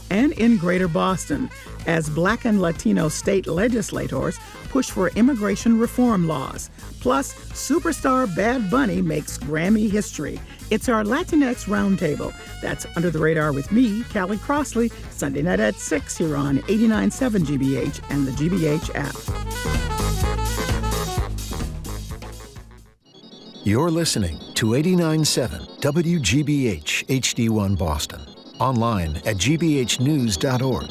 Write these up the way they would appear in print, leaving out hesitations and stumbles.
and in Greater Boston as Black and Latino state legislators push for immigration reform laws. Plus, superstar Bad Bunny makes Grammy history. It's our Latinx Roundtable. That's Under the Radar with me, Callie Crossley, Sunday night at 6 here on 89.7 GBH and the GBH app. You're listening to 89.7 WGBH HD1 Boston. Online at gbhnews.org.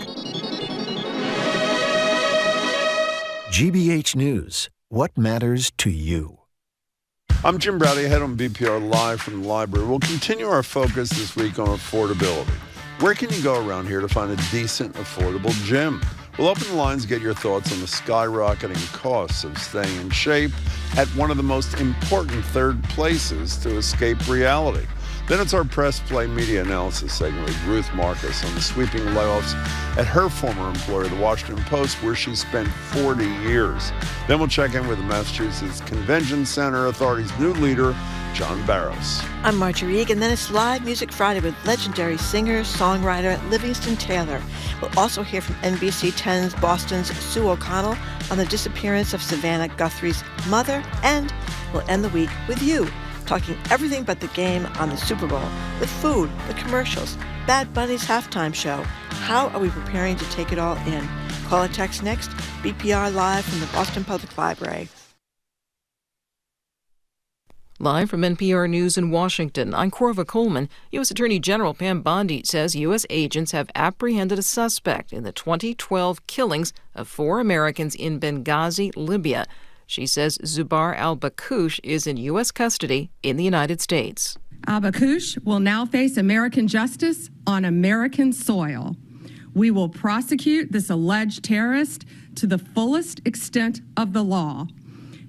GBH News, what matters to you? I'm Jim Browdy, head on BPR Live from the library. We'll continue our focus this week on affordability. Where can you go around here to find a decent, affordable gym? We'll open the lines, get your thoughts on the skyrocketing costs of staying in shape at one of the most important third places to escape reality. Then it's our Press Play Media Analysis segment with Ruth Marcus on the sweeping layoffs at her former employer, the Washington Post, where she spent 40 years. Then we'll check in with the Massachusetts Convention Center Authority's new leader, John Barros. I'm Marjorie Egan, and then it's Live Music Friday with legendary singer, songwriter Livingston Taylor. We'll also hear from NBC 10's Boston's Sue O'Connell on the disappearance of Savannah Guthrie's mother, and we'll end the week with you, talking everything but the game on the Super Bowl, the food, the commercials, Bad Bunny's halftime show. How are we preparing to take it all in? Call or text next, BPR Live from the Boston Public Library. Live from NPR News in Washington, I'm Quah Coleman. U.S. Attorney General Pam Bondi says U.S. agents have apprehended a suspect in the 2012 killings of 4 Americans in Benghazi, Libya. She says Zubair al-Bakush is in U.S. custody in the United States. Al-Bakush will now face American justice on American soil. We will prosecute this alleged terrorist to the fullest extent of the law.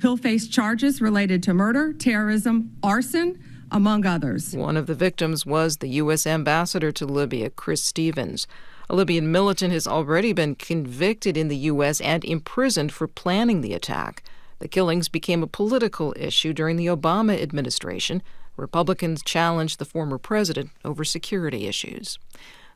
He'll face charges related to murder, terrorism, arson, among others. One of the victims was the U.S. ambassador to Libya, Chris Stevens. A Libyan militant has already been convicted in the U.S. and imprisoned for planning the attack. The killings became a political issue during the Obama administration. Republicans challenged the former president over security issues.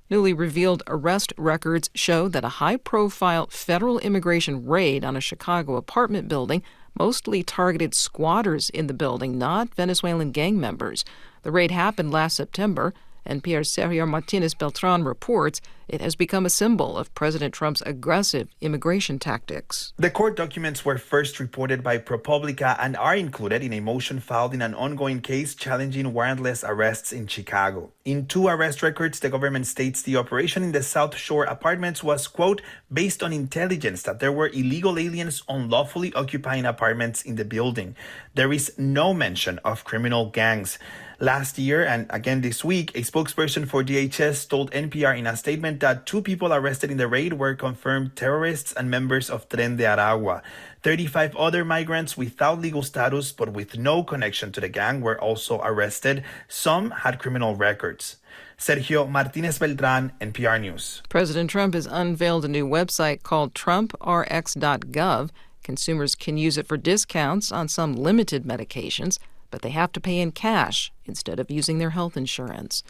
Newly revealed arrest records show that a high-profile federal immigration raid on a Chicago apartment building mostly targeted squatters in the building, not Venezuelan gang members. The raid happened last September. NPR's Sergio Martinez Beltran reports it has become a symbol of President Trump's aggressive immigration tactics. The court documents were first reported by ProPublica and are included in a motion filed in an ongoing case challenging warrantless arrests in Chicago. In 2 arrest records, the government states the operation in the South Shore apartments was, quote, based on intelligence that there were illegal aliens unlawfully occupying apartments in the building. There is no mention of criminal gangs. Last year, and again this week, a spokesperson for DHS told NPR in a statement that 2 people arrested in the raid were confirmed terrorists and members of Tren de Aragua. 35 other migrants without legal status but with no connection to the gang were also arrested. Some had criminal records. Sergio Martinez Beltran, NPR News. President Trump has unveiled a new website called TrumpRx.gov. Consumers can use it for discounts on some limited medications, but they have to pay in cash instead of using their health insurance.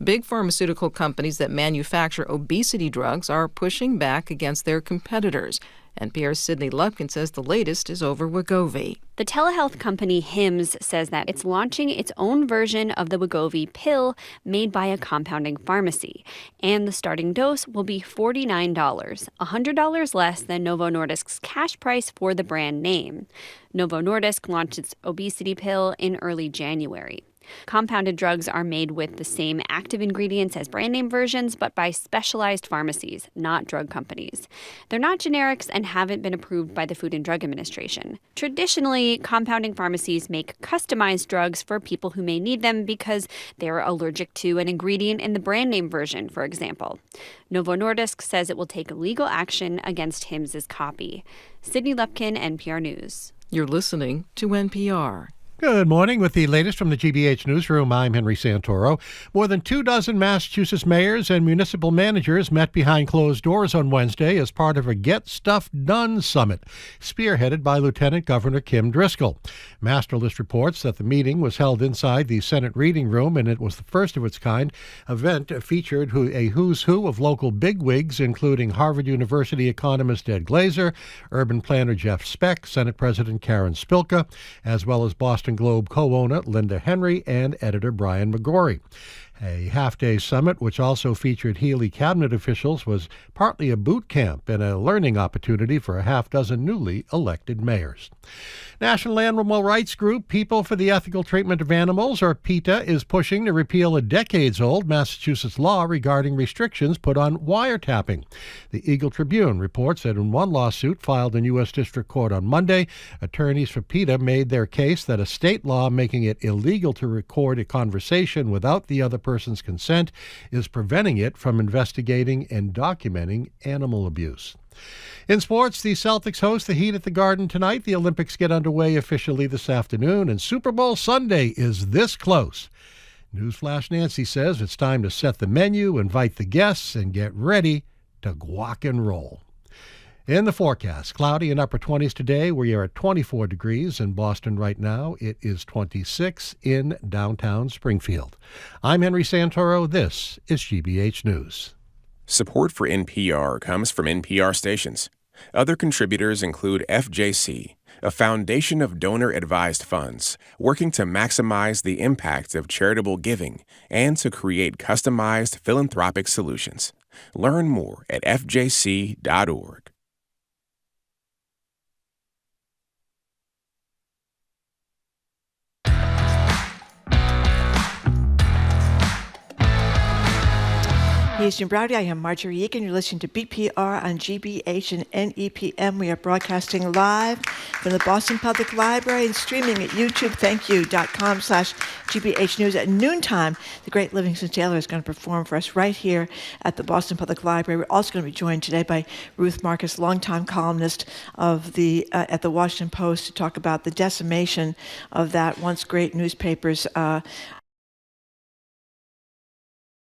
Big pharmaceutical companies that manufacture obesity drugs are pushing back against their competitors. NPR's Sydney Lupkin says the latest is over Wegovy. The telehealth company Hims says that it's launching its own version of the Wegovy pill made by a compounding pharmacy. And the starting dose will be $49, $100 less than Novo Nordisk's cash price for the brand name. Novo Nordisk launched its obesity pill in early January. Compounded drugs are made with the same active ingredients as brand name versions, but by specialized pharmacies, not drug companies. They're not generics and haven't been approved by the Food and Drug Administration. Traditionally, compounding pharmacies make customized drugs for people who may need them because they're allergic to an ingredient in the brand name version, for example. Novo Nordisk says it will take legal action against Hims' copy. Sydney Lupkin, NPR News. You're listening to NPR. Good morning. With the latest from the GBH Newsroom, I'm Henry Santoro. More than 24 Massachusetts mayors and municipal managers met behind closed doors on Wednesday as part of a Get Stuff Done summit, spearheaded by Lieutenant Governor Kim Driscoll. Masterlist reports that the meeting was held inside the Senate Reading Room, and it was the first of its kind event featured a who's who of local bigwigs, including Harvard University economist Ed Glazer, urban planner Jeff Speck, Senate President Karen Spilka, as well as Boston Globe co-owner Linda Henry and editor Brian McGorry. A half-day summit, which also featured Healy cabinet officials, was partly a boot camp and a learning opportunity for a half-dozen newly elected mayors. National Animal Rights Group People for the Ethical Treatment of Animals, or PETA, is pushing to repeal a decades-old Massachusetts law regarding restrictions put on wiretapping. The Eagle Tribune reports that in one lawsuit filed in U.S. District Court on Monday, attorneys for PETA made their case that a state law making it illegal to record a conversation without the other person's consent is preventing it from investigating and documenting animal abuse. In sports, the Celtics host the Heat at the Garden tonight. The Olympics get underway officially this afternoon, and Super Bowl Sunday is this close. Newsflash Nancy says it's time to set the menu, invite the guests, and get ready to guac and roll. In the forecast, cloudy and upper 20s today. We are at 24 degrees in Boston right now. It is 26 in downtown Springfield. I'm Henry Santoro. This is GBH News. Support for NPR comes from NPR stations. Other contributors include FJC, a foundation of donor-advised funds working to maximize the impact of charitable giving and to create customized philanthropic solutions. Learn more at fjc.org. He's Jim Browdy. I am Marjorie Egan. You're listening to BPR on GBH and NEPM. We are broadcasting live from the Boston Public Library and streaming at youtube.com/GBH News at noontime. The great Livingston Taylor is going to perform for us right here at the Boston Public Library. We're also going to be joined today by Ruth Marcus, longtime columnist of at the Washington Post, to talk about the decimation of that once great newspaper's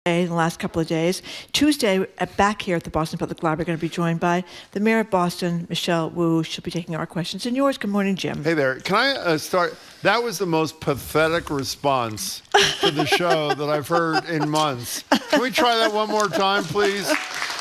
in the last couple of days. Tuesday, back here at the Boston Public Library, we're going to be joined by the Mayor of Boston, Michelle Wu. She'll be taking our questions and yours. Good morning, Jim. Hey there. Can I start? That was the most pathetic response to the show that I've heard in months. Can we try that one more time, please?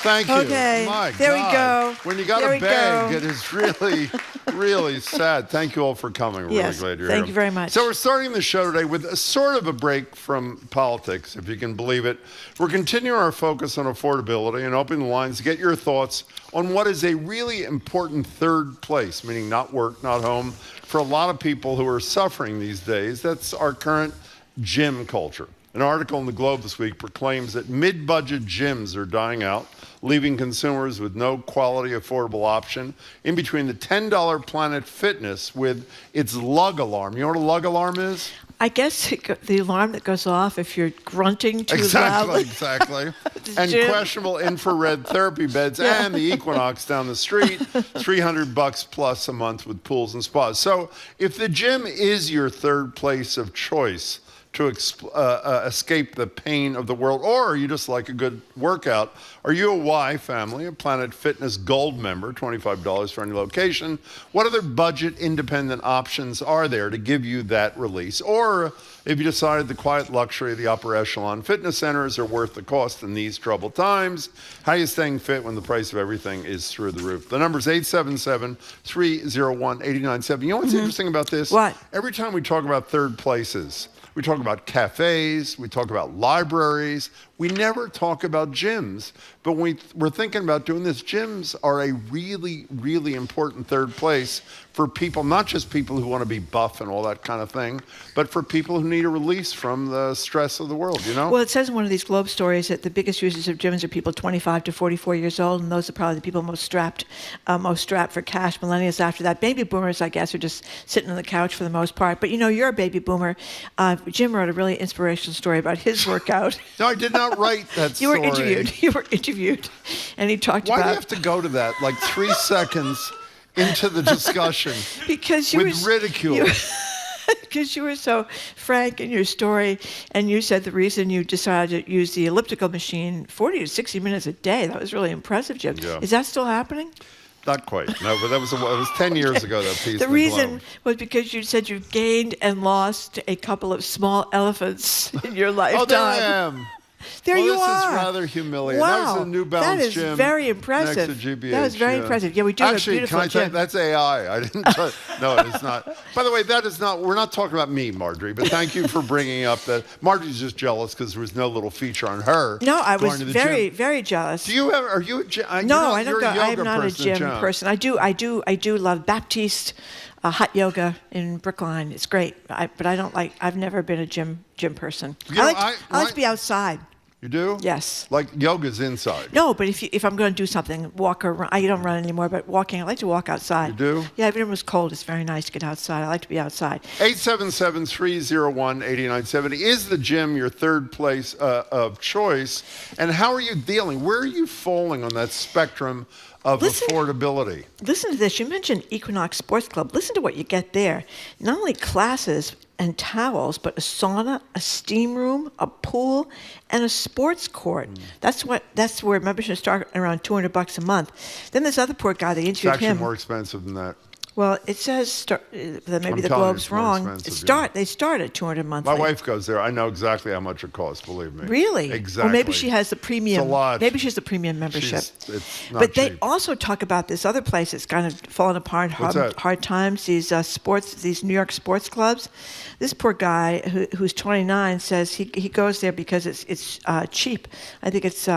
Thank you. Okay. My there God. we go. When you got to beg, it is really, really sad. Thank you all for coming. We're really glad you're here. Thank you very much. So we're starting the show today with a sort of a break from politics, if you can believe it. We're continuing our focus on affordability and opening the lines to get your thoughts on what is a really important third place, meaning not work, not home, for a lot of people who are suffering these days. That's our current gym culture. An article in the Globe this week proclaims that mid-budget gyms are dying out, leaving consumers with no quality, affordable option. In between, the $10 Planet Fitness with its lug alarm. You know what a lug alarm is? I guess the alarm that goes off if you're grunting too loudly. Exactly. And questionable infrared therapy beds and the Equinox down the street, $300 plus a month with pools and spas. So if the gym is your third place of choice to escape the pain of the world, or you just like a good workout, are you a Y family, a Planet Fitness Gold member, $25 for any location? What other budget independent options are there to give you that release? Or if you decided the quiet luxury of the upper echelon fitness centers are worth the cost in these troubled times, how are you staying fit when the price of everything is through the roof? The number is 877-301-8970. You know what's interesting about this? What? Every time we talk about third places, we talk about cafes, we talk about libraries, we never talk about gyms. But when we're thinking about doing this, gyms are a really, really important third place for people, not just people who want to be buff and all that kind of thing, but for people who need a release from the stress of the world, you know? Well, it says in one of these Globe stories that the biggest users of gyms are people 25 to 44 years old, and those are probably the people most strapped for cash. Millennials after that. Baby boomers, I guess, are just sitting on the couch for the most part. But, you know, you're a baby boomer. Jim wrote a really inspirational story about his workout. No, I did not write that story. You were interviewed, and he talked about... Why do you have to go to that, like 3 seconds into the discussion because with ridicule? because you were so frank in your story, and you said the reason you decided to use the elliptical machine 40 to 60 minutes a day, that was really impressive, Jim. Yeah. Is that still happening? Not quite. No, but it was 10 years ago, that piece. The reason was because you said you've gained and lost a couple of small elephants in your lifetime. Oh, there I am. There you are. This is rather humiliating. Wow. That was a New Balance that is gym very impressive. Next to GBH. That was very impressive. Yeah, we do Actually, have a beautiful can I tell you, gym. that's AI. I didn't tell you. No, it's not. By the way, that is not, we're not talking about me, Marjorie, but thank you for bringing up that. Marjorie's just jealous because there was no little feature on her. No, I was going to the very, gym. very jealous. Do you ever, are you a gym? No, I don't go. I'm not a gym person. I do love Baptiste hot yoga in Brookline. It's great. But I don't like, I've never been a gym person. I like to be outside. You do? Yes. Like yoga's inside. No, but if I'm going to do something, walk or run. I don't run anymore, but walking, I like to walk outside. You do? Yeah, even if it was cold, it's very nice to get outside. I like to be outside. 877-301-8970. Is the gym your third place of choice? And how are you dealing? Where are you falling on that spectrum of affordability? Listen to this. You mentioned Equinox Sports Club. Listen to what you get there. Not only classes and towels, but a sauna, a steam room, a pool, and a sports court. That's where memberships start around $200 a month. Then this other poor guy, they interviewed him. It's actually more expensive than that. Well, it says that maybe the Globe's wrong. They start at $200 monthly. My wife goes there. I know exactly how much it costs. Believe me. Really? Exactly. Or maybe she has the premium. It's a lot. Maybe she has the premium membership. It's not but cheap. they also talk about this other place that's kind of fallen apart. Hard times. These these New York sports clubs. This poor guy who's 29 says he goes there because it's cheap. I think it's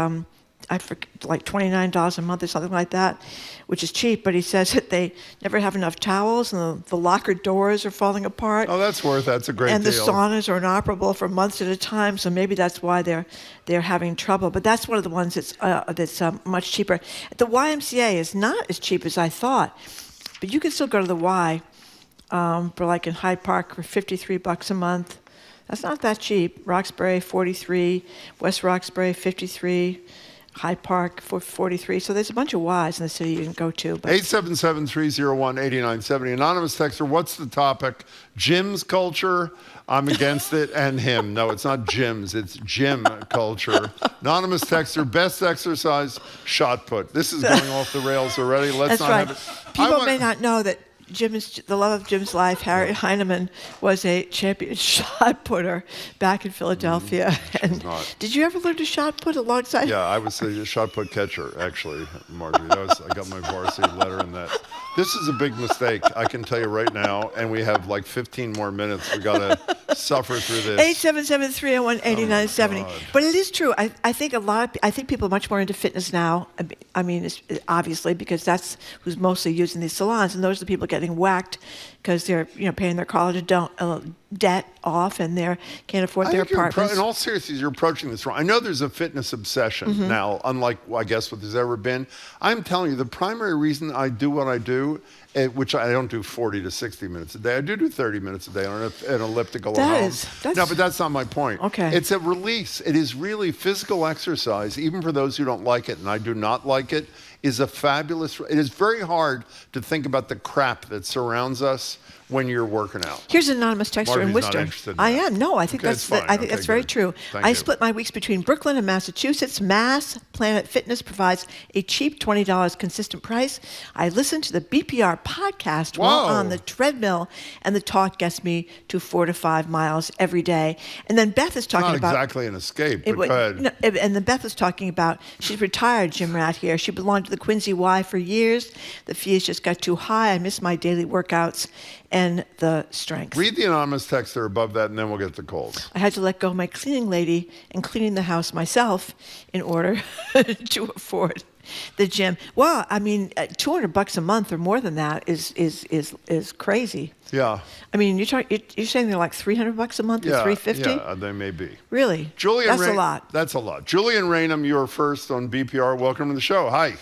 like $29 a month or something like that, which is cheap. But he says that they never have enough towels, and the locker doors are falling apart. Oh, that's a great and deal. And the saunas are inoperable for months at a time. So maybe that's why they're having trouble. But that's one of the ones that's much cheaper. The YMCA is not as cheap as I thought, but you can still go to the Y for like in Hyde Park for $53 a month. That's not that cheap. Roxbury, $43. West Roxbury, $53. Hyde Park for $43. So there's a bunch of Ys in the city you can go to. 877-301-8970. Anonymous texter, what's the topic? Gyms culture? I'm against it, and him. No, it's not gyms. It's gym culture. Anonymous texter, best exercise, shot put. This is going off the rails already. Let's not have it. People may not know that the love of Jim's life, Harry Heinemann, was a champion shot putter back in Philadelphia. And did you ever learn to shot put alongside? Yeah, I was a shot put catcher, actually, Marjorie. I got my varsity letter in that. This is a big mistake, I can tell you right now, and we have like 15 more minutes. We got to suffer through this. 877-301-8970. But it is true. I think people are much more into fitness now. I mean, it's obviously, because that's who's mostly using these salons, and those are the people getting whacked because they're paying their college debt off, and they can't afford their apartments. In all seriousness, you're approaching this wrong. I know there's a fitness obsession now, unlike I guess what there's ever been. I'm telling you, the primary reason I do what I do, which I don't do 40 to 60 minutes a day. I do 30 minutes a day on an elliptical at home. No, but that's not my point. Okay. It's a release. It is really physical exercise, even for those who don't like it, and I do not like it, is a fabulous. It is very hard to think about the crap that surrounds us when you're working out. Here's an anonymous texter in Worcester. I am. No, I think that's very true. I split my weeks between Brooklyn and Massachusetts. Mass Planet Fitness provides a cheap $20 consistent price. I listen to the BPR podcast while on the treadmill, and the talk gets me to 4 to 5 miles every day. And then Beth is talking about... Not exactly an escape, but go ahead. And then Beth is talking about, she's retired, Jim Rat here. She belonged to the Quincy Y for years. The fees just got too high. I miss my daily workouts and the strength. Read the anonymous texter above that, and then we'll get the calls. I had to let go of my cleaning lady and cleaning the house myself in order to afford the gym. Well, I mean, $200 a month or more than that is crazy. Yeah. I mean, you're saying they're like $300 a month or $350? Yeah, they may be. Really? Julian That's a lot. That's a lot. Julian Rainham, you're first on BPR. Welcome to the show. Hi.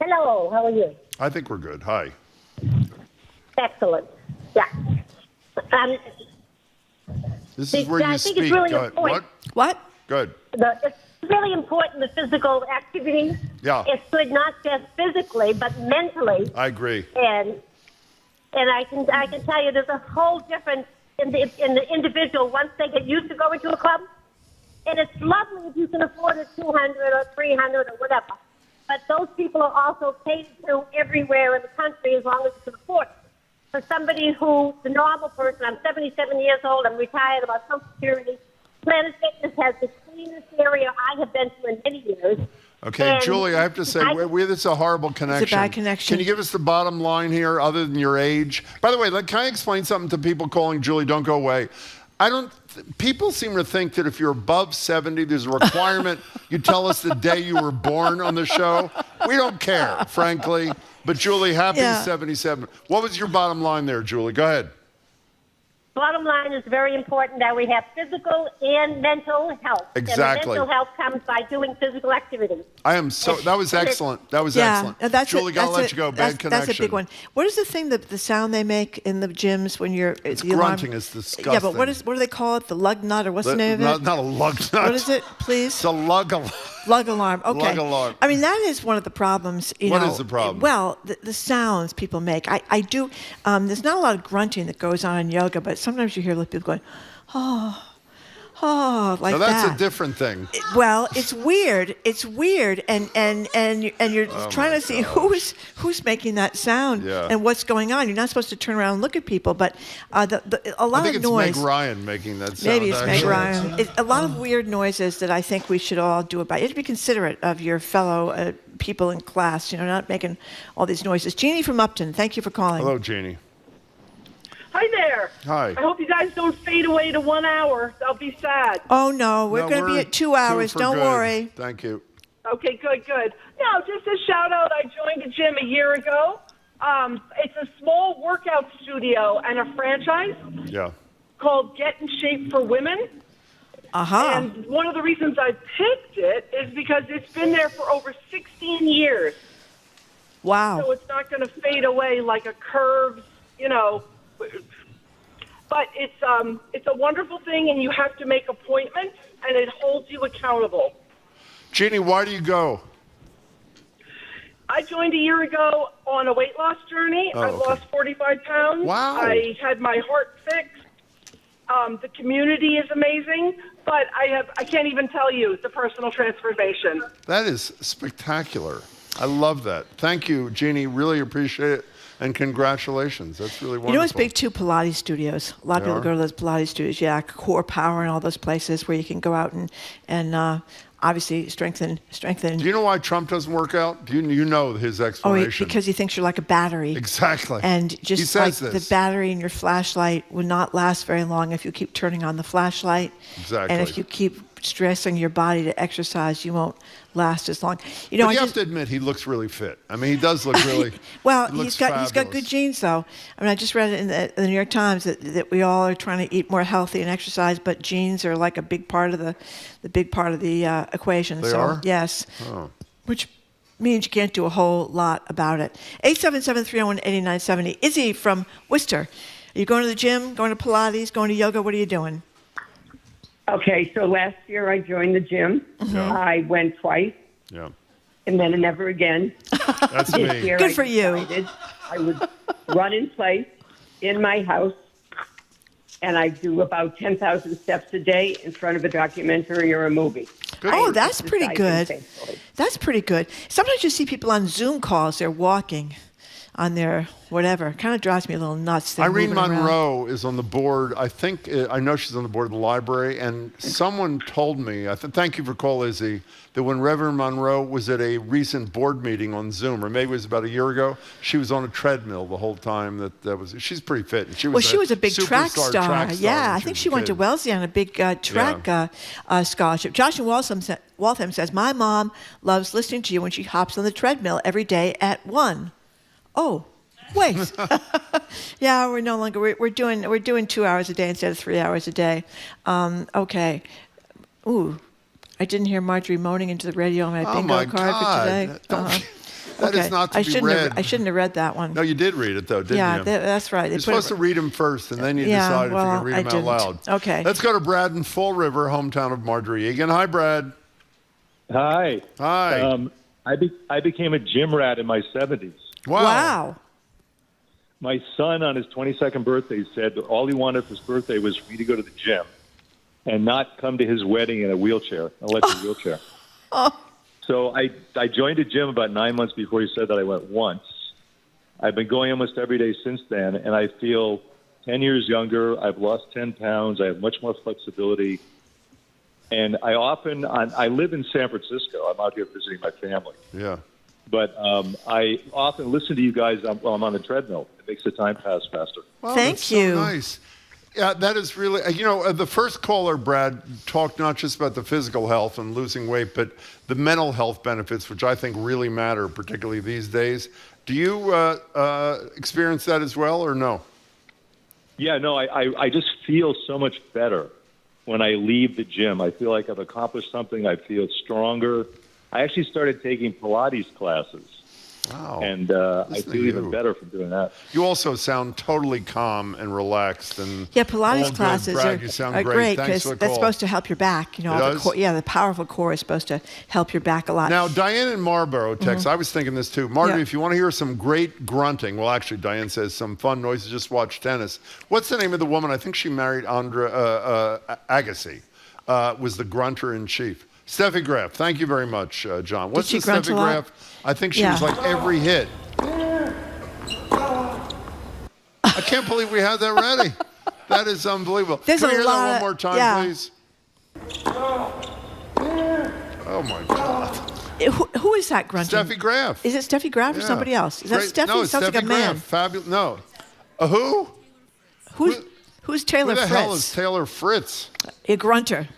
Hello. How are you? I think we're good. Hi. Excellent. Yeah. This is where you speak. It's really important. What? Good. It's really important, the physical activity. Yeah. It's good not just physically, but mentally. I agree. And And I can tell you there's a whole difference in the individual once they get used to going to a club. And it's lovely if you can afford it, 200 or 300 or whatever. But those people are also catered to everywhere in the country as long as you can afford it. For somebody who, the normal person, I'm 77 years old, I'm retired, about Social Security. Planet Fitness has the cleanest area I have been to in many years. Okay, And Julie, I have to say, this is a horrible connection. It's a bad connection. Can you give us the bottom line here, other than your age? By the way, can I explain something to people calling? Julie, don't go away. People seem to think that if you're above 70, there's a requirement you tell us the day you were born on the show. We don't care, frankly. But Julie, happy 77. What was your bottom line there, Julie? Go ahead. Bottom line is very important that we have physical and mental health. Exactly. And the mental health comes by doing physical activity. That was excellent. That was excellent. Julie, gotta let you go. Bad connection. That's a big one. What is the thing, the sound they make in the gyms when you're... It's grunting. It's disgusting. Yeah, but what do they call it? The lug nut, or what's the name of it? Not a lug nut. What is it, please? It's a lug alarm. Lug alarm. Okay. Lug alarm. I mean, that is one of the problems. What is the problem? Well, the sounds people make. I do. There's not a lot of grunting that goes on in yoga, but sometimes you hear people going, oh, like that. So that's a different thing. Well, it's weird. It's weird, and you're trying to see who's making that sound and what's going on. You're not supposed to turn around and look at people, but a lot of noise. I think it's Meg Ryan making that sound. Maybe it's Meg Ryan. A lot of weird noises that I think we should all do about. You have to be considerate of your fellow people in class. Not making all these noises. Jeannie from Upton, thank you for calling. Hello, Jeannie. Hi there. Hi. I hope you guys don't fade away to 1 hour. I'll be sad. Oh, no. We're going to be at 2 hours. Don't worry. Thank you. Okay, good. No, just a shout out. I joined a gym a year ago. It's a small workout studio and a franchise called Get in Shape for Women. Uh-huh. And one of the reasons I picked it is because it's been there for over 16 years. Wow. So it's not going to fade away like a curve, But it's a wonderful thing, and you have to make appointments, and it holds you accountable. Jeannie, why do you go? I joined a year ago on a weight loss journey. I lost 45 pounds. Wow. I had my heart fixed. The community is amazing, but I can't even tell you the personal transformation. That is spectacular. I love that. Thank you, Jeannie. Really appreciate it. And congratulations. That's really wonderful. It's big too, Pilates studios. A lot of people go to those Pilates studios. Yeah, Core Power and all those places where you can go out and obviously strengthen. Do you know why Trump doesn't work out? Do you know his explanation? Because he thinks you're like a battery. Exactly. And just like the battery in your flashlight would not last very long if you keep turning on the flashlight. Exactly. And if you keep stressing your body to exercise, you won't last as long. But you have to admit, he looks really fit. I mean, he does look really. Well, he's got good genes, though. I mean, I just read it in the New York Times that we all are trying to eat more healthy and exercise, but genes are like a big part of the equation. They are? Yes. Oh. Which means you can't do a whole lot about it. 877-301-8970. Izzy from Worcester. Are you going to the gym, going to Pilates, going to yoga? What are you doing? Okay, so last year I joined the gym. Mm-hmm. I went twice. Yeah. And then never again. That's me. This year Good for you. I would run in place in my house, and I do about 10,000 steps a day in front of a documentary or a movie. Good. Oh, that's pretty good. That's pretty good. Sometimes you see people on Zoom calls, they're walking on their whatever. Kind of drives me a little nuts. Irene Monroe is on the board. I know she's on the board of the library, and someone told me, thank you for calling, Izzy, that when Reverend Monroe was at a recent board meeting on Zoom, or maybe it was about a year ago, she was on a treadmill the whole time. She's pretty fit. And she was a big track star. Yeah, I think she went to Wellesley on a big track scholarship. Josh in Waltham says, my mom loves listening to you when she hops on the treadmill every day at 1. Oh, wait. Yeah, we're no longer. We're doing 2 hours a day instead of 3 hours a day. Okay. Ooh, I didn't hear Marjorie moaning into the radio on my bingo card for today. That is not to be read. I shouldn't have read that one. No, you did read it though, didn't you? Yeah, that's right. You're supposed to read them first, and then you decide if you're going to read them out loud. Okay. Let's go to Brad in Fall River, hometown of Marjorie Egan. Hi, Brad. Hi. Hi. I became a gym rat in my 70s. Wow. My son on his 22nd birthday said that all he wanted for his birthday was for me to go to the gym and not come to his wedding in a wheelchair, an electric wheelchair. So I joined a gym about 9 months before he said that. I went once. I've been going almost every day since then, and I feel 10 years younger. I've lost 10 pounds. I have much more flexibility. And I live in San Francisco. I'm out here visiting my family. Yeah. But I often listen to you guys while I'm on the treadmill. It makes the time pass faster. Well, Thank you. So nice. Yeah, that is really, the first caller, Brad, talked not just about the physical health and losing weight, but the mental health benefits, which I think really matter, particularly these days. Do you experience that as well, or no? Yeah, no, I just feel so much better when I leave the gym. I feel like I've accomplished something. I feel stronger. I actually started taking Pilates classes. Wow. And I feel even better from doing that. You also sound totally calm and relaxed. And yeah, Pilates classes Brad, you sound are great because that's supposed to help your back. The powerful core is supposed to help your back a lot. Now, Diane in Marlborough text, I was thinking this too. Marjorie, if you want to hear some great grunting, well, actually, Diane says some fun noises, just watch tennis. What's the name of the woman? I think she married Agassi, was the grunter in chief. Steffi Graf, thank you very much, John. What's the Steffi Graf? I think she was like every hit. I can't believe we had that ready. That is unbelievable. There's Can we a hear lot that one more time, please? Oh, my God. Who is that grunting? Steffi Graf. Is it Steffi Graf or somebody else? Is that Steffi? No, it's Sounds Steffi like a man. Graf. Fabulous. No. Who? Who's Taylor Fritz? Who the hell is Taylor Fritz? A grunter.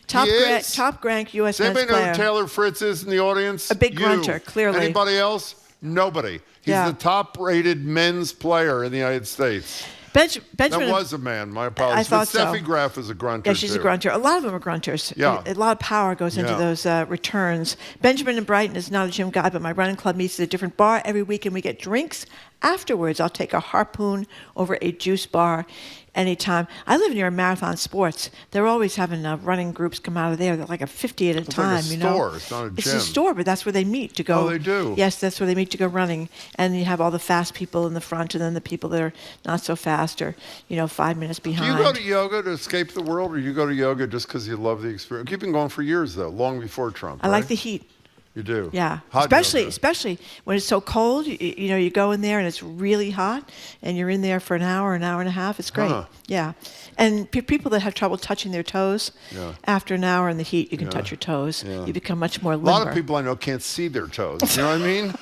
Top ranked U.S. Does men's anybody know player. who Taylor Fritz is in the audience? A big grunter, clearly. Anybody else? Nobody. He's the top-rated men's player in the United States. Benjamin. That was a man. My apologies. I thought but Steffi Graf is a grunter. Yeah, she's a grunter. A lot of them are grunters. Yeah. A lot of power goes into those returns. Benjamin in Brighton is not a gym guy, but my running club meets at a different bar every week, and we get drinks afterwards. I'll take a harpoon over a juice bar anytime. I live near Marathon Sports. They're always having running groups come out of there. They're like a 50 at a time. It's like a store. It's not a gym. It's a store, but that's where they meet to go. Oh, they do? Yes, that's where they meet to go running. And you have all the fast people in the front, and then the people that are not so fast or 5 minutes behind. Do you go to yoga to escape the world, or you go to yoga just because you love the experience? You've been going for years, though, long before Trump. I like the heat. You do? Yeah. Hot Especially when it's so cold. You go in there and it's really hot, and you're in there for an hour and a half. It's great. Yeah. And people that have trouble touching their toes, after an hour in the heat, you can touch your toes. Yeah. You become much more limber. A lot of people I know can't see their toes. You know what I mean?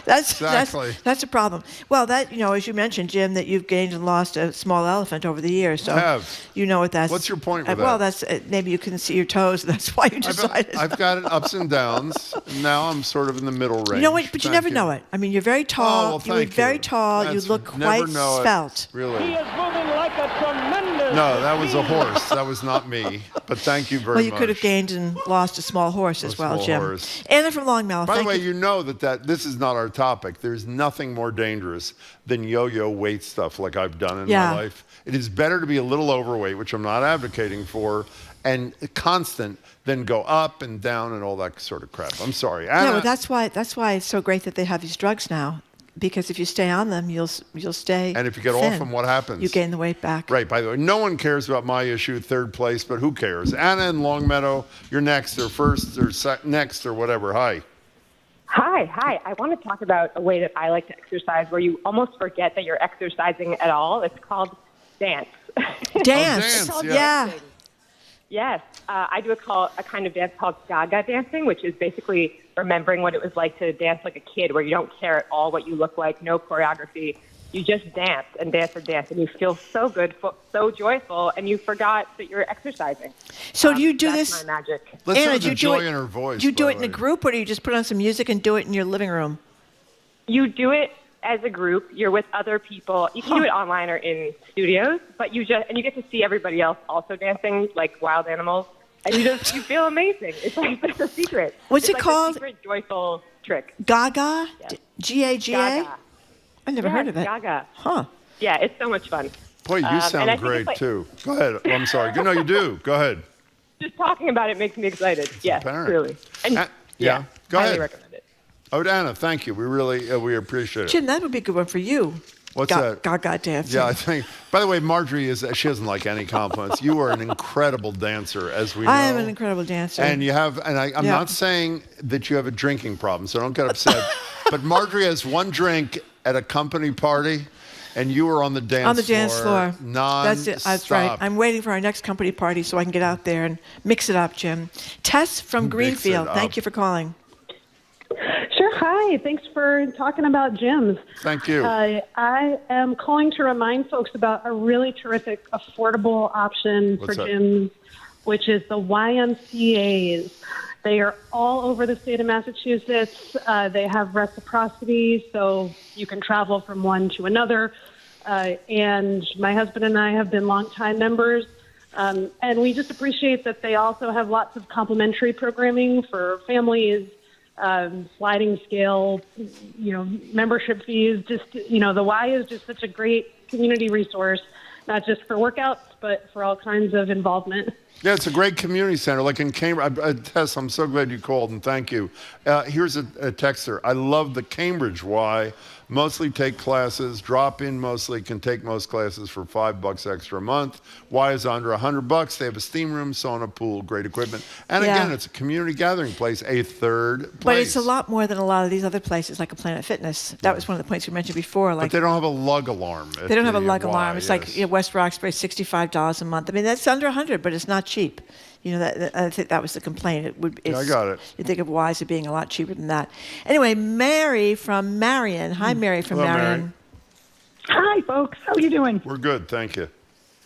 That's a problem. Well, as you mentioned, Jim, that you've gained and lost a small elephant over the years. So I have. You know what that's. What's your point with that? Well, that's maybe you can see your toes. That's why you decided. I've got ups and downs. Now I'm sort of in the middle range. You know what? But you never know it. I mean, you're very tall. Oh, well, thank you. Very tall. You look quite svelte. Really. He is moving like a tremendous. No, that was a horse. That was not me. But thank you very much. Well, you could have gained and lost a small horse as well, Jim. Horse. Anna from Longmeadow. By the way, you know that this is not our topic. There's nothing more dangerous than yo-yo weight stuff like I've done in my life. It is better to be a little overweight, which I'm not advocating for, and constant than go up and down and all that sort of crap. I'm sorry. Anna, well, that's why it's so great that they have these drugs now. Because if you stay on them, you'll stay. And if you get thin. off them, what happens? You gain the weight back. Right. By the way, no one cares about my issue, third place, but who cares? Anna in Longmeadow, you're next or first or next or whatever. Hi. Hi. I want to talk about a way that I like to exercise where you almost forget that you're exercising at all. It's called dance. Dance. Yeah. Yes. I do a kind of dance called Gaga dancing, which is basically remembering what it was like to dance like a kid, where you don't care at all what you look like, no choreography. You just dance and dance and dance, and you feel so good, so joyful, and you forgot that you're exercising. So do you do that's this? My magic. Listen Anna, to the joy in her voice. Do you do it in a group, or do you just put on some music and do it in your living room? You do it as a group. You're with other people. You can do it online or in studios, but you get to see everybody else also dancing like wild animals, and you feel amazing. It's like it's a secret. What's it called? A secret, joyful trick. Gaga? Yes. G-A-G-A? I never heard of it. Gaga. Huh. Yeah, it's so much fun. Boy, you sound great too. Go ahead. Oh, I'm sorry. No, you do. Go ahead. Just talking about it makes me excited. Yes, apparent. really. And yeah. Go highly ahead. recommend it. Oh, Anna, thank you. We really we appreciate it. Jim, that would be a good one for you. What's that? Gaga dancing. Yeah, I think. By the way, Marjorie she doesn't like any compliments. You are an incredible dancer, as we know. I am an incredible dancer. And you have, and I'm not saying that you have a drinking problem, so don't get upset. But Marjorie has one drink at a company party, and you were on the dance floor. On the dance floor. Non-stop. That's right. I'm waiting for our next company party so I can get out there and mix it up, Jim. Tess from Greenfield, thank you for calling. Sure. Hi. Thanks for talking about gyms. Thank you. I am calling to remind folks about a really terrific, affordable option for gyms, which is the YMCAs. They are all over the state of Massachusetts. They have reciprocity, so you can travel from one to another. And my husband and I have been longtime members. And we just appreciate that they also have lots of complimentary programming for families. Sliding scale, membership fees. Just, the Y is just such a great community resource, not just for workouts, but for all kinds of involvement. Yeah, it's a great community center. Like in Cambridge, Tess, I'm so glad you called, and thank you. Here's a texter. I love the Cambridge Y. Mostly take classes, drop in mostly, can take most classes for $5 extra a month. Y is under $100. They have a steam room, sauna, pool, great equipment. And again, it's a community gathering place, a third place. But it's a lot more than a lot of these other places, like a Planet Fitness. That was one of the points you mentioned before. But they don't have a lug alarm. They don't have a lug alarm. It's like West Roxbury, $65 a month. I mean, that's under $100, but it's not cheap. I think that was the complaint. I got it. You think of Wise as being a lot cheaper than that. Anyway, Mary from Marion. Hi, Mary from Marion. Mary. Hi, folks. How are you doing? We're good, thank you.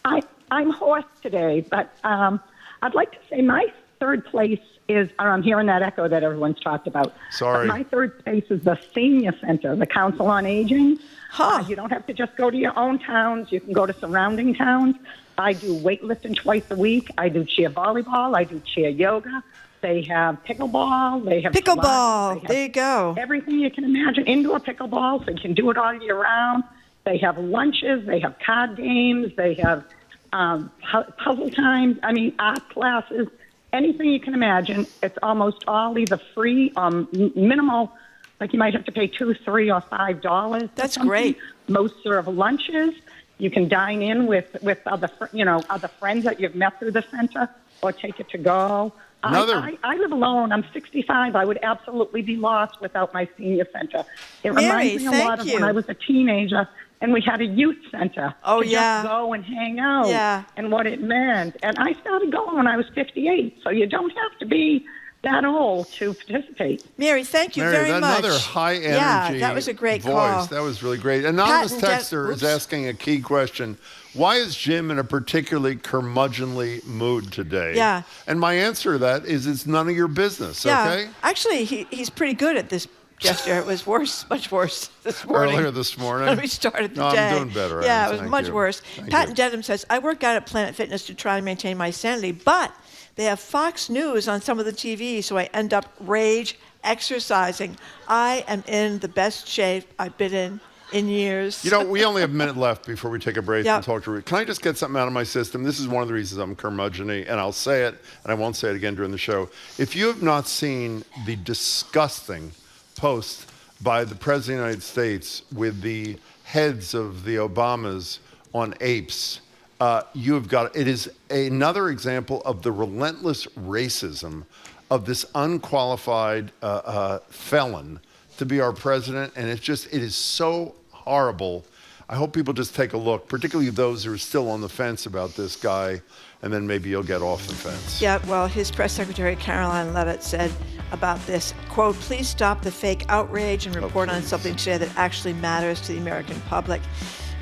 I'm hoarse today, but I'd like to say my third place is, I'm hearing that echo that everyone's talked about. Sorry. My third place is the Senior Center, the Council on Aging. You don't have to just go to your own towns. You can go to surrounding towns. I do weightlifting twice a week. I do chair volleyball. I do chair yoga. They have pickleball. They have pickleball. There you go. Everything you can imagine. Indoor pickleball, so you can do it all year round. They have lunches. They have card games. They have puzzle times. I mean, art classes. Anything you can imagine. It's almost all either free or minimal. Like you might have to pay $2, $3, or $5. That's great. Most serve lunches. You can dine in with other friends that you've met through the center, or take it to go. I live alone. I'm 65. I would absolutely be lost without my senior center. It reminds me a lot of when I was a teenager and we had a youth center. Oh, to just go and hang out and what it meant. And I started going when I was 58, so you don't have to be that old to participate. Mary, thank you very much. Another high energy Yeah, that was a great voice. call. That was really great. Anonymous texter is asking a key question. Why is Jim in a particularly curmudgeonly mood today? Yeah. And my answer to that is it's none of your business, yeah. okay? Actually, he's pretty good at this gesture. It was worse, much worse this morning. Earlier this morning? When we started the day. I'm doing better. Yeah, Anna. it was much worse. Pat Dedham says, I work out at Planet Fitness to try and maintain my sanity, but they have Fox News on some of the TV, so I end up exercising. I am in the best shape I've been in years. We only have a minute left before we take a break and talk to Ruth. Can I just get something out of my system? This is one of the reasons I'm curmudgeon-y, and I'll say it, and I won't say it again during the show. If you have not seen the disgusting post by the President of the United States with the heads of the Obamas on apes, you have got it. Is another example of the relentless racism of this unqualified felon to be our president, and it is so horrible. I hope people just take a look, particularly those who are still on the fence about this guy, and then maybe you'll get off the fence. Yeah, well, his press secretary, Caroline Levitt, said about this, quote, please stop the fake outrage and report on something today that actually matters to the American public.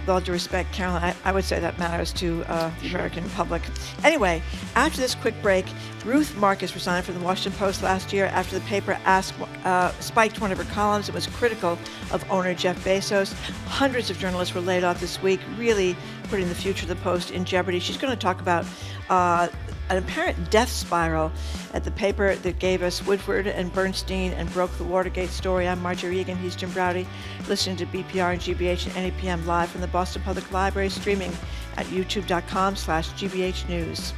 With all due respect, Caroline, I would say that matters to the American public. Anyway, after this quick break, Ruth Marcus resigned from the Washington Post last year after the paper spiked one of her columns. It was critical of owner Jeff Bezos. Hundreds of journalists were laid off this week, really putting the future of the Post in jeopardy. She's going to talk about an apparent death spiral at the paper that gave us Woodward and Bernstein and broke the Watergate story. I'm Marjorie Egan. He's Jim Browdy. Listening to BPR and GBH and NEPM live from the Boston Public Library, streaming at youtube.com/GBH News.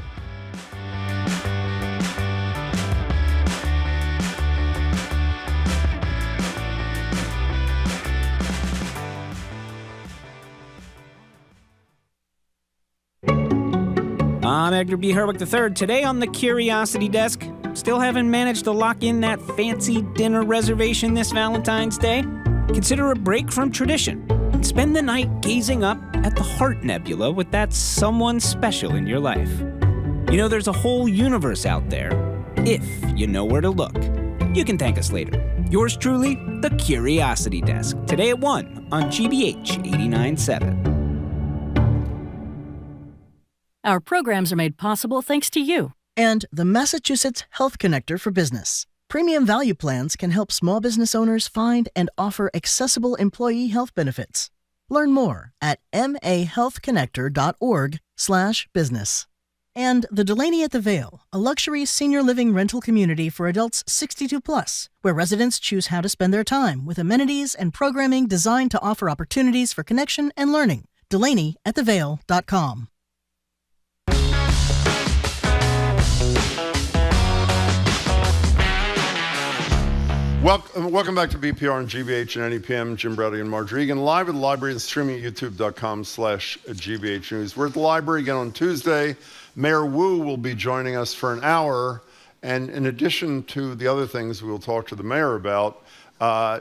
I'm Edgar B. Herwick III. Today on the Curiosity Desk, still haven't managed to lock in that fancy dinner reservation this Valentine's Day? Consider a break from tradition and spend the night gazing up at the Heart Nebula with that someone special in your life. You know, there's a whole universe out there, if you know where to look. You can thank us later. Yours truly, the Curiosity Desk. Today at 1 on GBH 89.7. Our programs are made possible thanks to you. And the Massachusetts Health Connector for Business. Premium value plans can help small business owners find and offer accessible employee health benefits. Learn more at mahealthconnector.org/business. And the Delaney at the Vale, a luxury senior living rental community for adults 62 plus, where residents choose how to spend their time with amenities and programming designed to offer opportunities for connection and learning. DelaneyAtTheVale.com. Welcome back to BPR and GBH and NEPM. Jim Browdy and Marge Regan, live at the library and streaming at youtube.com/GBH News. We're at the library again on Tuesday. Mayor Wu will be joining us for an hour. And in addition to the other things we will talk to the mayor about,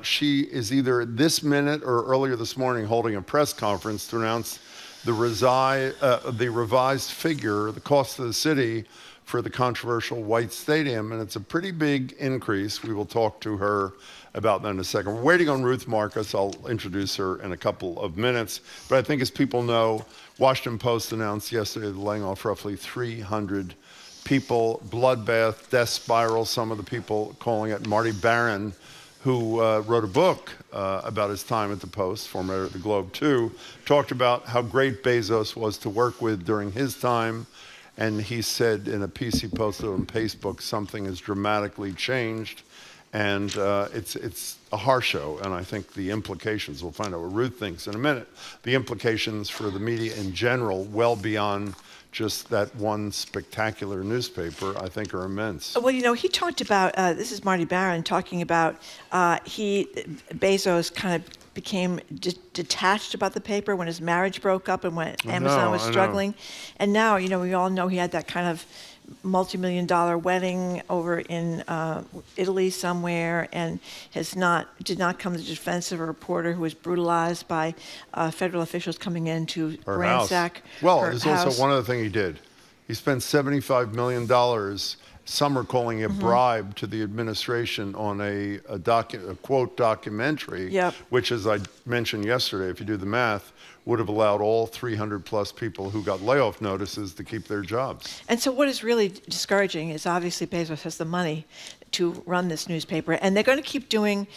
she is either this minute or earlier this morning holding a press conference to announce the revised figure, the cost of the city for the controversial White Stadium, and it's a pretty big increase. We will talk to her about that in a second. We're waiting on Ruth Marcus. I'll introduce her in a couple of minutes. But I think as people know, Washington Post announced yesterday they're laying off roughly 300 people. Bloodbath, death spiral, some of the people calling it. Marty Barron, who wrote a book about his time at the Post, former editor of the Globe too, talked about how great Bezos was to work with during his time. And he said in a piece he posted on Facebook, something has dramatically changed. And it's a horror show. And I think the implications, we'll find out what Ruth thinks in a minute, the implications for the media in general, well beyond just that one spectacular newspaper, I think are immense. Well, you know, he talked about, this is Marty Barron talking about, Bezos kind of became detached about the paper when his marriage broke up and when Amazon was struggling. And now, you know, we all know he had that kind of multi-million-dollar wedding over in Italy somewhere, and did not come to the defense of a reporter who was brutalized by federal officials coming in to ransack Well, her there's house. also one other thing he did. He spent $75 million. Some are calling it bribe to the administration on a quote documentary, which, as I mentioned yesterday, if you do the math, would have allowed all 300 plus people who got layoff notices to keep their jobs. And so what is really discouraging is obviously Bezos has the money to run this newspaper, and they're going to keep doing,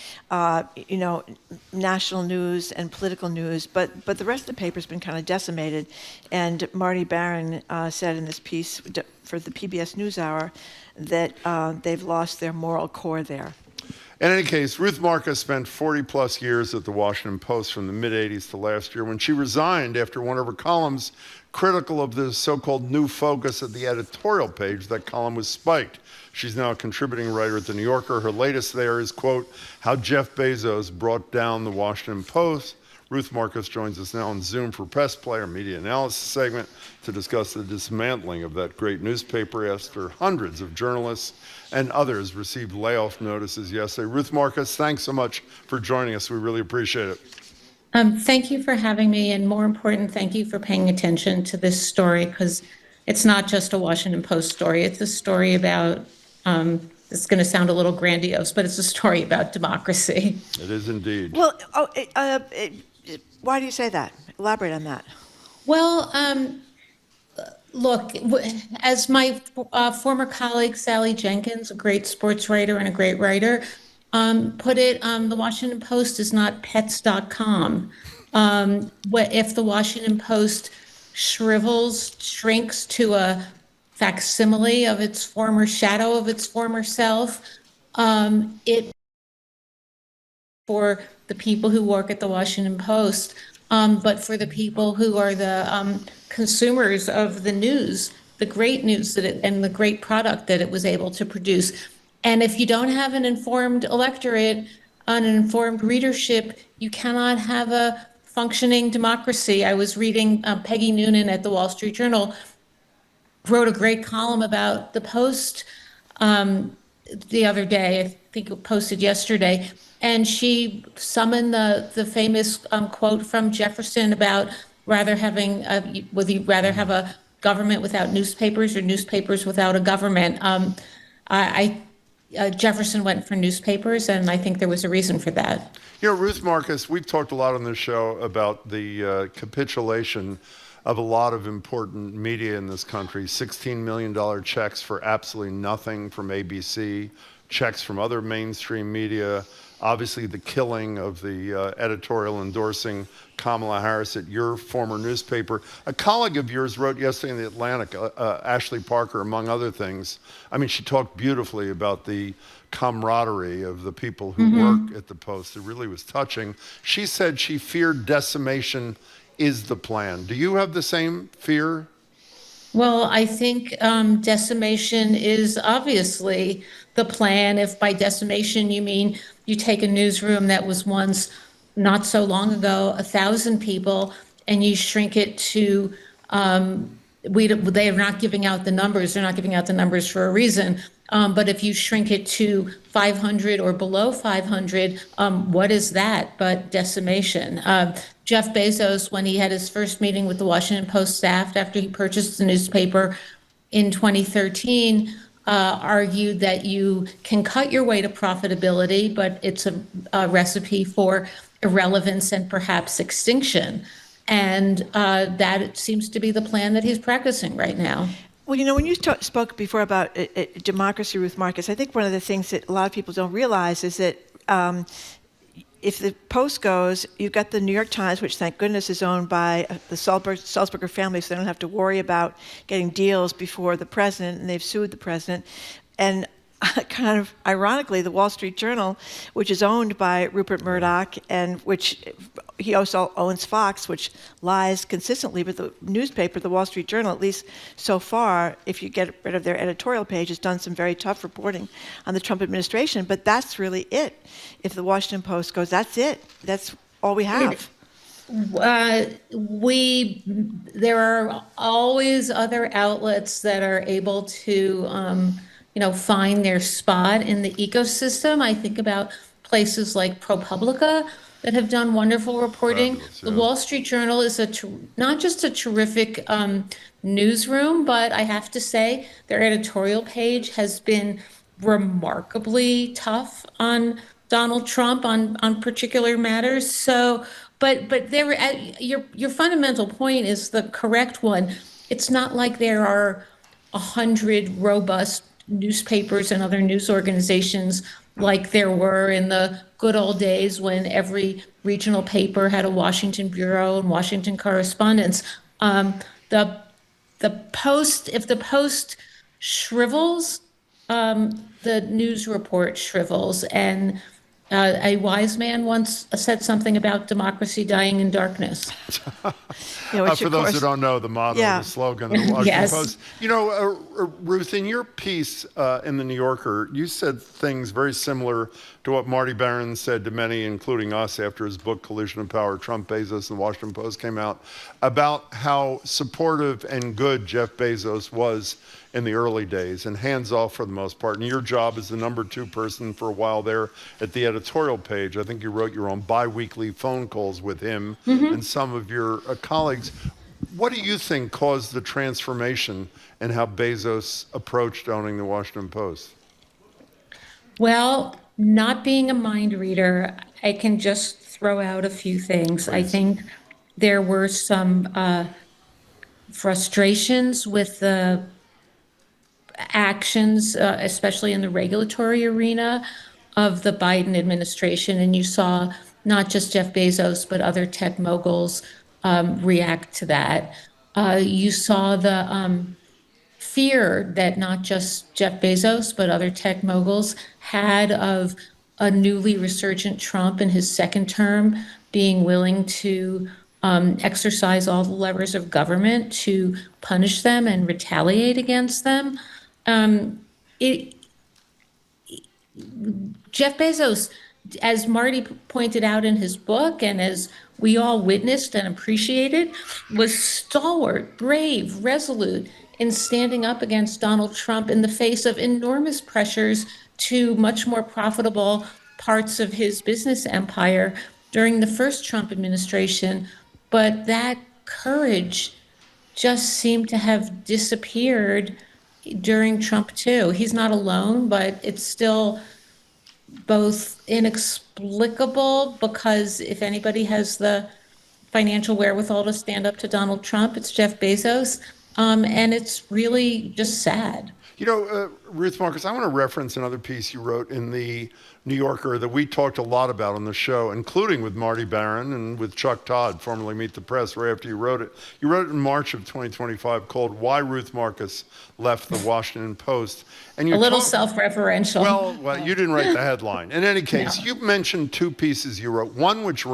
national news and political news, but the rest of the paper's been kind of decimated. And Marty Barron said in this piece for the PBS NewsHour that they've lost their moral core there. In any case, Ruth Marcus spent 40 plus years at the Washington Post from the mid-'80s to last year when she resigned after one of her columns critical of the so-called new focus at the editorial page. That column was spiked. She's now a contributing writer at The New Yorker. Her latest there is, quote, how Jeff Bezos brought down the Washington Post. Ruth Marcus joins us now on Zoom for Press Play, our media analysis segment, to discuss the dismantling of that great newspaper after hundreds of journalists and others received layoff notices yesterday. Ruth Marcus, thanks so much for joining us. We really appreciate it. Thank you for having me, and more important, thank you for paying attention to this story, because it's not just a Washington Post story. It's a story about, it's going to sound a little grandiose, but it's a story about democracy. It is indeed. Well, why do you say that? Elaborate on that. Well, look, as my former colleague Sally Jenkins, a great sports writer and a great writer, put it, the Washington Post is not pets.com. If the Washington Post shrinks to a facsimile of its former shadow of its former self, it for the people who work at the Washington Post, but for the people who are the consumers of the news, the great news and the great product that it was able to produce. And if you don't have an informed electorate, an informed readership, you cannot have a functioning democracy. I was reading Peggy Noonan at the Wall Street Journal wrote a great column about the Post the other day. I think it posted yesterday. And she summoned the famous quote from Jefferson about whether you'd rather have a government without newspapers or newspapers without a government. Jefferson went for newspapers, and I think there was a reason for that. Ruth Marcus, we've talked a lot on this show about the capitulation of a lot of important media in this country. $16 million checks for absolutely nothing from ABC, checks from other mainstream media, obviously the killing of the editorial endorsing Kamala Harris at your former newspaper. A colleague of yours wrote yesterday in The Atlantic, Ashley Parker, among other things. I mean, she talked beautifully about the camaraderie of the people who work at the Post. It really was touching. She said she feared decimation is the plan. Do you have the same fear? Well, I think decimation is obviously the plan. If by decimation you mean you take a newsroom that was once, not so long ago, 1,000 people, and you shrink it to, they are not giving out the numbers. They're not giving out the numbers for a reason. But if you shrink it to 500 or below 500, what is that but decimation? Jeff Bezos, when he had his first meeting with the Washington Post staff after he purchased the newspaper in 2013, argued that you can cut your way to profitability, but it's a recipe for irrelevance and perhaps extinction. And that seems to be the plan that he's practicing right now. Well, when you spoke before about democracy, Ruth Marcus, I think one of the things that a lot of people don't realize is that if the Post goes, you've got the New York Times, which thank goodness is owned by the Sulzberger family, so they don't have to worry about getting deals before the president, and they've sued the president. And kind of ironically, the Wall Street Journal, which is owned by Rupert Murdoch, and which he also owns Fox, which lies consistently, but the newspaper, the Wall Street Journal, at least so far, if you get rid of their editorial page, has done some very tough reporting on the Trump administration, but that's really it. If the Washington Post goes, that's it. That's all we have. There are always other outlets that are able to find their spot in the ecosystem. I think about places like ProPublica that have done wonderful reporting. Fabulous, yeah. The Wall Street Journal is not just a terrific newsroom, but I have to say their editorial page has been remarkably tough on Donald Trump on particular matters. So, but your fundamental point is the correct one. It's not like there are 100 robust newspapers and other news organizations like there were in the good old days when every regional paper had a Washington bureau and Washington correspondents. The Post, if the Post shrivels, the news report shrivels. And a wise man once said something about democracy dying in darkness. For those who don't know, the motto, the slogan of the Washington Post. Ruth, in your piece in The New Yorker, you said things very similar to what Marty Baron said to many, including us, after his book Collision of Power, Trump, Bezos, and the Washington Post came out, about how supportive and good Jeff Bezos was in the early days, and hands off for the most part. And your job as the number 2 person for a while there at the editorial page. I think you wrote your own bi-weekly phone calls with him and some of your colleagues. What do you think caused the transformation in how Bezos approached owning the Washington Post? Well, not being a mind reader, I can just throw out a few things. Please. I think there were some frustrations with the actions, especially in the regulatory arena of the Biden administration. And you saw not just Jeff Bezos, but other tech moguls react to that. You saw the fear that not just Jeff Bezos, but other tech moguls had of a newly resurgent Trump in his second term being willing to exercise all the levers of government to punish them and retaliate against them. Jeff Bezos, as Marty pointed out in his book, and as we all witnessed and appreciated, was stalwart, brave, resolute in standing up against Donald Trump in the face of enormous pressures to much more profitable parts of his business empire during the first Trump administration. But that courage just seemed to have disappeared during Trump too. He's not alone, but it's still both inexplicable, because if anybody has the financial wherewithal to stand up to Donald Trump, it's Jeff Bezos. And it's really just sad. You know, Ruth Marcus, I want to reference another piece you wrote in the New Yorker that we talked a lot about on the show, including with Marty Baron and with Chuck Todd, formerly Meet the Press, right after you wrote it. You wrote it in March of 2025 called Why Ruth Marcus Left the Washington Post. And you a little self-referential. Well, you didn't write the headline. In any case, no. You mentioned two pieces you wrote. One which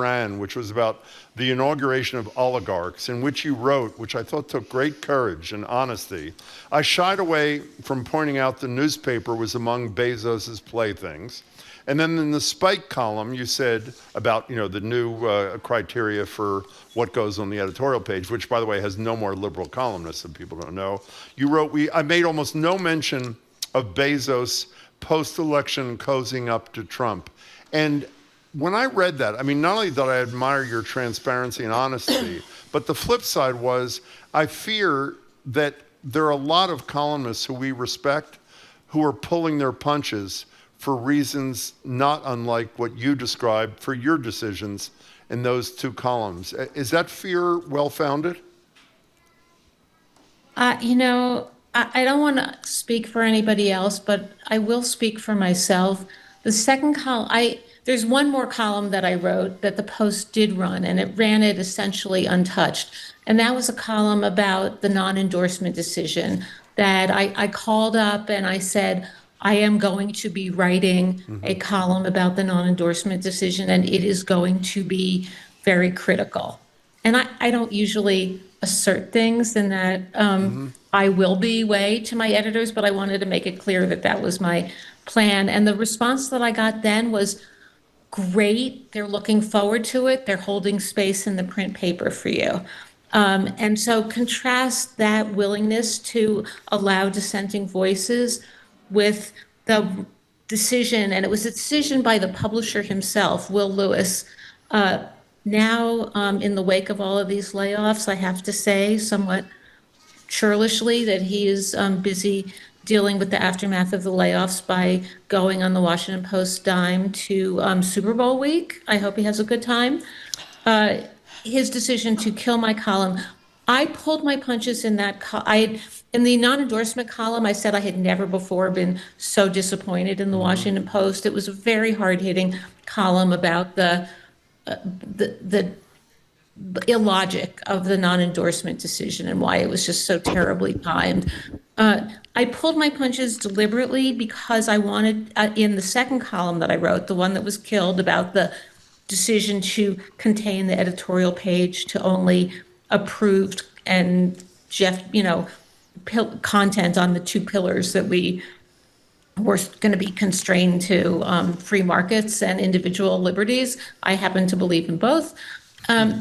was about the inauguration of oligarchs, in which you wrote, which I thought took great courage and honesty, I shied away from pointing out the newspaper was among Bezos's playthings. And then in the Spike column, you said about, the new criteria for what goes on the editorial page, which, by the way, has no more liberal columnists that people don't know. You wrote, I made almost no mention of Bezos post-election cozying up to Trump. And when I read that, I mean, not only did I admire your transparency and honesty, but the flip side was I fear that there are a lot of columnists who we respect who are pulling their punches for reasons not unlike what you described for your decisions in those two columns. Is that fear well-founded? I don't want to speak for anybody else, but I will speak for myself. The second column, there's one more column that I wrote that the Post did run, and it ran it essentially untouched. And that was a column about the non-endorsement decision that I called up and I said, I am going to be writing a column about the non-endorsement decision, and it is going to be very critical. And I don't usually assert things in that I will be way to my editors, but I wanted to make it clear that that was my plan. And the response that I got then was great. They're looking forward to it. They're holding space in the print paper for you. And so contrast that willingness to allow dissenting voices with the decision, and it was a decision by the publisher himself, Will Lewis. Now, in the wake of all of these layoffs, I have to say somewhat churlishly that he is busy dealing with the aftermath of the layoffs by going on the Washington Post dime to Super Bowl week. I hope he has a good time. His decision to kill my column, I pulled my punches in that. In the non-endorsement column, I said I had never before been so disappointed in the Washington Post. It was a very hard-hitting column about the illogic of the non-endorsement decision and why it was just so terribly timed. I pulled my punches deliberately because I wanted, in the second column that I wrote, the one that was killed about the decision to contain the editorial page to only approved and content on the two pillars that we were going to be constrained to, free markets and individual liberties. I happen to believe in both. I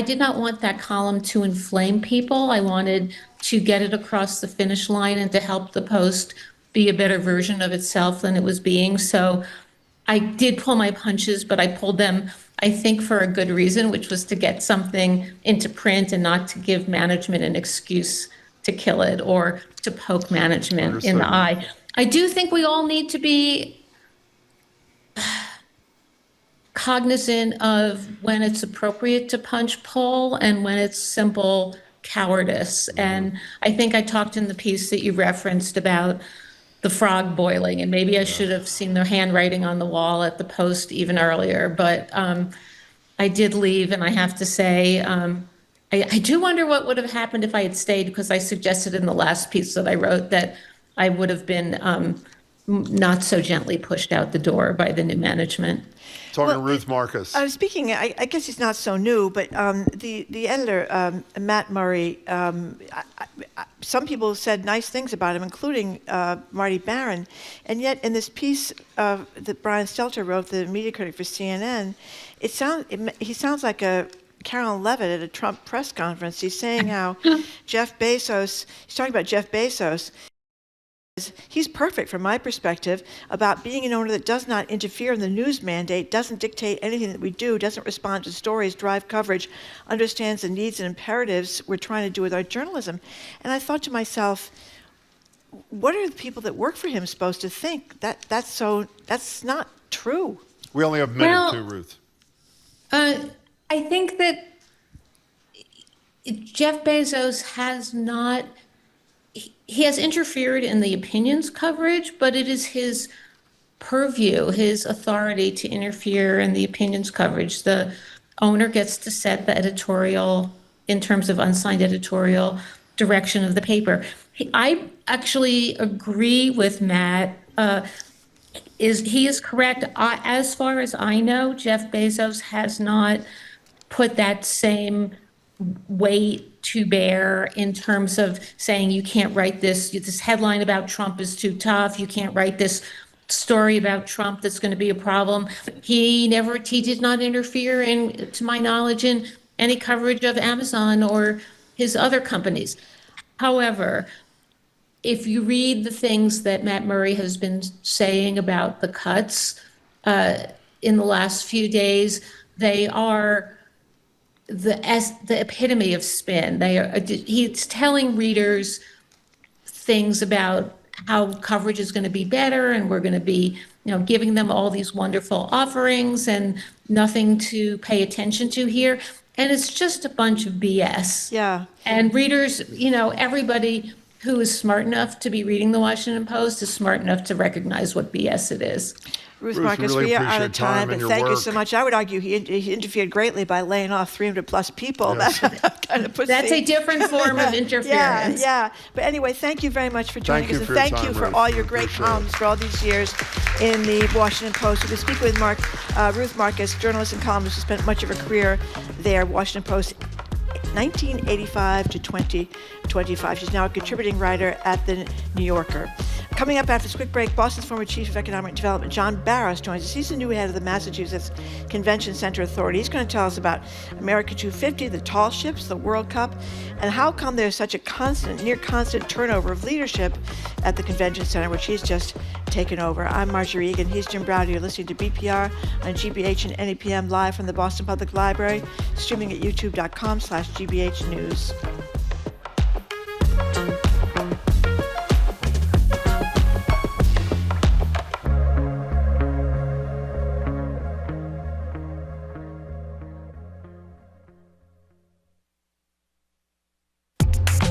did not want that column to inflame people. I wanted to get it across the finish line and to help the Post be a better version of itself than it was being. So I did pull my punches, but I pulled them, I think, for a good reason, which was to get something into print and not to give management an excuse to kill it or to poke management in the eye. I do think we all need to be cognizant of when it's appropriate to punch pull and when it's simple cowardice. And I think I talked in the piece that you referenced about the frog boiling, and maybe I should have seen the handwriting on the wall at the Post even earlier, but I did leave, and I have to say, I do wonder what would have happened if I had stayed, because I suggested in the last piece that I wrote that I would have been not so gently pushed out the door by the new management. Talking to Ruth Marcus. Speaking, I guess he's not so new, but the editor, Matt Murray, some people said nice things about him, including Marty Baron. And yet in this piece that Brian Stelter wrote, the media critic for CNN, he sounds like a Carolyn Levitt at a Trump press conference. He's saying how Jeff Bezos, he's talking about Jeff Bezos. He's perfect from my perspective about being an owner that does not interfere in the news mandate, doesn't dictate anything that we do, doesn't respond to stories, drive coverage, understands the needs and imperatives we're trying to do with our journalism. And I thought to myself, what are the people that work for him supposed to think? That's not true. We only have a minute too, Ruth. I think that Jeff Bezos has not, he has interfered in the opinions coverage, but it is his purview, his authority to interfere in the opinions coverage. The owner gets to set the editorial, in terms of unsigned editorial, direction of the paper. I actually agree with Matt. He is correct. As far as I know, Jeff Bezos has not put that same weight to bear in terms of saying you can't write this headline about Trump is too tough, you can't write this story about Trump that's going to be a problem. He did not interfere in, to my knowledge, in any coverage of Amazon or his other companies. However, if you read the things that Matt Murray has been saying about the cuts in the last few days, they are the epitome of spin. He's telling readers things about how coverage is going to be better, and we're going to be, giving them all these wonderful offerings and nothing to pay attention to here. And it's just a bunch of BS. Yeah. And readers, everybody who is smart enough to be reading the Washington Post is smart enough to recognize what BS it is. Ruth Marcus, really we are out of time, and and thank you work. so much. I would argue he interfered greatly by laying off 300 plus people. Yes. That kind of puts That's a different form of interference. Yeah. But anyway, thank you very much for joining us. And your thank time, you for Ruth. all your We great appreciate columns for all these years in the Washington Post. We'll be speaking with Ruth Marcus, journalist and columnist who spent much of her career there, Washington Post, 1985 to 2025. She's now a contributing writer at The New Yorker. Coming up after this quick break, Boston's former Chief of Economic Development, John Barros, joins us. He's the new head of the Massachusetts Convention Center Authority. He's going to tell us about America 250, the tall ships, the World Cup, and how come there's such a near constant turnover of leadership at the Convention Center, which he's just taken over. I'm Marjorie Egan. He's Jim Browder. You're listening to BPR on GBH and NEPM live from the Boston Public Library, streaming at youtube.com/GBH News.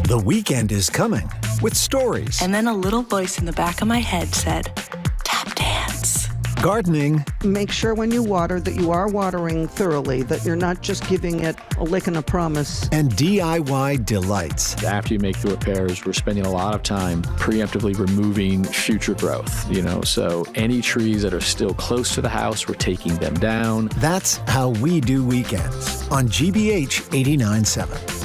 The weekend is coming with stories. And then a little voice in the back of my head said, tap dance. Gardening. Make sure when you water that you are watering thoroughly, that you're not just giving it a lick and a promise. And DIY delights. After you make the repairs, we're spending a lot of time preemptively removing future growth, so any trees that are still close to the house, we're taking them down. That's how we do weekends on GBH 89.7.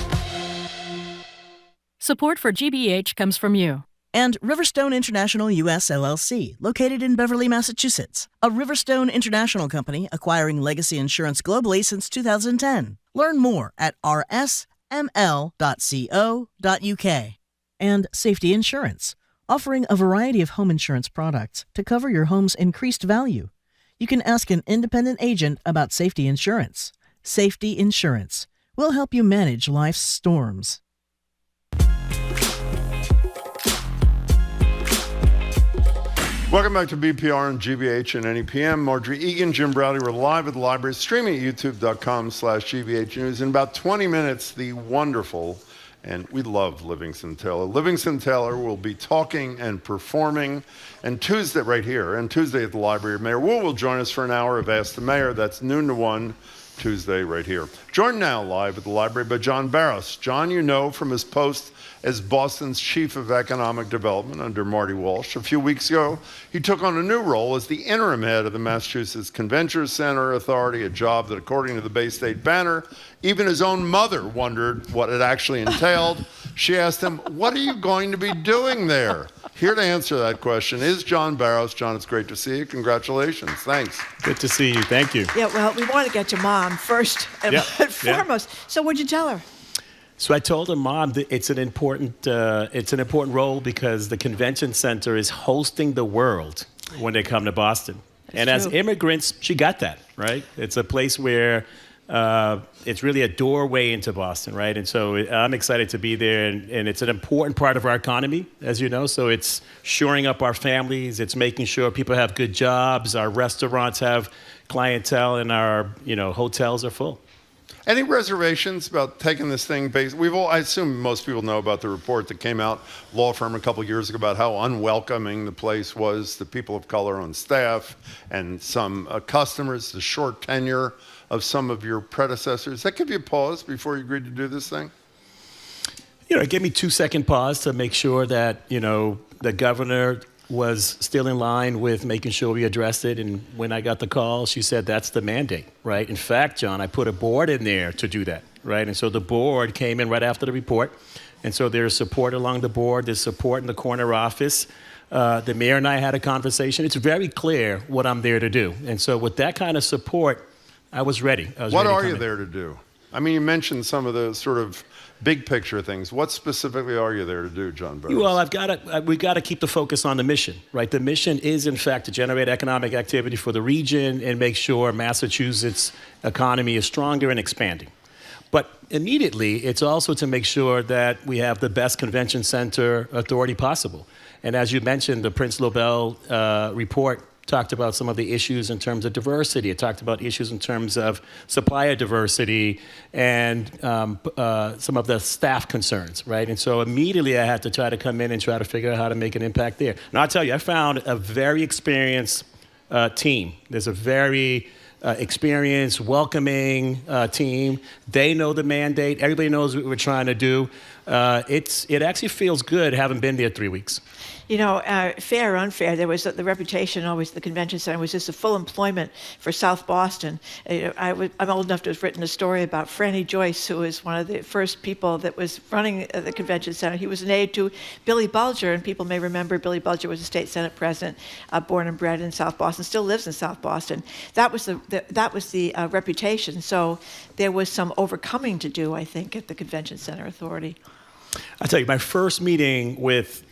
Support for GBH comes from you. And Riverstone International U.S. LLC, located in Beverly, Massachusetts. A Riverstone International company acquiring legacy insurance globally since 2010. Learn more at rsml.co.uk. And Safety Insurance, offering a variety of home insurance products to cover your home's increased value. You can ask an independent agent about safety insurance. Safety Insurance will help you manage life's storms. Welcome back to BPR and GBH and NEPM. Marjorie Egan, Jim Browder. We're live at the library, streaming at youtube.com/GBH News. In about 20 minutes, the wonderful, and we love Livingston Taylor. Livingston Taylor will be talking and performing, and Tuesday right here, and Tuesday at the library. Mayor Wu will join us for an hour of Ask the Mayor. That's noon to 1, Tuesday right here. Joined now live at the library by John Barros. John, from his post as Boston's chief of economic development under Marty Walsh. A few weeks ago, he took on a new role as the interim head of the Massachusetts Convention Center Authority, a job that, according to the Bay State Banner, even his own mother wondered what it actually entailed. She asked him, "What are you going to be doing there?" Here to answer that question is John Barros. John, it's great to see you. Congratulations. Thanks. Good to see you. Thank you. Yeah, well, we want to get to Mom first and foremost. So what'd you tell her? So I told her, Mom, that it's an important role because the convention center is hosting the world when they come to Boston. And as immigrants, she got that, right? It's a place where it's really a doorway into Boston, right? And so I'm excited to be there, and it's an important part of our economy, as you know. So it's shoring up our families. It's making sure people have good jobs. Our restaurants have clientele, and our hotels are full. Any reservations about taking this thing based? I assume most people know about the report that came out, law firm, a couple years ago about how unwelcoming the place was to people of color on staff and some customers, the short tenure of some of your predecessors. Does that give you a pause before you agreed to do this thing? It gave me 2-second pause to make sure that, the governor was still in line with making sure we addressed it. And when I got the call, she said, that's the mandate, right? In fact, John, I put a board in there to do that, right? And so the board came in right after the report. And so there's support along the board. There's support in the corner office. The mayor and I had a conversation. It's very clear what I'm there to do. And so with that kind of support, I was ready. What are you there to do? I mean, you mentioned some of the sort of big picture things. What specifically are you there to do, John Barros? Well, we've got to keep the focus on the mission, right? The mission is, in fact, to generate economic activity for the region and make sure Massachusetts' economy is stronger and expanding. But immediately, it's also to make sure that we have the best convention center authority possible. And as you mentioned, the Prince Lobel report talked about some of the issues in terms of diversity. It talked about issues in terms of supplier diversity and some of the staff concerns, right? And so immediately I had to try to come in and try to figure out how to make an impact there. And I'll tell you, I found a very experienced team. There's a very experienced, welcoming team. They know the mandate. Everybody knows what we're trying to do. It actually feels good having been there 3 weeks. Fair or unfair, there was the reputation always, the convention center was just a full employment for South Boston. I'm old enough to have written a story about Franny Joyce, who was one of the first people that was running the convention center. He was an aide to Billy Bulger, and people may remember Billy Bulger was a state senate president, born and bred in South Boston, still lives in South Boston. That was the reputation. So there was some overcoming to do, I think, at the Convention Center Authority. I'll tell you, my first meeting with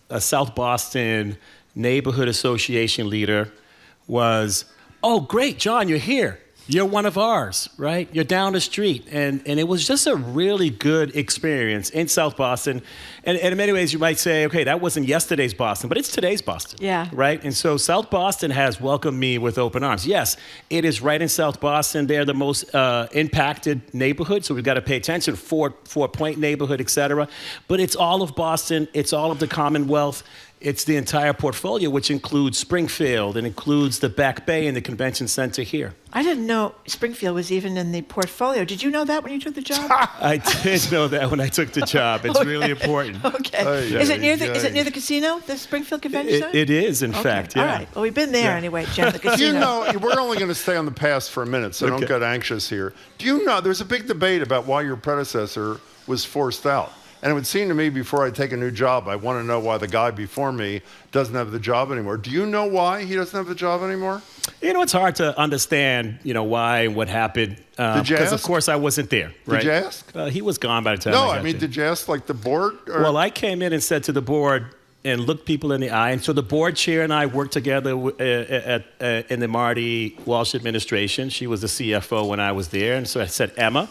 a South Boston neighborhood association leader was, "Oh, great, John, you're here. You're one of ours, right? You're down the street." And it was just a really good experience in South Boston. And in many ways, you might say, okay, that wasn't yesterday's Boston, but it's today's Boston. Yeah. Right? And so South Boston has welcomed me with open arms. Yes, it is right in South Boston. They're the most impacted neighborhood, so we've got to pay attention, Fort Point neighborhood, et cetera. But it's all of Boston. It's all of the Commonwealth. It's the entire portfolio, which includes Springfield and includes the Back Bay and the convention center here. I didn't know Springfield was even in the portfolio. Did you know that when you took the job? I did know that when I took the job. It's really important. Okay. Is it near the casino, the Springfield Convention Center? It is, in fact, yeah. All right. Well, we've been there anyway, Jen, the casino. We're only going to stay on the past for a minute, so don't get anxious here. Do you know, there's a big debate about why your predecessor was forced out. And it would seem to me, before I take a new job, I want to know why the guy before me doesn't have the job anymore. Do you know why he doesn't have the job anymore? It's hard to understand, why and what happened. Did you ask? Because, of course, I wasn't there. Right? Did you ask? He was gone by the time I mean, did you ask, like, the board? Or? Well, I came in and said to the board and looked people in the eye. And so the board chair and I worked together in the Marty Walsh administration. She was the CFO when I was there. And so I said, Emma,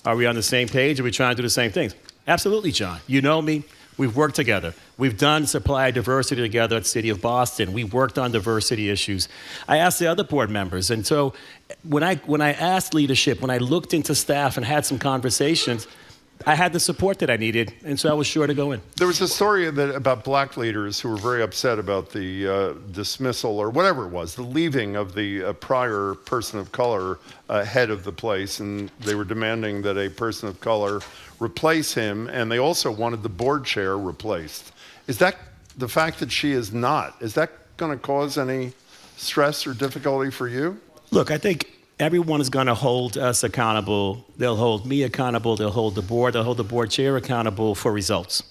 are we on the same page? Are we trying to do the same things? Absolutely, John. You know me. We've worked together. We've done supply diversity together at City of Boston. We worked on diversity issues. I asked the other board members. And so when I asked leadership, when I looked into staff and had some conversations, I had the support that I needed, and so I was sure to go in. There was a story about black leaders who were very upset about the dismissal or whatever it was, the leaving of the prior person of color head of the place, and they were demanding that a person of color replace him, and they also wanted the board chair replaced. Is that the fact that she is not? Is that going to cause any stress or difficulty for you? Look, I think everyone is going to hold us accountable. They'll hold me accountable. They'll hold the board chair accountable for results.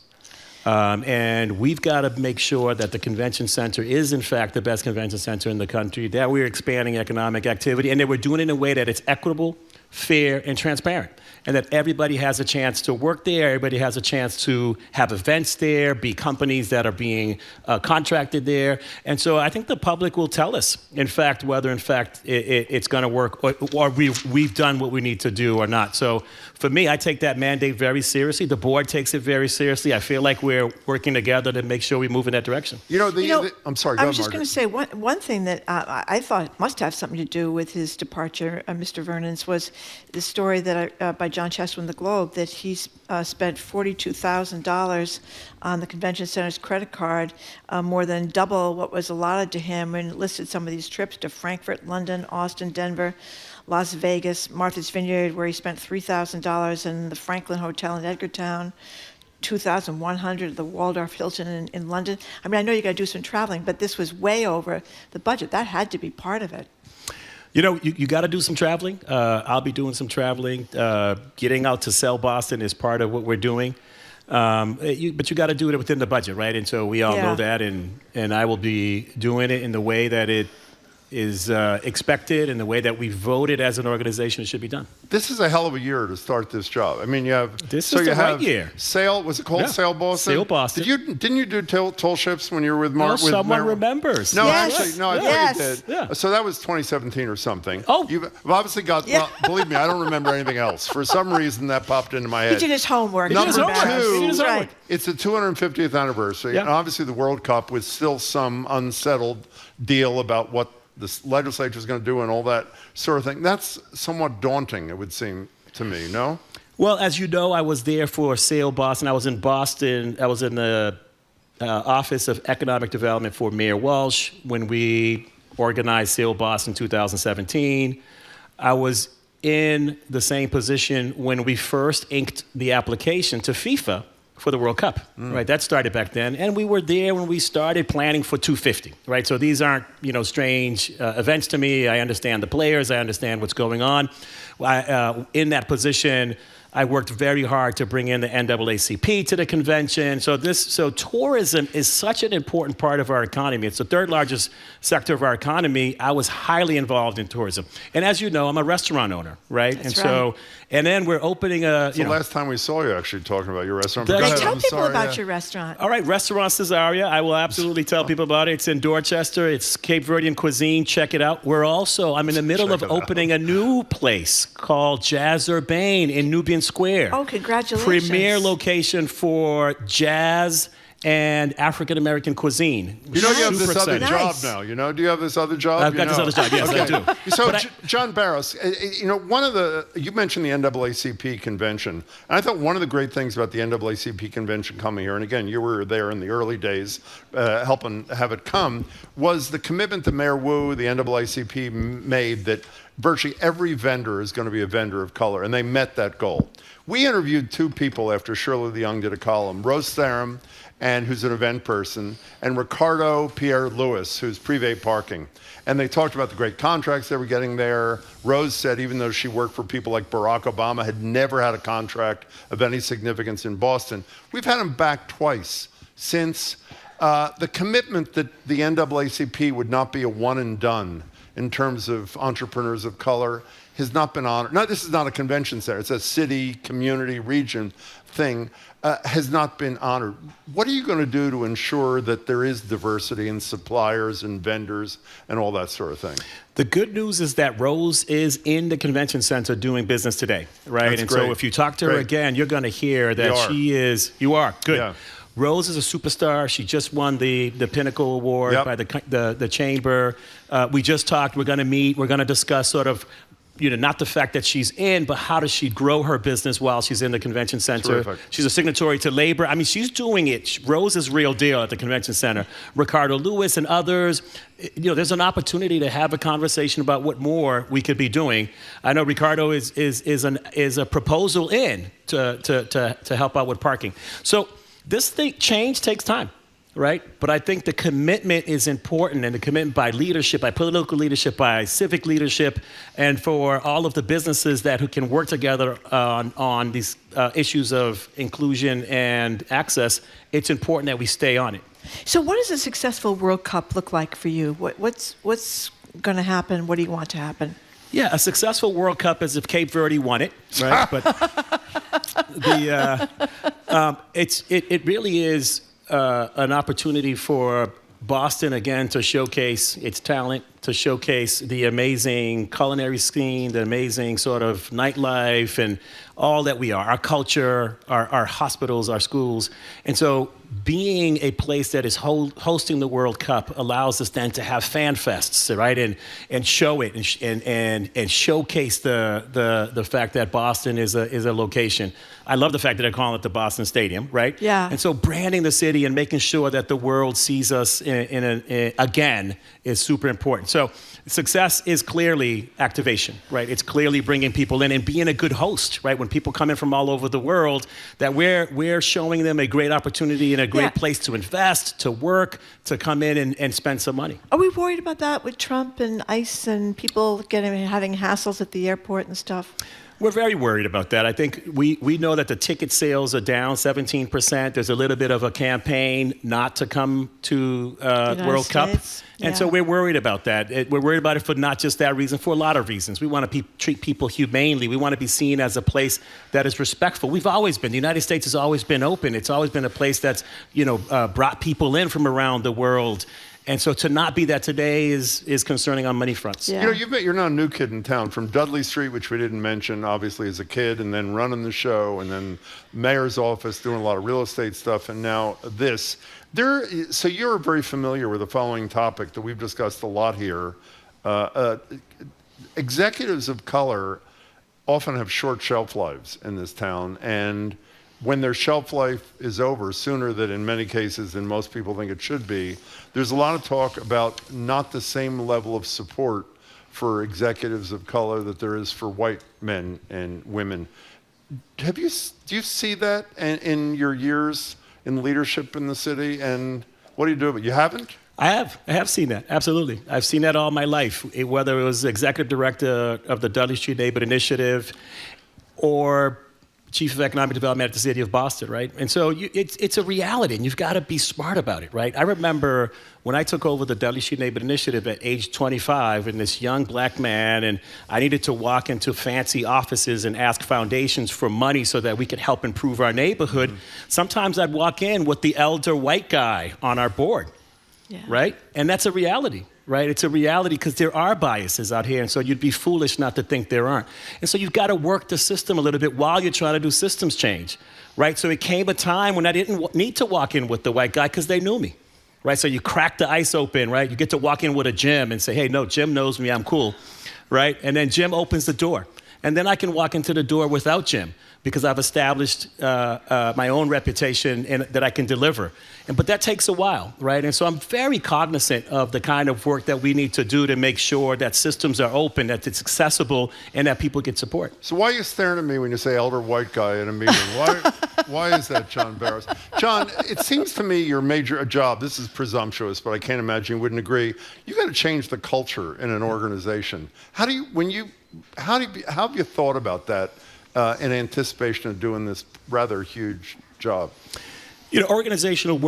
And we've got to make sure that the convention center is, in fact, the best convention center in the country, that we're expanding economic activity, and that we're doing it in a way that it's equitable, fair, and transparent, and that everybody has a chance to work there, everybody has a chance to have events there, be companies that are being contracted there. And so I think the public will tell us, in fact, whether, in fact, it's going to work or we've done what we need to do or not. So for me, I take that mandate very seriously. The board takes it very seriously. I feel like we're working together to make sure we move in that direction. I'm sorry, I was just going to say, one thing that I thought must have something to do with his departure, Mr. Vernon's, was the story that by John Chester in the Globe, that he spent $42,000 on the convention center's credit card, more than double what was allotted to him, and listed some of these trips to Frankfurt, London, Austin, Denver, Las Vegas, Martha's Vineyard, where he spent $3,000, and the Franklin Hotel in Edgartown, $2,100 at the Waldorf Hilton in London. I mean, I know you got to do some traveling, but this was way over the budget. That had to be part of it. You know, you got to do some traveling. I'll be doing some traveling. Getting out to sell Boston is part of what we're doing. But you got to do it within the budget, right? And so we all know that, and I will be doing it in the way that it is expected, and the way that we voted as an organization it should be done. This is a hell of a year to start this job. I mean, you have year. Sail, was it called Sail Boston? Sail Boston. Didn't you do toll ships when you were with Mark? No, someone remembers. No, yes. actually, no, I thought you did. Yeah. So that was 2017 or something. Oh, you've obviously got. Well, believe me, I don't remember anything else. For some reason, that popped into my head. He did his homework. Number two, right. It's the 250th anniversary, and obviously the World Cup with still some unsettled deal about what the legislature is going to do and all that sort of thing. That's somewhat daunting, it would seem to me, no? Well, as you know, I was there for Sail Boston. I was in Boston. I was in the Office of Economic Development for Mayor Walsh when we organized Sail Boston 2017. I was in the same position when we first inked the application to FIFA for the World Cup, right? That started back then. And we were there when we started planning for 250, right? So these aren't, strange events to me. I understand the players. I understand what's going on. In that position, I worked very hard to bring in the NAACP to the convention. So tourism is such an important part of our economy. It's the third largest sector of our economy. I was highly involved in tourism. And as you know, I'm a restaurant owner, right? That's right. And then we're opening the last time we saw you actually talking about your restaurant. Tell people about your restaurant. All right, Restaurant Cesaria. I will absolutely tell people about it. It's in Dorchester. It's Cape Verdean cuisine. Check it out. I'm in the middle of opening a new place called Jazz Urbane in Nubian Square. Oh, congratulations. Premier location for jazz and African-American cuisine. You have this other job now, Do you have this other job? I've got this other job, yes, I do. So, John Barros, you mentioned the NAACP convention. And I thought one of the great things about the NAACP convention coming here, and again, you were there in the early days helping have it come, was the commitment that Mayor Wu, the NAACP, made that virtually every vendor is going to be a vendor of color, and they met that goal. We interviewed two people after Shirley DeYoung did a column, Rose Tharum, who's an event person, and Ricardo Pierre-Louis, who's privé parking. And they talked about the great contracts they were getting there. Rose said even though she worked for people like Barack Obama, had never had a contract of any significance in Boston. We've had him back twice since. The commitment that the NAACP would not be a one and done in terms of entrepreneurs of color has not been honored. No, this is not a convention center. It's a city, community, region thing. Has not been honored. What are you going to do to ensure that there is diversity in suppliers and vendors and all that sort of thing? The good news is that Rose is in the convention center doing business today, right? That's and great. So if you talk to her again, you're going to hear that she is. You are good. Yeah. Rose is a superstar. She just won the Pinnacle Award by the Chamber. We just talked. We're going to meet. We're going to discuss sort of not the fact that she's in, but how does she grow her business while she's in the convention center? Terrific. She's a signatory to labor. I mean, she's doing it. Rose is real deal at the convention center. Ricardo Lewis and others. There's an opportunity to have a conversation about what more we could be doing. I know Ricardo is a proposal in to help out with parking. So this change takes time. Right? But I think the commitment is important, and the commitment by leadership, by political leadership, by civic leadership, and for all of the businesses who can work together on these issues of inclusion and access, it's important that we stay on it. So what does a successful World Cup look like for you? What's going to happen? What do you want to happen? Yeah, a successful World Cup is if Cape Verde won it, right? But it really is an opportunity for Boston, again, to showcase its talent, to showcase the amazing culinary scene, the amazing sort of nightlife, and all that we are, our culture, our hospitals, our schools. And so being a place that is hosting the World Cup allows us then to have fan fests, right? And show it and showcase the fact that Boston is a location. I love the fact that they're calling it the Boston Stadium, right? Yeah. And so branding the city and making sure that the world sees us again is super important. So success is clearly activation, right? It's clearly bringing people in and being a good host, right? When people come in from all over the world, that we're showing them a great opportunity and a great place to invest, to work, to come in and spend some money. Are we worried about that with Trump and ICE and people having hassles at the airport and stuff? We're very worried about that. I think we know that the ticket sales are down 17%. There's a little bit of a campaign not to come to World Cup. And so we're worried about that. We're worried about it for not just that reason, for a lot of reasons. We want to treat people humanely. We want to be seen as a place that is respectful. We've always been. The United States has always been open. It's always been a place that's, brought people in from around the world. And so to not be that today is concerning on many fronts. Yeah. You're not a new kid in town. From Dudley Street, which we didn't mention, obviously, as a kid, and then running the show, and then mayor's office, doing a lot of real estate stuff, and now this. So you're very familiar with the following topic that we've discussed a lot here. Executives of color often have short shelf lives in this town, and when their shelf life is over, sooner than in many cases than most people think it should be, there's a lot of talk about not the same level of support for executives of color that there is for white men and women. Do you see that in your years in leadership in the city? And what do you do about it? You haven't? I have seen that, absolutely. I've seen that all my life, whether it was executive director of the Dudley Street Neighborhood Initiative or Chief of Economic Development at the City of Boston, right? And so it's a reality, and you've got to be smart about it, right? I remember when I took over the Dudley Street Neighborhood Initiative at age 25, and this young black man, and I needed to walk into fancy offices and ask foundations for money so that we could help improve our neighborhood. Mm-hmm. Sometimes I'd walk in with the elder white guy on our board, right? And that's a reality. Right? It's a reality because there are biases out here, and so you'd be foolish not to think there aren't. And so you've got to work the system a little bit while you're trying to do systems change, right? So it came a time when I didn't need to walk in with the white guy because they knew me, right? So you crack the ice open, right? You get to walk in with a Jim and say, hey, no, Jim knows me, I'm cool, right? And then Jim opens the door. And then I can walk into the door without Jim because I've established my own reputation and that I can deliver. But that takes a while, right? And so I'm very cognizant of the kind of work that we need to do to make sure that systems are open, that it's accessible, and that people get support. So why are you staring at me when you say elder white guy in a meeting? Why is that, John Barros? John, it seems to me your major job, this is presumptuous, but I can't imagine you wouldn't agree, you got to change the culture in an organization. How have you thought about that in anticipation of doing this rather huge job? Organizational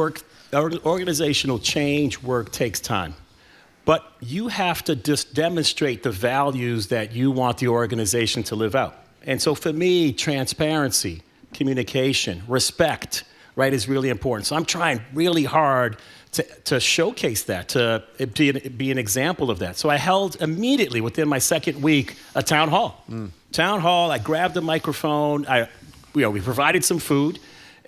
change work takes time. But you have to just demonstrate the values that you want the organization to live out. And so for me, transparency, communication, respect, right, is really important. So I'm trying really hard to showcase that, to be an example of that. So I held immediately within my second week a town hall. Town hall, I grabbed a microphone, we provided some food,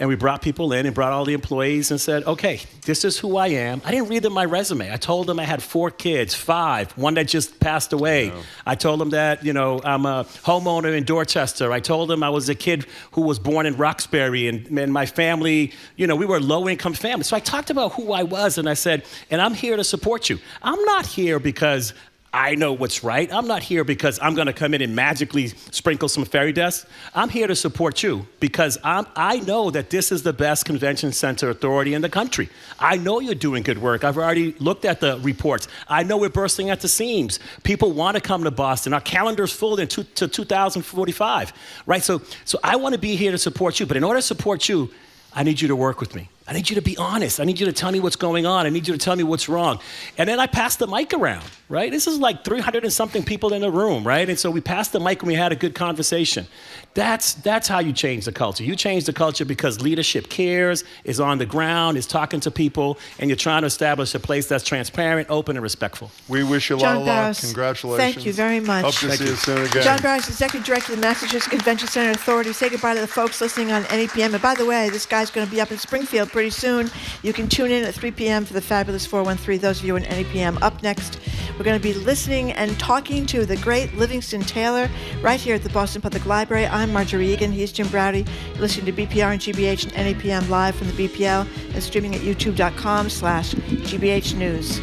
And we brought people in and brought all the employees and said, okay, this is who I am. I didn't read them my resume. I told them I had 4 kids, 5, one that just passed away. Yeah. I told them that, I'm a homeowner in Dorchester. I told them I was a kid who was born in Roxbury, and my family, we were a low-income family. So I talked about who I was, and I said, and I'm here to support you. I'm not here because I know what's right. I'm not here because I'm going to come in and magically sprinkle some fairy dust. I'm here to support you because I know that this is the best convention center authority in the country. I know you're doing good work. I've already looked at the reports. I know we're bursting at the seams. People want to come to Boston. Our calendar's full to 2045, right? So I want to be here to support you. But in order to support you, I need you to work with me. I need you to be honest. I need you to tell me what's going on. I need you to tell me what's wrong. And then I passed the mic around, right? This is like 300 and something people in the room, right? And so we passed the mic and we had a good conversation. That's how you change the culture. You change the culture because leadership cares, is on the ground, is talking to people, and you're trying to establish a place that's transparent, open, and respectful. We wish you a lot of luck. Congratulations. Thank you very much. Hope to see you soon again. John Barros, Executive Director of the Massachusetts Convention Center Authority. Say goodbye to the folks listening on NEPM. And by the way, this guy's going to be up in Springfield pretty soon. You can tune in at 3 p.m. for the fabulous 413, those of you in NEPM. Up next, we're going to be listening and talking to the great Livingston Taylor right here at the Boston Public Library. I'm Marjorie Egan. He's Jim Browdy. You're listening to BPR and GBH and NEPM live from the BPL and streaming at youtube.com/GBH News.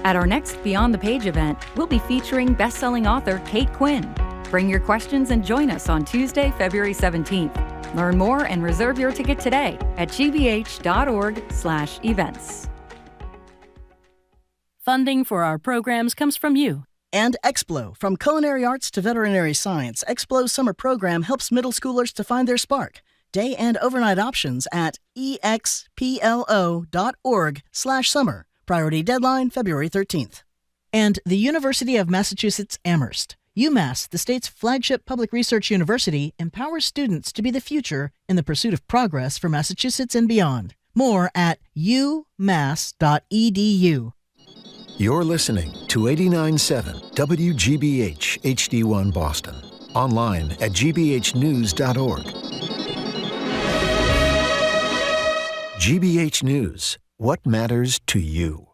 At our next Beyond the Page event, we'll be featuring best-selling author Kate Quinn. Bring your questions and join us on Tuesday, February 17th. Learn more and reserve your ticket today at gbh.org/events. Funding for our programs comes from you. And Explo. From culinary arts to veterinary science, Explo's summer program helps middle schoolers to find their spark. Day and overnight options at explo.org/summer. Priority deadline, February 13th. And the University of Massachusetts Amherst. UMass, the state's flagship public research university, empowers students to be the future in the pursuit of progress for Massachusetts and beyond. More at umass.edu. You're listening to 89.7 WGBH HD1 Boston. Online at gbhnews.org. GBH News. What matters to you?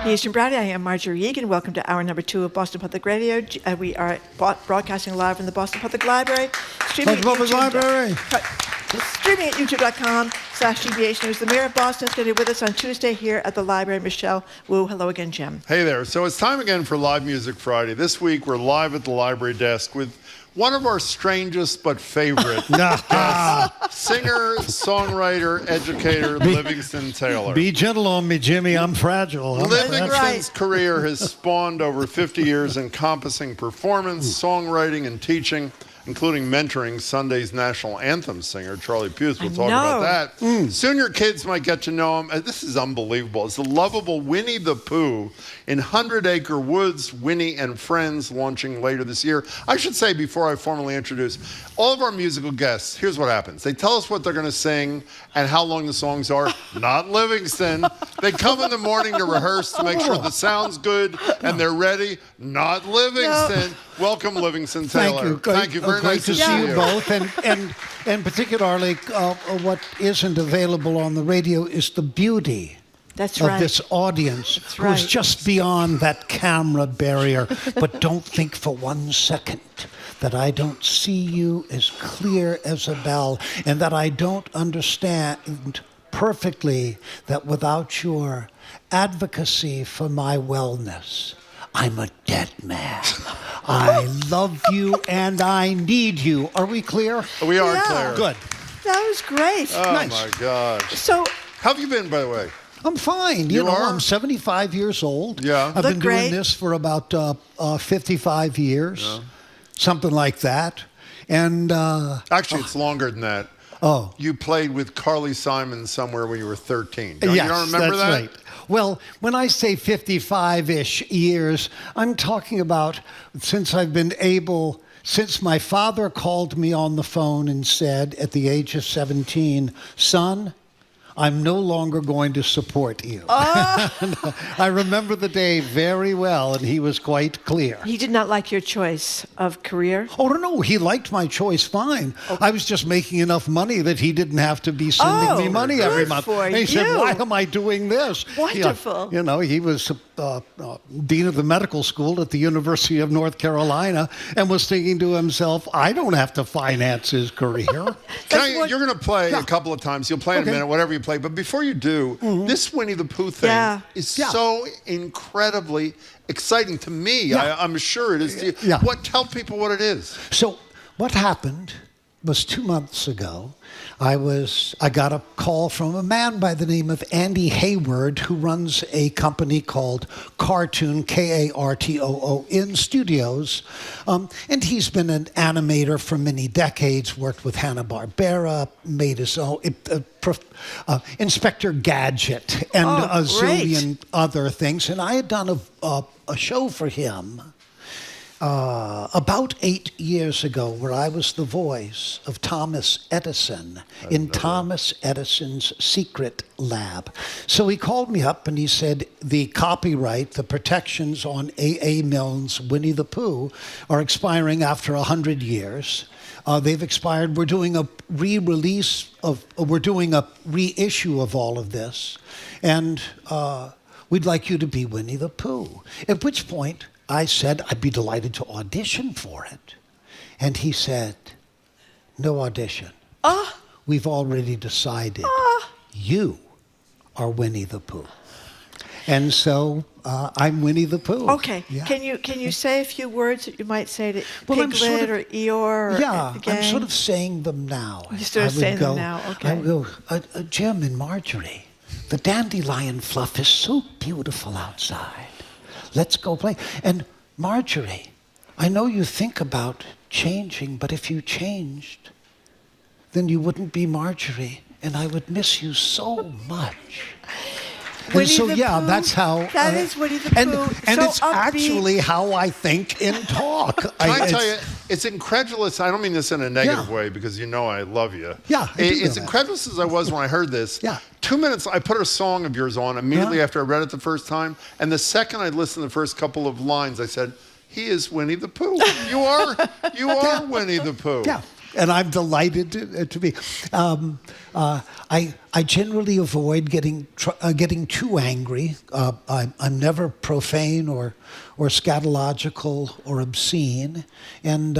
He's Jim Browdy. I am Marjorie Egan. Welcome to hour number 2 of Boston Public Radio. We are broadcasting live from the Boston Public Library. Streaming at youtube.com/GBH News. The Mayor of Boston is going to be with us on Tuesday here at the library. Michelle Wu. Hello again, Jim. Hey there. So it's time again for Live Music Friday. This week we're live at the library desk with one of our strangest but favorite guests, singer, songwriter, educator, Livingston Taylor. Be gentle on me, Jimmy. I'm fragile. Livingston's career has spawned over 50 years encompassing performance, songwriting, and teaching, including mentoring Sunday's national anthem singer, Charlie Puth. We'll talk about that. Soon your kids might get to know him. This is unbelievable. It's the lovable Winnie the Pooh in 100 Acre Woods, Winnie and Friends, launching later this year. I should say, before I formally introduce all of our musical guests, here's what happens. They tell us what they're going to sing and how long the songs are. Not Livingston. They come in the morning to rehearse to make sure the sound's good and they're ready. Not Livingston. No. Welcome, Livingston Taylor. Thank you. Very nice to see you both. And particularly, what isn't available on the radio is the beauty of this audience who's just beyond that camera barrier. But don't think for 1 second that I don't see you as clear as a bell and that I don't understand perfectly that without your advocacy for my wellness, I'm a dead man. I love you and I need you. Are we clear? We are clear. Good. That was great. Oh, nice. my gosh. So, how have you been, by the way? I'm fine. You know, I'm 75 years old. Yeah. I've been doing this for about 55 years, something like that. And actually, it's longer than that. Oh. You played with Carly Simon somewhere when you were 13. You Yes, don't remember that's that? right. Well, when I say 55-ish years, I'm talking about since my father called me on the phone and said at the age of 17, son, I'm no longer going to support you. I remember the day very well, and he was quite clear. He did not like your choice of career? Oh, no, he liked my choice fine. Okay. I was just making enough money that he didn't have to be sending me money every month. And he said, why am I doing this? Wonderful. He was dean of the medical school at the University of North Carolina and was thinking to himself, I don't have to finance his career. You're going to play a couple of times. You'll play in a minute, whatever you play. But before you do, this Winnie the Pooh thing is so incredibly exciting to me. Yeah. I'm sure it is to you. Tell people what it is. So what happened was 2 months ago, I got a call from a man by the name of Andy Hayward, who runs a company called Cartoon, Kartoo, in studios. And he's been an animator for many decades, worked with Hanna-Barbera, made his own Inspector Gadget, and a zillion other things. And I had done a show for him about 8 years ago, where I was the voice of Thomas Edison in Thomas Edison's secret lab. So he called me up and he said, the copyright, the protections on A.A. Milne's Winnie the Pooh are expiring after 100 years. They've expired. We're doing a we're doing a reissue of all of this. And we'd like you to be Winnie the Pooh. At which point, I said I'd be delighted to audition for it. And he said, no audition. We've already decided you are Winnie the Pooh. And so I'm Winnie the Pooh. Okay. Yeah. Can you say a few words that you might say to Piglet or Eeyore? I'm sort of saying them now. You're sort of saying them now, okay. I would go, Jim and Marjorie, the dandelion fluff is so beautiful outside. Let's go play. And Marjorie, I know you think about changing, but if you changed, then you wouldn't be Marjorie, and I would miss you so much. And so, that's how... That is Winnie the Pooh. And so it's upbeat. Actually how I think and talk. Can I tell you, it's incredulous. I don't mean this in a negative way, because you know I love you. Yeah, It's incredulous as I was when I heard this. 2 minutes, I put a song of yours on immediately after I read it the first time, and the second I listened to the first couple of lines, I said, he is Winnie the Pooh. You are Winnie the Pooh. Yeah. And I'm delighted to be. I generally avoid getting too angry. I'm never profane or scatological or obscene, and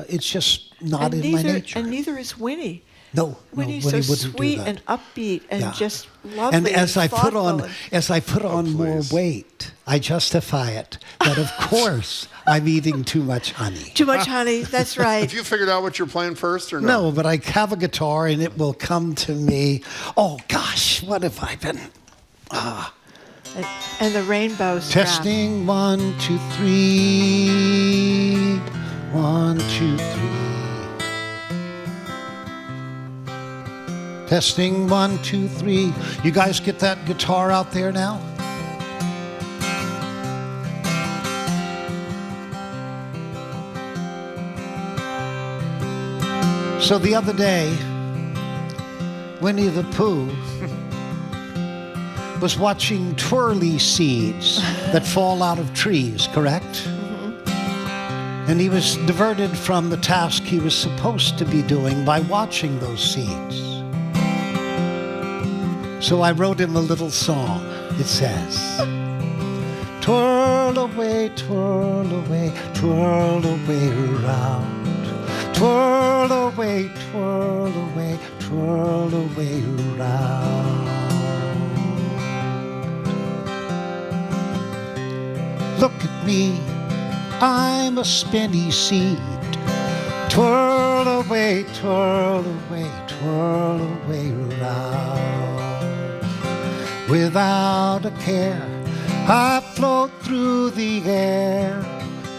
it's just not in my nature. And neither is Winnie. No, Winnie's Winnie so wouldn't sweet do that. and upbeat and just lovely. And as I put thoughtful on more weight, I justify it that of course I'm eating too much honey. Too much honey, that's right. Have you figured out what you're playing first or no? No, but I have a guitar and it will come to me. Oh gosh, what have I been? And the rainbow strap. Testing 1, 2, 3. 1, 2, 3. Testing 1, 2, 3. You guys get that guitar out there now? So the other day, Winnie the Pooh was watching twirly seeds that fall out of trees, correct? Mm-hmm. And he was diverted from the task he was supposed to be doing by watching those seeds. So I wrote him a little song. It says, twirl away, twirl away, twirl away around. Twirl away, twirl away, twirl away around. Look at me, I'm a spinny seed. Twirl away, twirl away, twirl away around. Without a care, I float through the air.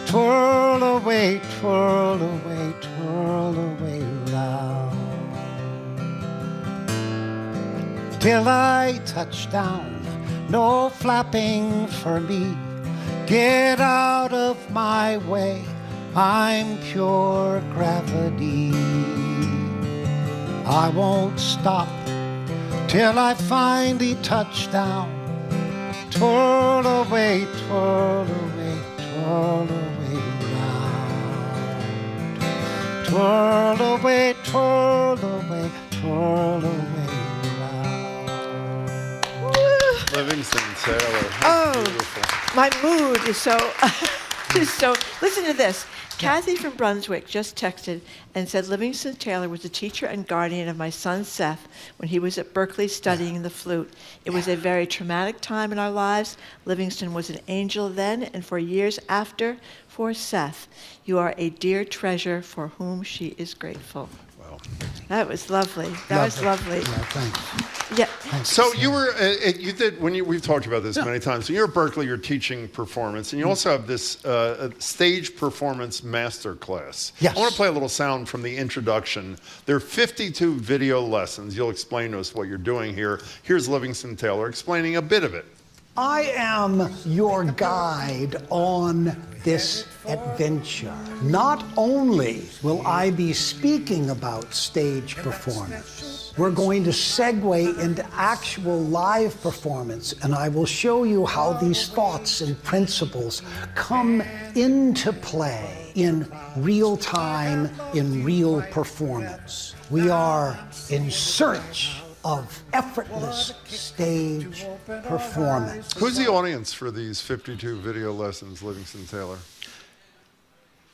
twirl away, twirl away, twirl away round. Till I touch down, no flapping for me. Get out of my way, I'm pure gravity. I won't stop till I finally touch down. Twirl away, twirl away, twirl away round. Twirl away, twirl away, twirl away round. Livingston Taylor. Oh, beautiful. My mood is so, listen to this. Kathy from Brunswick just texted and said Livingston Taylor was the teacher and guardian of my son Seth when he was at Berkeley studying the flute. It was a very traumatic time in our lives. Livingston was an angel then and for years after for Seth. You are a dear treasure for whom she is grateful. Wow. That was lovely. That was lovely. Yeah, thanks. Yeah. So you were, you did, we've talked about this many times. So you're at Berkeley, you're teaching performance, and you also have this stage performance master class. Yes. I want to play a little sound from the introduction. There are 52 video lessons. You'll explain to us what you're doing here. Here's Livingston Taylor explaining a bit of it. I am your guide on this adventure. Not only will I be speaking about stage performance, we're going to segue into actual live performance, and I will show you how these thoughts and principles come into play in real time, in real performance. We are in search of effortless stage performance. Who's the audience for these 52 video lessons, Livingston Taylor?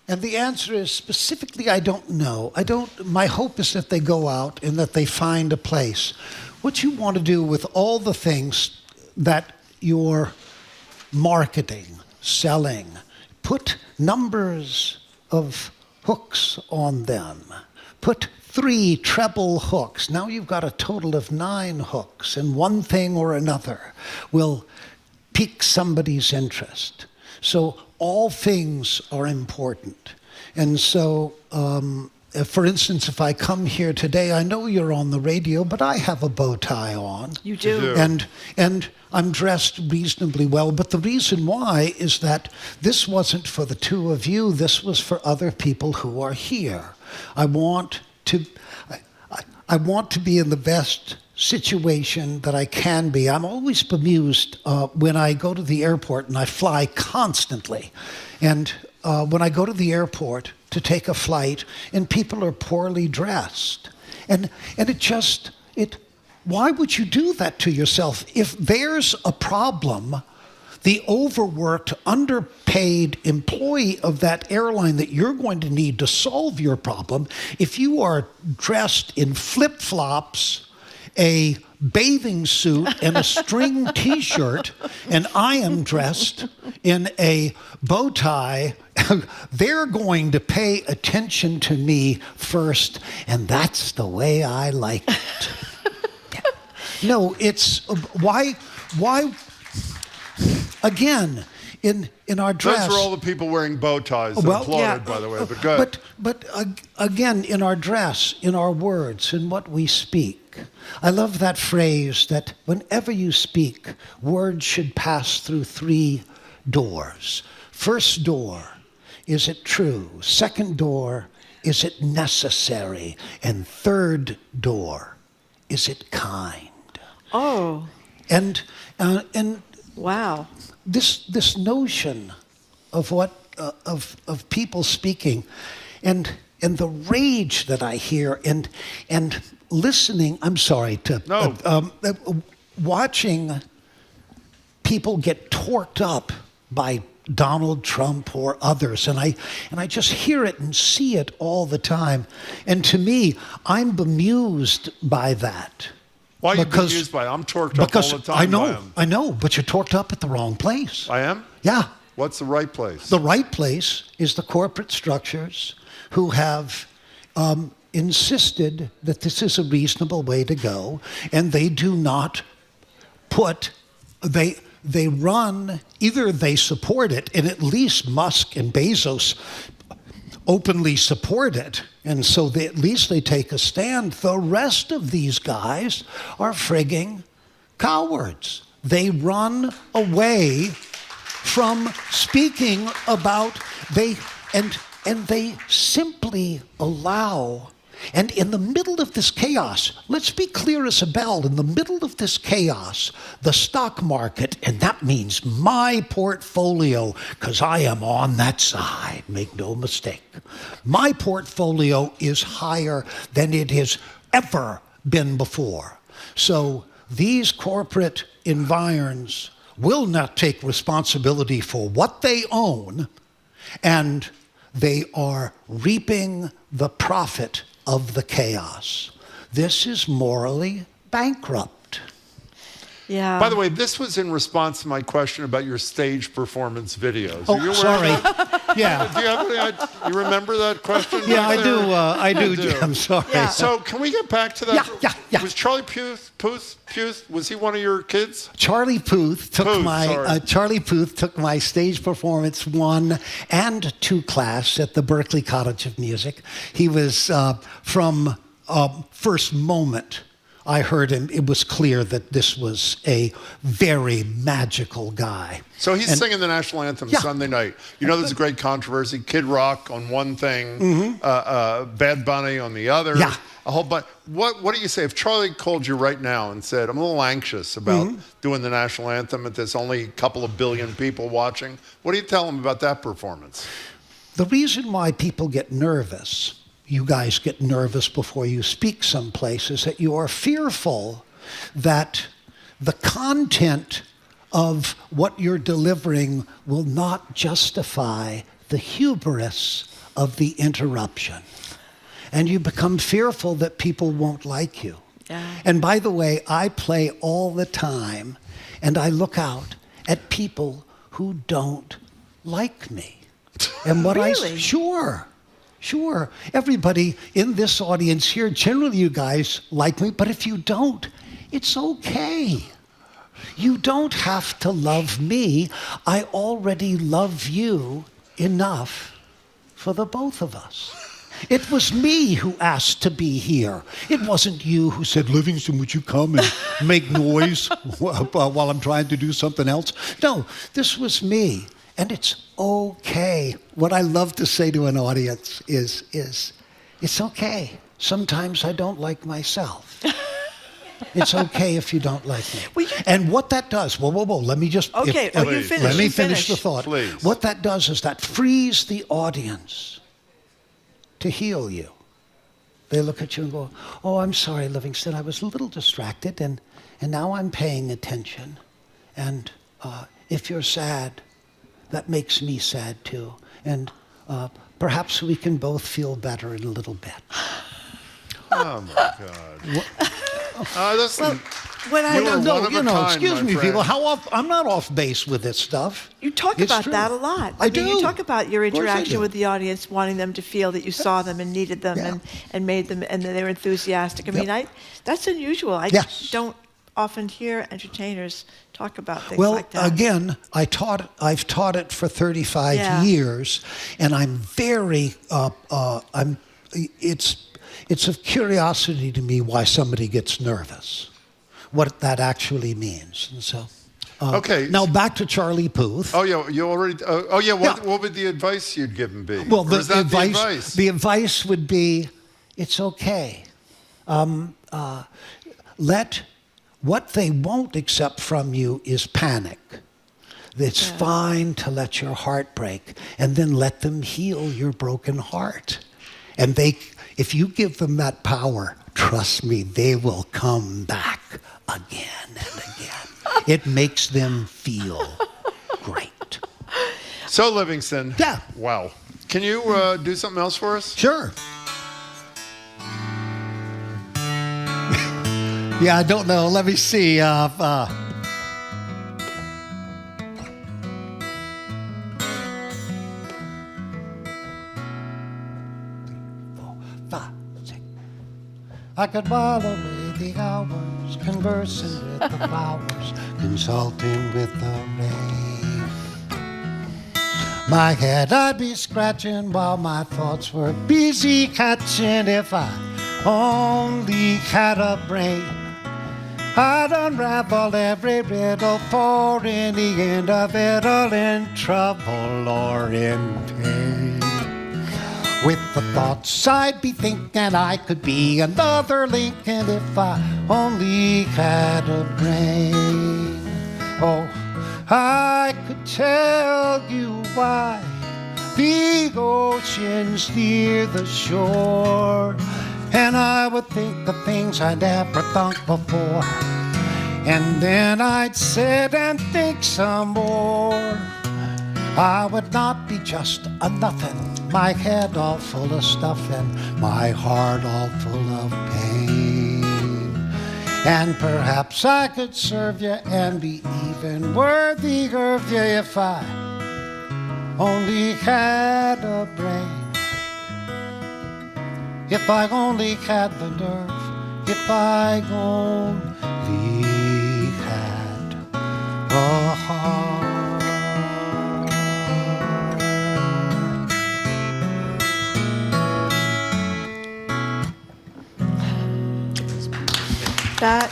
And the answer is specifically, I don't know. My hope is that they go out and that they find a place. What you want to do with all the things that you're marketing, selling, put numbers of hooks on them. Put 3 treble hooks. Now you've got a total of 9 hooks, and one thing or another will pique somebody's interest. So all things are important. And so, for instance, if I come here today, I know you're on the radio, but I have a bow tie on. You do. And I'm dressed reasonably well, but the reason why is that this wasn't for the two of you, this was for other people who are here. I want to be in the best situation that I can be. I'm always bemused when I go to the airport, and I fly constantly. And when I go to the airport to take a flight, and people are poorly dressed. And why would you do that to yourself? If there's a problem, the overworked, underpaid employee of that airline that you're going to need to solve your problem, if you are dressed in flip-flops, a bathing suit, and a string T-shirt, and I am dressed in a bow tie, they're going to pay attention to me first, and that's the way I like it. No, it's why again, in our dress. Those are all the people wearing bow ties that applauded, by the way, but go ahead. But again, in our dress, in our words, in what we speak. I love that phrase that whenever you speak, words should pass through 3 doors. First door, is it true? Second door, is it necessary? And third door, is it kind? Oh. And wow. This notion of what of people speaking, and the rage that I hear, and listening. I'm sorry to watching people get torqued up by Donald Trump or others, and I just hear it and see it all the time. And to me, I'm bemused by that. Why are you bemused by it? I'm torqued up all the time. I know, but you're torqued up at the wrong place. I am? Yeah. What's the right place? The right place is the corporate structures who have insisted that this is a reasonable way to go, and they do not put, they run, either they support it, and at least Musk and Bezos openly support it, and so at least they take a stand. The rest of these guys are frigging cowards. They run away from speaking about, and they simply allow. And in the middle of this chaos, let's be clear as a bell, in the middle of this chaos, the stock market, and that means my portfolio, because I am on that side, make no mistake. My portfolio is higher than it has ever been before. So these corporate environs will not take responsibility for what they own, and they are reaping the profit of the chaos. This is morally bankrupt. Yeah. By the way, this was in response to my question about your stage performance videos. Oh, sorry. Yeah. Do you have any, you remember that question? Yeah, right there? I do. I'm sorry. Yeah. So can we get back to that? Yeah. Was Charlie Puth, was he one of your kids? Charlie Puth took my stage performance 1 and 2 class at the Berklee College of Music. He was from first moment I heard him, it was clear that this was a very magical guy. So he's singing the national anthem Sunday night. You know, there's a great controversy. Kid Rock on one thing, Bad Bunny on the other. Yeah. A whole bunch. What do you say if Charlie called you right now and said, "I'm a little anxious about doing the national anthem at this only a couple of billion people watching"? What do you tell him about that performance? The reason why people get nervous, you guys get nervous before you speak someplace, is that you are fearful that the content of what you're delivering will not justify the hubris of the interruption. And you become fearful that people won't like you. Yeah. And by the way, I play all the time, and I look out at people who don't like me. And what Really? Sure. Everybody in this audience here, generally you guys like me, but if you don't, it's okay. You don't have to love me. I already love you enough for the both of us. It was me who asked to be here. It wasn't you who said, "Livingston, would you come and make noise while I'm trying to do something else?" No, this was me. And it's okay. What I love to say to an audience is it's okay. Sometimes I don't like myself. It's okay if you don't like me. And what that does, whoa, let me just... Okay, you finish. Let me finish the thought. Please. What that does is that frees the audience to heal you. They look at you and go, "Oh, I'm sorry, Livingston, I was a little distracted, and now I'm paying attention. And if you're sad, that makes me sad too. And perhaps we can both feel better in a little bit." Oh my God. Excuse me, people. How off? I'm not off base with this stuff. You talk It's about true. that a lot. I do. You talk about your Of course I interaction do. with the audience, wanting them to feel that you saw them and needed them and made them, and that they were enthusiastic. I mean, that's unusual. I don't often hear entertainers talk about things like that. Well, again, I've taught it for 35 years, and I'm very, it's of curiosity to me why somebody gets nervous, what that actually means. And so, okay. Now back to Charlie Puth. Oh yeah, you already. What would the advice you'd give him be? Well, Or is that the advice? The advice would be, it's okay. What they won't accept from you is panic. It's fine to let your heart break, and then let them heal your broken heart. And if you give them that power, trust me, they will come back again and again. It makes them feel great. So, Livingston. Yeah. Wow. Can you do something else for us? Sure. Yeah, I don't know. Let me see. I could while away the hours conversing with the flowers, consulting with the rain. My head I'd be scratching while my thoughts were busy catching. If I only had a brain, I'd unravel every riddle, for in the end of it all, in trouble or in pain. With the thoughts I'd be thinking I could be another Lincoln if I only had a brain. Oh, I could tell you why the ocean's near the shore, and I would think of things I never thought before, and then I'd sit and think some more. I would not be just a nothing, my head all full of stuff and my heart all full of pain. And perhaps I could serve you and be even worthier of you if I only had a brain. If I only had the nerve, if I only had a heart. That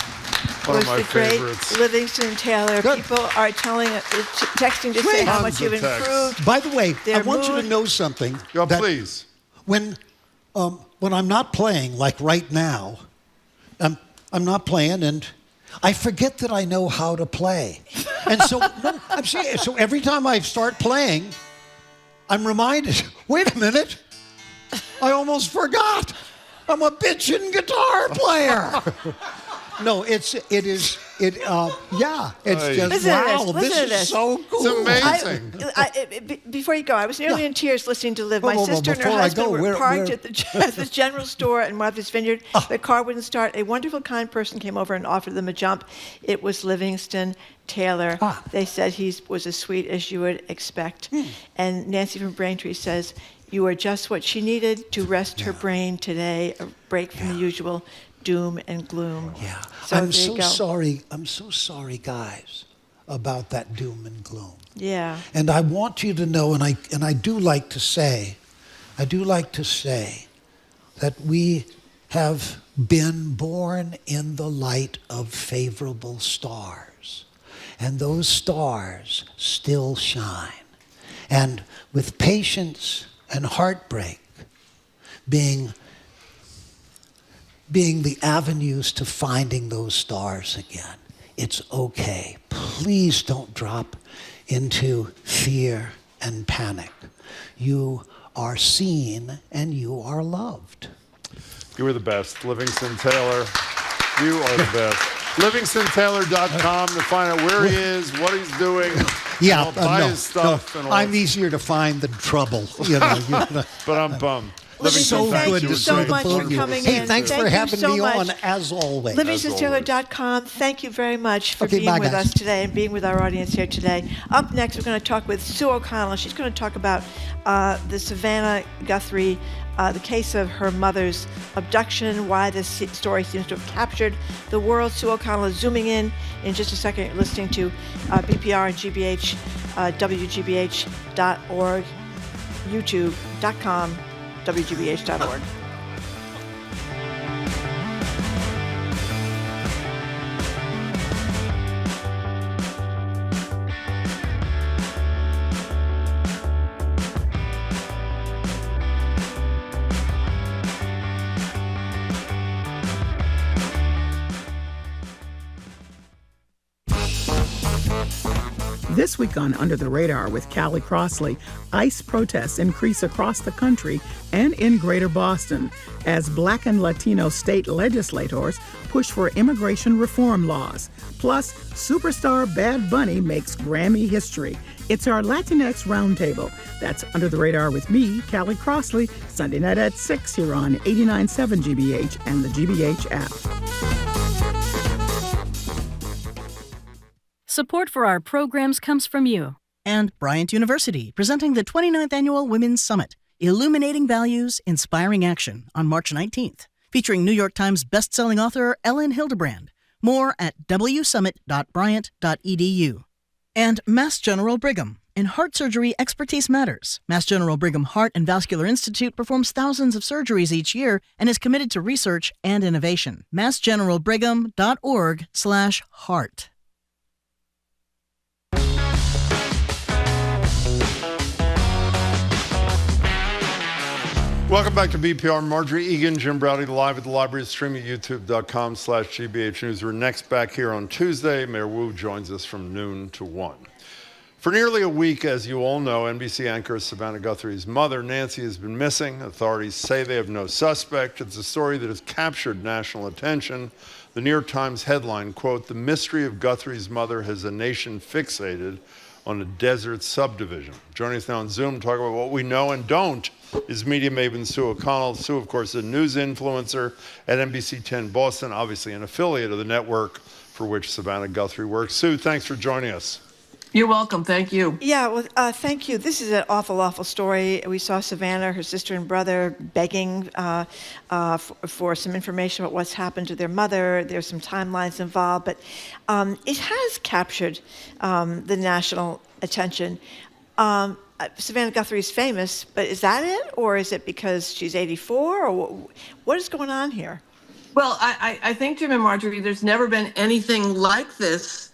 was the great favorites. Livingston Taylor. Good. People are texting to say how much you've improved. By the way, I their want you to mood. know something. Yeah, that please. When I'm not playing, like right now, I'm not playing, and I forget that I know how to play. And so, no, I'm serious. So every time I start playing, I'm reminded, wait a minute, I almost forgot. I'm a bitchin' guitar player. No, it's just, wow, this is so cool. It's amazing. Before you go, I was nearly in tears listening to Liv. My Whoa, sister and her before I husband go, were where- parked at the general store in Martha's Vineyard. The car wouldn't start. A wonderful, kind person came over and offered them a jump. It was Livingston Taylor. They said he was as sweet as you would expect. And Nancy from Braintree says, you are just what she needed to rest her brain today, a break from the usual doom and gloom. Yeah. So I'm there so you go. sorry. I'm so sorry, guys, about that doom and gloom. Yeah. And I want you to know, and I do like to say that we have been born in the light of favorable stars, and those stars still shine. And with patience and heartbreak being the avenues to finding those stars again. It's okay. Please don't drop into fear and panic. You are seen and you are loved. You were the best. Livingston Taylor, you are the best. LivingstonTaylor.com to find out where he is, what he's doing. Yeah, buy his stuff. And all. I'm easier to find than trouble. But I'm bummed. So good to see the much both for of you. coming Hey, in. thanks Thank for you having so me much. on, as always. LivingstonTaylor.com. Thank you very much for Okay, being bye, with guys. us today and being with our audience here today. Up next, we're going to talk with Sue O'Connell. She's going to talk about the Savannah Guthrie, the case of her mother's abduction, why this story seems to have captured the world. Sue O'Connell is zooming in just a second. You're listening to BPR and GBH, WGBH.org, YouTube.com, WGBH.org. This week on Under the Radar with Callie Crossley, ICE protests increase across the country and in Greater Boston as Black and Latino state legislators push for immigration reform laws. Plus, superstar Bad Bunny makes Grammy history. It's our Latinx Roundtable. That's Under the Radar with me, Callie Crossley, Sunday night at 6 here on 89.7 GBH and the GBH app. Support for our programs comes from you. And Bryant University, presenting the 29th Annual Women's Summit, Illuminating Values, Inspiring Action, on March 19th, featuring New York Times bestselling author Ellen Hildebrand, More at wsummit.bryant.edu. And Mass General Brigham. In heart surgery, expertise matters. Mass General Brigham Heart and Vascular Institute performs thousands of surgeries each year and is committed to research and innovation. massgeneralbrigham.org/heart. Welcome back to BPR. Marjorie Egan, Jim Browdy, live at the library, streaming at youtube.com/GBH News. We're next back here on Tuesday. Mayor Wu joins us from noon to 1. For nearly a week, as you all know, NBC anchor Savannah Guthrie's mother, Nancy, has been missing. Authorities say they have no suspect. It's a story that has captured national attention. The New York Times headline, quote, "The mystery of Guthrie's mother has a nation fixated on a desert subdivision." Joining us now on Zoom to talk about what we know and don't is media maven Sue O'Connell. Sue, of course, a news influencer at NBC 10 Boston, obviously an affiliate of the network for which Savannah Guthrie works. Sue, thanks for joining us. You're welcome. Thank you. Yeah, well, thank you. This is an awful, awful story. We saw Savannah, her sister and brother, begging for some information about what's happened to their mother. There's some timelines involved, but it has captured the national attention. Savannah Guthrie is famous, but is that it? Or is it because she's 84? Or what is going on here? Well, I think, Jim and Marjorie, there's never been anything like this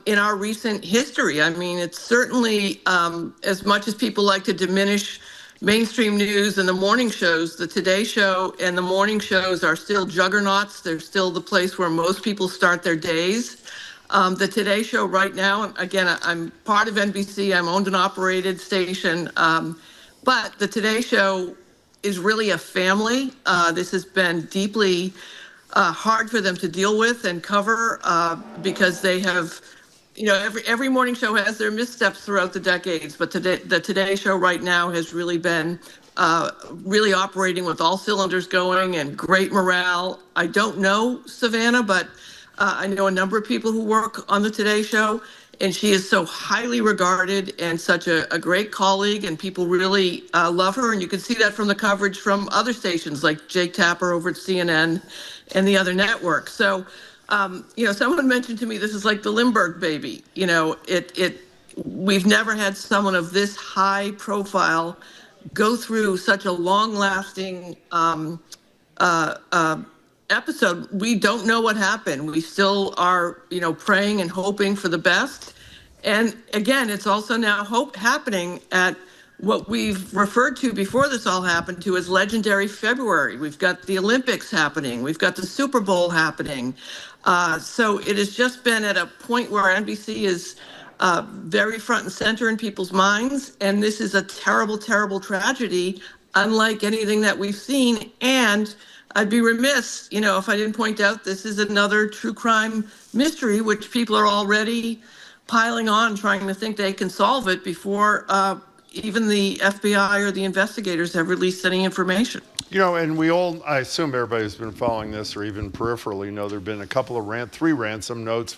in our recent history. I mean, it's certainly, as much as people like to diminish mainstream news and the morning shows, the Today Show and the morning shows are still juggernauts. They're still the place where most people start their days. The Today Show right now, again, I'm part of NBC. I'm owned and operated station. But the Today Show is really a family. This has been deeply hard for them to deal with and cover because they have, every morning show has their missteps throughout the decades. But the Today Show right now has really been really operating with all cylinders going and great morale. I don't know Savannah, but I know a number of people who work on the Today Show, and she is so highly regarded and such a great colleague, and people really love her. And you can see that from the coverage from other stations like Jake Tapper over at CNN and the other networks. So, someone mentioned to me, this is like the Lindbergh baby. We've never had someone of this high profile go through such a long-lasting episode. We don't know what happened. We still are, praying and hoping for the best. And again, it's also now happening at what we've referred to before this all happened to as legendary February. We've got the Olympics happening. We've got the Super Bowl happening. So it has just been at a point where NBC is very front and center in people's minds. And this is a terrible, terrible tragedy, unlike anything that we've seen. And I'd be remiss, if I didn't point out this is another true crime mystery, which people are already piling on, trying to think they can solve it before even the FBI or the investigators have released any information. And we all, I assume everybody who's been following this or even peripherally know there have been a couple of three ransom notes.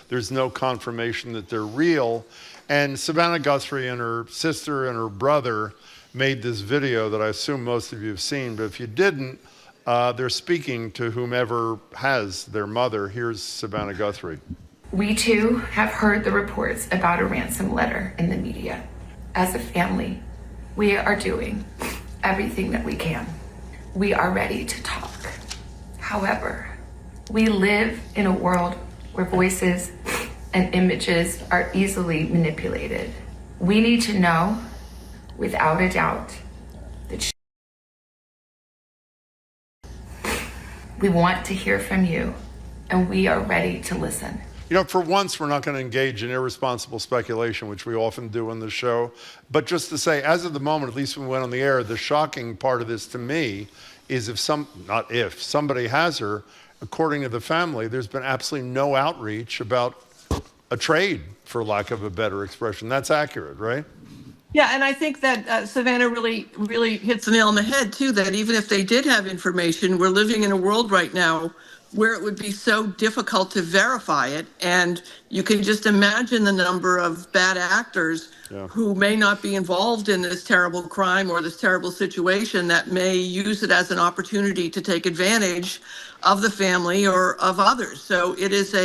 There's no confirmation that they're real. And Savannah Guthrie and her sister and her brother made this video that I assume most of you have seen, but if you didn't, they're speaking to whomever has their mother. Here's Savannah Guthrie. We too have heard the reports about a ransom letter in the media. As a family, we are doing everything that we can. We are ready to talk. However, we live in a world where voices and images are easily manipulated. We need to know, without a doubt, that we want to hear from you, and we are ready to listen. For once, we're not going to engage in irresponsible speculation, which we often do on the show. But just to say, as of the moment, at least when we went on the air, the shocking part of this to me is if somebody has her, according to the family, there's been absolutely no outreach about a trade, for lack of a better expression. That's accurate, right? Yeah, and I think that Savannah really, really hits the nail on the head, too, that even if they did have information, we're living in a world right now where it would be so difficult to verify it. And you can just imagine the number of bad actors who may not be involved in this terrible crime or this terrible situation that may use it as an opportunity to take advantage of the family or of others. So it is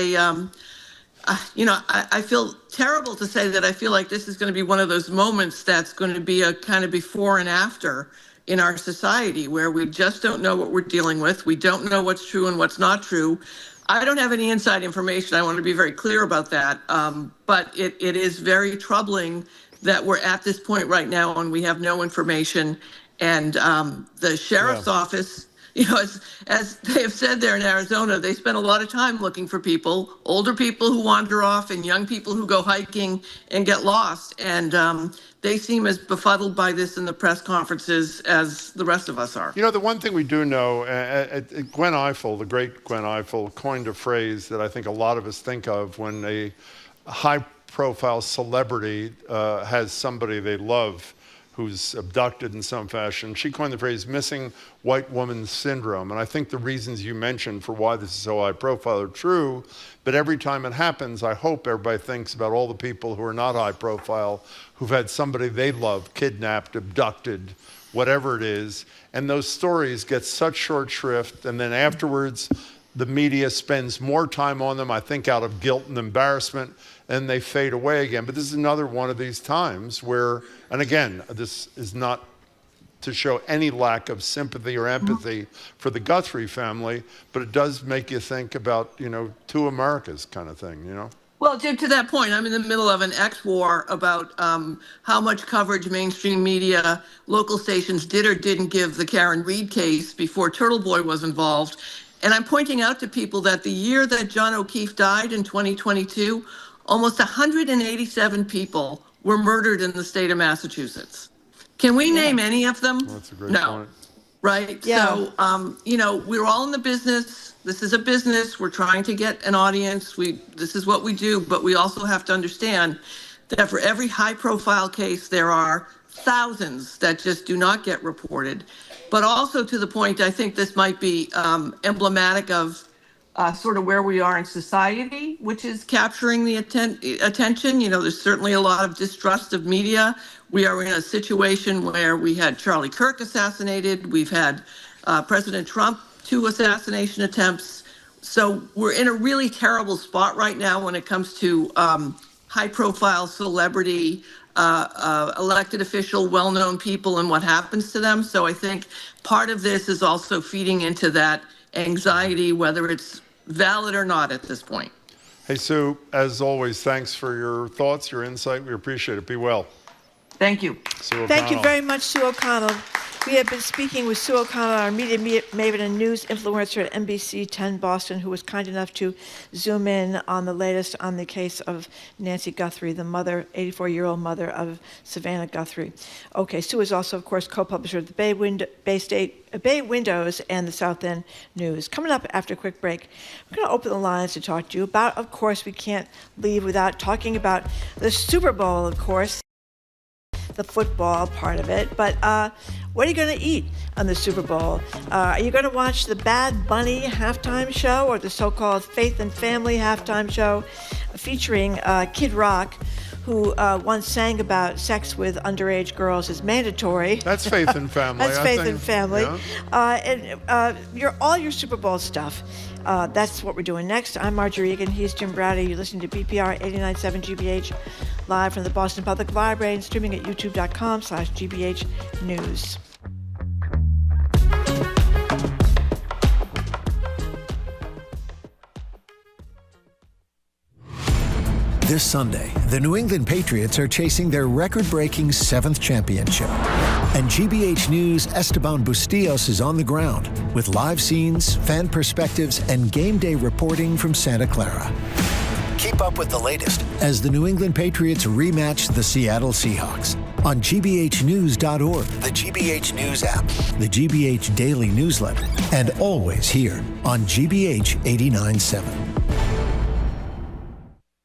I feel terrible to say that I feel like this is going to be one of those moments that's going to be a kind of before and after in our society where we just don't know what we're dealing with. We don't know what's true and what's not true. I don't have any inside information. I want to be very clear about that. But it is very troubling that we're at this point right now and we have no information. And the sheriff's office, as they have said there in Arizona, they spend a lot of time looking for people, older people who wander off and young people who go hiking and get lost. And they seem as befuddled by this in the press conferences as the rest of us are. The one thing we do know, Gwen Ifill, the great Gwen Ifill, coined a phrase that I think a lot of us think of when a high-profile celebrity has somebody they love who's abducted in some fashion. She coined the phrase missing white woman syndrome. And I think the reasons you mentioned for why this is so high profile are true, but every time it happens, I hope everybody thinks about all the people who are not high profile, who've had somebody they love kidnapped, abducted, whatever it is. And those stories get such short shrift. And then afterwards, the media spends more time on them, I think out of guilt and embarrassment, and they fade away again. But this is another one of these times where, and again, this is not to show any lack of sympathy or empathy for the Guthrie family, but it does make you think about, two Americas kind of thing, Well, Jim, to that point, I'm in the middle of an X-war about how much coverage mainstream media, local stations did or didn't give the Karen Reed case before Turtle Boy was involved. And I'm pointing out to people that the year that John O'Keefe died in 2022, almost 187 people were murdered in the state of Massachusetts. Can we name any of them? Well, that's a great point. Right? Yeah. So, we're all in the business. This is a business. We're trying to get an audience. This is what we do, but we also have to understand that for every high-profile case, there are thousands that just do not get reported. But also to the point, I think this might be emblematic of sort of where we are in society, which is capturing the attention. There's certainly a lot of distrust of media. We are in a situation where we had Charlie Kirk assassinated. We've had President Trump, 2 assassination attempts. So we're in a really terrible spot right now when it comes to high-profile celebrity, elected official, well-known people and what happens to them. So I think part of this is also feeding into that anxiety, whether it's valid or not at this point. Hey, Sue, as always, thanks for your thoughts, your insight. We appreciate it. Be well. Thank you. Sue O'Connell. Thank you very much, Sue O'Connell. We have been speaking with Sue O'Connell, our media maven and news influencer at NBC 10 Boston, who was kind enough to zoom in on the latest on the case of Nancy Guthrie, the mother, 84-year-old mother of Savannah Guthrie. Okay, Sue is also, of course, co-publisher of the Bay Windows and the South End News. Coming up after a quick break, we're going to open the lines to talk to you about, of course, we can't leave without talking about the Super Bowl, of course, the football part of it. But what are you going to eat on the Super Bowl? Are you going to watch the Bad Bunny halftime show or the so-called Faith and Family halftime show featuring Kid Rock, who once sang about sex with underage girls is mandatory? That's Faith and Family. That's Faith and Family. Yeah. And all your Super Bowl stuff. That's what we're doing next. I'm Marjorie Egan. He's Jim Browdy. You're listening to BPR 89.7 GBH, live from the Boston Public Library and streaming at youtube.com/GBH News. This Sunday, the New England Patriots are chasing their record-breaking 7th championship. And GBH News' Esteban Bustillos is on the ground with live scenes, fan perspectives, and game day reporting from Santa Clara. Keep up with the latest as the New England Patriots rematch the Seattle Seahawks on gbhnews.org, the GBH News app, the GBH Daily Newsletter, and always here on GBH 89.7.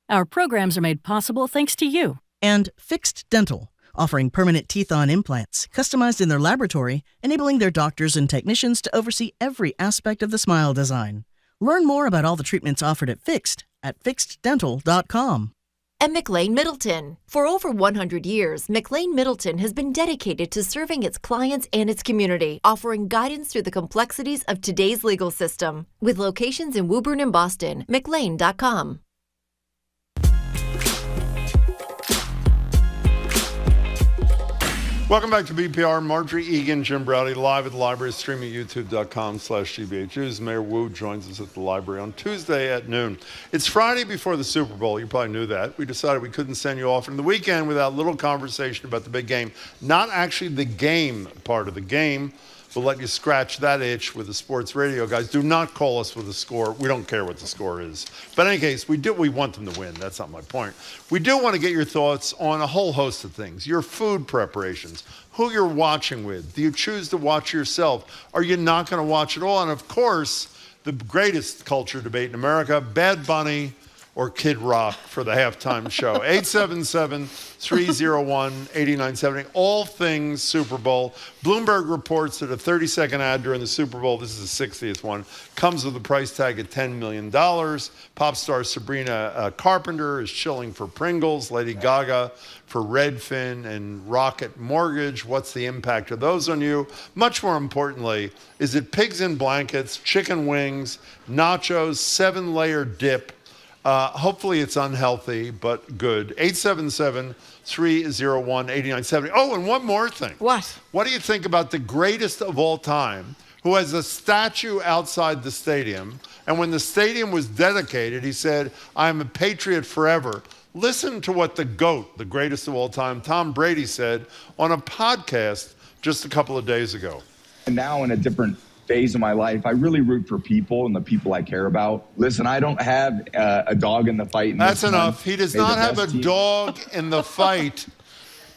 Our programs are made possible thanks to you. And Fixed Dental, offering permanent teeth-on implants, customized in their laboratory, enabling their doctors and technicians to oversee every aspect of the smile design. Learn more about all the treatments offered at Fixed at fixeddental.com. And McLean Middleton. For over 100 years, McLean Middleton has been dedicated to serving its clients and its community, offering guidance through the complexities of today's legal system. With locations in Woburn and Boston, McLean.com. Welcome back to BPR. Marjorie Egan, Jim Browdy, live at the library, streaming at youtube.com/GBH News. Mayor Wu joins us at the library on Tuesday at noon. It's Friday before the Super Bowl. You probably knew that. We decided we couldn't send you off into the weekend without a little conversation about the big game. Not actually the game part of the game. We'll let you scratch that itch with the sports radio guys. Do not call us with a score. We don't care what the score is. But in any case, we want them to win. That's not my point. We do want to get your thoughts on a whole host of things. Your food preparations, who you're watching with. Do you choose to watch yourself? Are you not going to watch it all? And of course, the greatest culture debate in America, Bad Bunny or Kid Rock for the halftime show. 877-301-8970. All things Super Bowl. Bloomberg reports that a 30-second ad during the Super Bowl, this is the 60th one, comes with a price tag of $10 million. Pop star Sabrina Carpenter is chilling for Pringles. Lady Gaga for Redfin and Rocket Mortgage. What's the impact of those on you? Much more importantly, is it pigs in blankets, chicken wings, nachos, 7-layer dip? Hopefully it's unhealthy, but good. 877-301-8970. Oh, and one more thing. What? What do you think about the greatest of all time, who has a statue outside the stadium, and when the stadium was dedicated, he said, "I'm a Patriot forever." Listen to what the GOAT, the greatest of all time, Tom Brady, said on a podcast just a couple of days ago. And now in a different phase of my life, I really root for people and the people I care about. Listen, I don't have a dog in the fight. That's enough. He does not have a dog in the fight.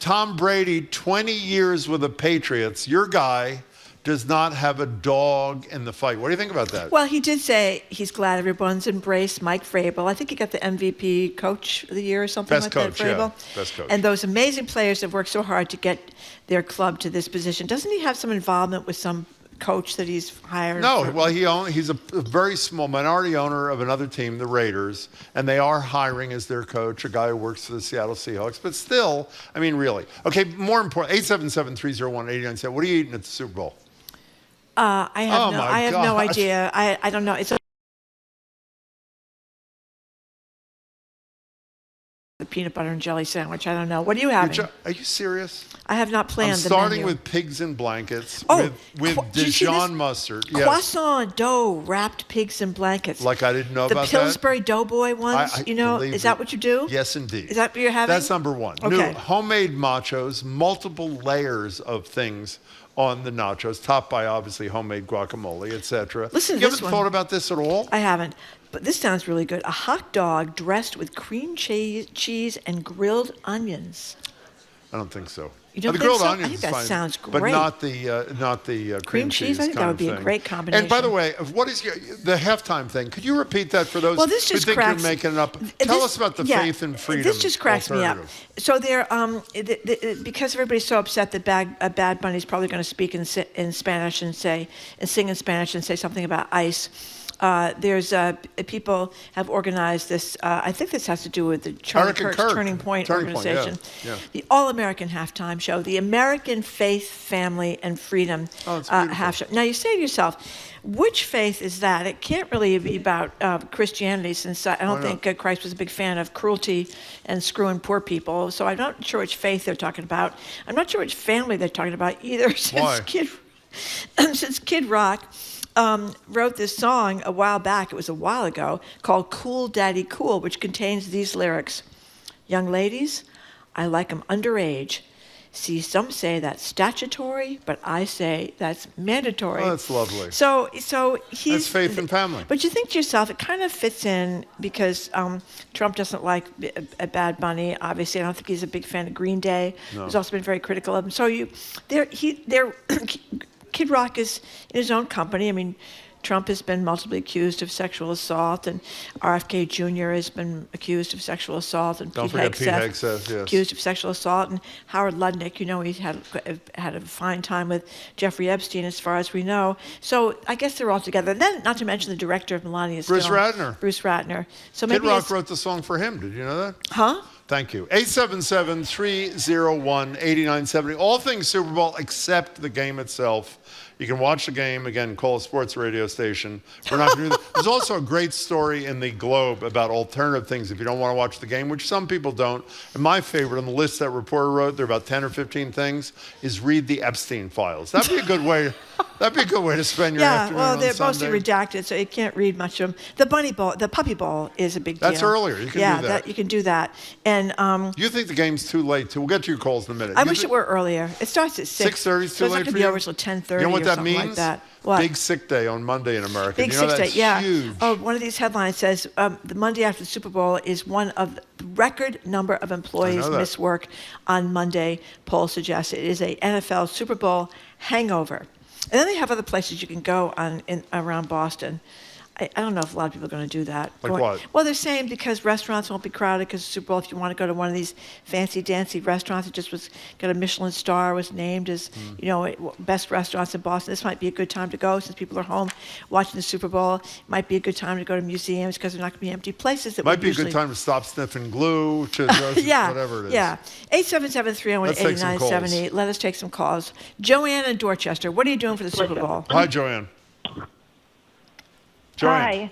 Tom Brady, 20 years with the Patriots, your guy, does not have a dog in the fight. What do you think about that? Well, he did say he's glad everyone's embraced Mike Vrabel. I think he got the MVP Coach of the Year or something Best like coach, that, Vrabel. yeah. Best coach. And those amazing players have worked so hard to get their club to this position. Doesn't he have some involvement with some coach that he's hired? No, well, he's a very small minority owner of another team, the Raiders, and they are hiring as their coach a guy who works for the Seattle Seahawks. But still, I mean, really. Okay, more important, 877-301-8970. What are you eating at the Super Bowl? I have no idea. I don't know. It's the peanut butter and jelly sandwich. I don't know. What are you having? Are you serious? I have not planned I'm starting with pigs in blankets with Dijon mustard. Yes. Croissant dough wrapped pigs in blankets. Like I didn't know about that. The Pillsbury Doughboy ones. Is that what you do? Yes, indeed. Is that what you're having? That's number one. Okay. New homemade nachos, multiple layers of things on the nachos, topped by obviously homemade guacamole, etc. Listen, you haven't thought about this at all? I haven't. But this sounds really good. A hot dog dressed with cream cheese and grilled onions. I don't think so. You don't the think grilled so? onions I think that fine, sounds great. But not the cream cheese. I think that would be a great combination. And by the way, what is the halftime thing? Could you repeat that for those who think you're making it up? Tell us about the faith and freedom. This just cracks me up. So they're because everybody's so upset that Bad Bunny's probably going to speak in Spanish and sing in Spanish and say something about ICE. There's people have organized this. I think this has to do with the Charlie Kirk's Turning Point organization. Yeah. The All-American Halftime Show, the American Faith, Family, and Freedom half show. Now you say to yourself, which faith is that? It can't really be about Christianity, since I don't think Christ was a big fan of cruelty and screwing poor people. So I'm not sure which faith they're talking about. I'm not sure which family they're talking about either. Since Kid Rock wrote this song a while back, it was a while ago, called Cool Daddy Cool, which contains these lyrics. Young ladies, I like 'em underage. See, some say that's statutory, but I say that's mandatory. Oh, that's lovely. So he's... That's faith and family. But you think to yourself, it kind of fits in because Trump doesn't like a Bad Bunny. Obviously, I don't think he's a big fan of Green Day. No. He's also been very critical of him. So Kid Rock is in his own company. I mean, Trump has been multiply accused of sexual assault, and RFK Jr. has been accused of sexual assault, and Don't forget Pete Hegseth, yes. accused of sexual assault, and Howard Lutnick, he had a fine time with Jeffrey Epstein, as far as we know. So I guess they're all together. And then, not to mention the director of Melania's Bruce film, Ratner. Bruce Ratner. So Kid maybe Rock wrote the song for him. Did you know that? Huh? Thank you. 877-301-8970. All things Super Bowl except the game itself. You can watch the game. Again, call a sports radio station. We're not going to do that. There's also a great story in the Globe about alternative things if you don't want to watch the game, which some people don't. And my favorite on the list that reporter wrote, there are about 10 or 15 things, is read the Epstein files. That'd be a good way. That'd be a good way to spend your afternoon on they're Sunday. mostly redacted, so you can't read much of them. The puppy ball is a big deal. That's earlier. You can do that. You can do that. And you think the game's too late? We'll get to your calls in a minute. I wish it were earlier. It starts at 6. 6:30 is too late for you? So it's not going to be over until 10:30 You know what or that something means? like that. What? Big sick day on Monday in America. Big you know, sick that's day, yeah. huge. Oh, one of these headlines says the Monday after the Super Bowl is one of the record number of employees miss work on Monday. Polls suggest it is a NFL Super Bowl hangover. And then they have other places you can go around Boston. I don't know if a lot of people are going to do that. Like what? Well, they're saying because restaurants won't be crowded because of the Super Bowl. If you want to go to one of these fancy dancy restaurants, it just got a Michelin star, was named as best restaurants in Boston. This might be a good time to go since people are home watching the Super Bowl. It might be a good time to go to museums because they're not going to be empty places. That might be a good time to stop sniffing glue to whatever it is. Yeah. 877-301-8970. Let us take some calls. Joanne in Dorchester, what are you doing for the Super Bowl? Hi, Joanne. Hi.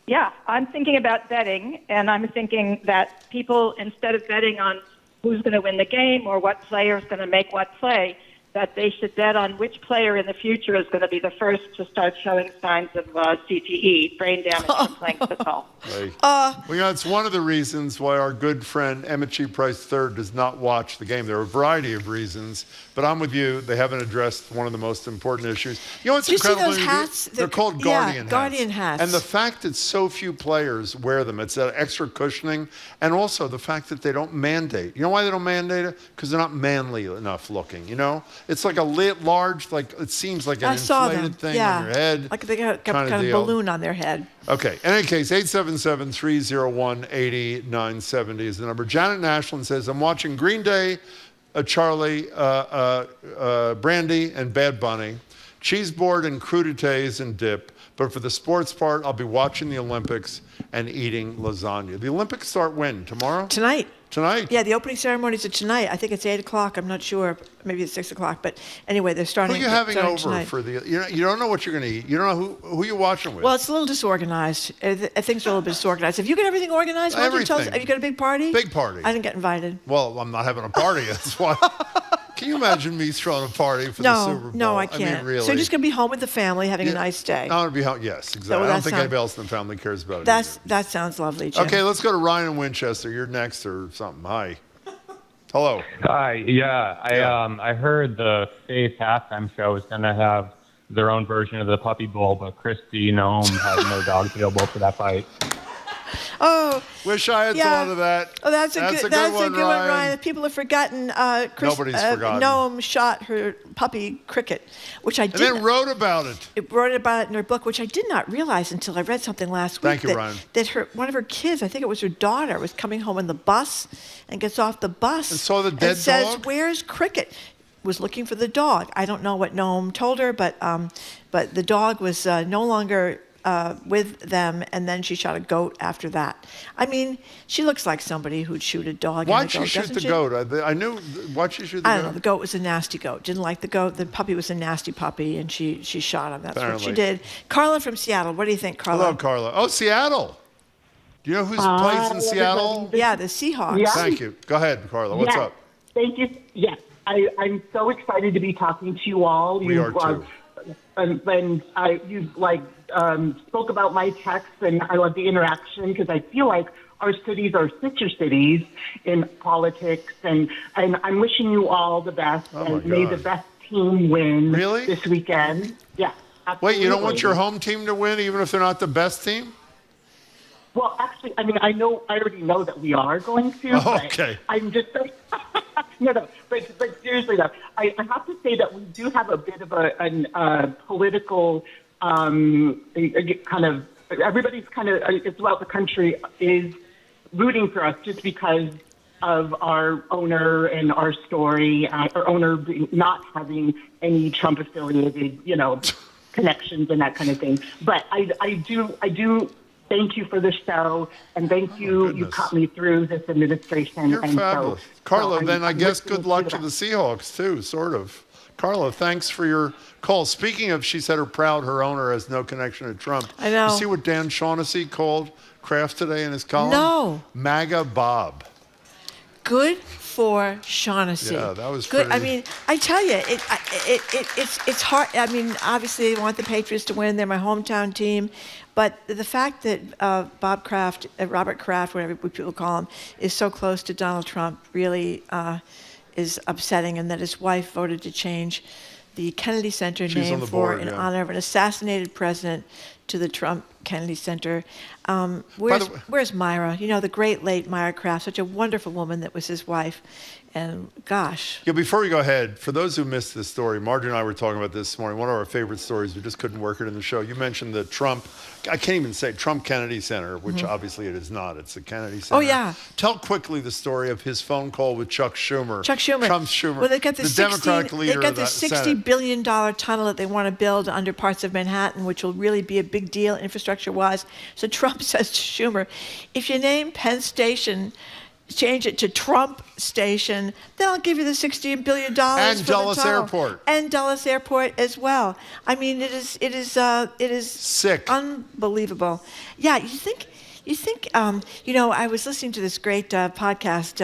Yeah, I'm thinking about betting, and I'm thinking that people, instead of betting on who's going to win the game or what player is going to make what play, that they should bet on which player in the future is going to be the first to start showing signs of CTE, brain damage from playing football. It's one of the reasons why our good friend Emmett G. Price III does not watch the game. There are a variety of reasons, but I'm with you. They haven't addressed one of the most important issues. You know what's incredible? You see those hats? They're called Guardian hats. Guardian hats. And the fact that so few players wear them, it's that extra cushioning, and also the fact that they don't mandate. You know why they don't mandate it? Because they're not manly enough looking, It's like a large, it seems like an inflated thing on your head. Like they got kind of balloon on their head. Okay. In any case, 877-301-8970 is the number. Janet Nashland says, I'm watching Green Day, Charlie, Brandy, and Bad Bunny, cheese board and crudités and dip. But for the sports part, I'll be watching the Olympics and eating lasagna. The Olympics start when? Tomorrow? Tonight. Tonight? Yeah, the opening ceremonies are tonight. I think it's 8 o'clock. I'm not sure. Maybe it's 6 o'clock. But anyway, they're starting. Who are you having over tonight. for the? You don't know what you're going to eat. You don't know who you're watching with. Well, it's a little disorganized. Things are a little bit disorganized. Have you got everything organized? Why don't you tell us? Have you got a big party? Big party. I didn't get invited. Well, I'm not having a party. That's why. Can you imagine me throwing a party for the Super Bowl? No, I can't. I mean, really. So you're just going to be home with the family, having a nice day. I'm going to be home. Yes, exactly. I don't think anybody else in the family cares about it. That sounds lovely, Jim. Okay, let's go to Ryan in Winchester. You're next or something. Hi. Hello. Hi. Yeah, I heard the Faith halftime show is going to have their own version of the Puppy Bowl, but Christy Nome has no dogs available for that fight. Oh, wish I had thought of that. Oh, that's a good one, Ryan. People have forgotten. Nobody's forgotten. Noam shot her puppy Cricket, which I did. And then wrote about it. Wrote about it in her book, which I did not realize until I read something last week. Thank you, Ryan. That one of her kids, I think it was her daughter, was coming home in the bus and gets off the bus and saw the dead dog. Says, "Where's Cricket?" Was looking for the dog. I don't know what Noam told her, but the dog was no longer with them, and then she shot a goat after that. I mean, she looks like somebody who'd shoot a dog. Why'd she shoot the goat? I knew. Why'd she shoot the goat? I don't know. The goat was a nasty goat. Didn't like the goat. The puppy was a nasty puppy, and she shot him. That's what she did. Carla from Seattle. What do you think, Carla? Hello, Carla. Oh, Seattle. Do you know who's plays in Seattle? Yeah, the Seahawks. Yeah. Thank you. Go ahead, Carla. What's up? Thank you. Yes, I'm so excited to be talking to you all. We are too. And you spoke about my text, and I love the interaction because I feel like our cities are sister cities in politics, and I'm wishing you all the best, and may the best team win this weekend. Yeah, absolutely. Wait, you don't want your home team to win even if they're not the best team? Well, actually, I mean, I already know that we are going to. Oh, okay. I'm just no, but seriously though, I have to say that we do have a bit of a political everybody's throughout the country is rooting for us just because of our owner and our story, our owner not having any Trump affiliated, connections and that kind of thing. But I do thank you for the show, and thank you. You caught me through this administration. You're fabulous. Carla, then I guess good luck to the Seahawks, too, sort of. Carla, thanks for your call. Speaking of, she said her owner has no connection to Trump. I know. You see what Dan Shaughnessy called Kraft today in his column? No. MAGA Bob. Good for Shaughnessy. Yeah, that was good. pretty. I mean, I tell you, it's hard. I mean, obviously, they want the Patriots to win. They're my hometown team. But the fact that Bob Kraft, Robert Kraft, whatever people call him, is so close to Donald Trump really is upsetting, and that his wife voted to change the Kennedy Center name in honor of an assassinated president to the Trump Kennedy Center. Where's Myra? The great late Myra Kraft, such a wonderful woman that was his wife. And gosh. Yeah, before we go ahead, for those who missed this story, Marjorie and I were talking about this morning. One of our favorite stories, we just couldn't work it in the show. You mentioned the Trump, I can't even say Trump Kennedy Center, which obviously it is not. It's the Kennedy Center. Oh, yeah. Tell quickly the story of his phone call with Chuck Schumer. Trump's Schumer. Well, they got the Democratic leader They got of the the $60 Senate. billion tunnel that they want to build under parts of Manhattan, which will really be a big deal infrastructure-wise. So Trump says to Schumer, if you name Penn Station, change it to Trump Station, then I'll give you the $16 billion And for Dulles the tunnel. Airport. And Dulles Airport as well. I mean, it is sick, unbelievable. Yeah, you think. I was listening to this great podcast.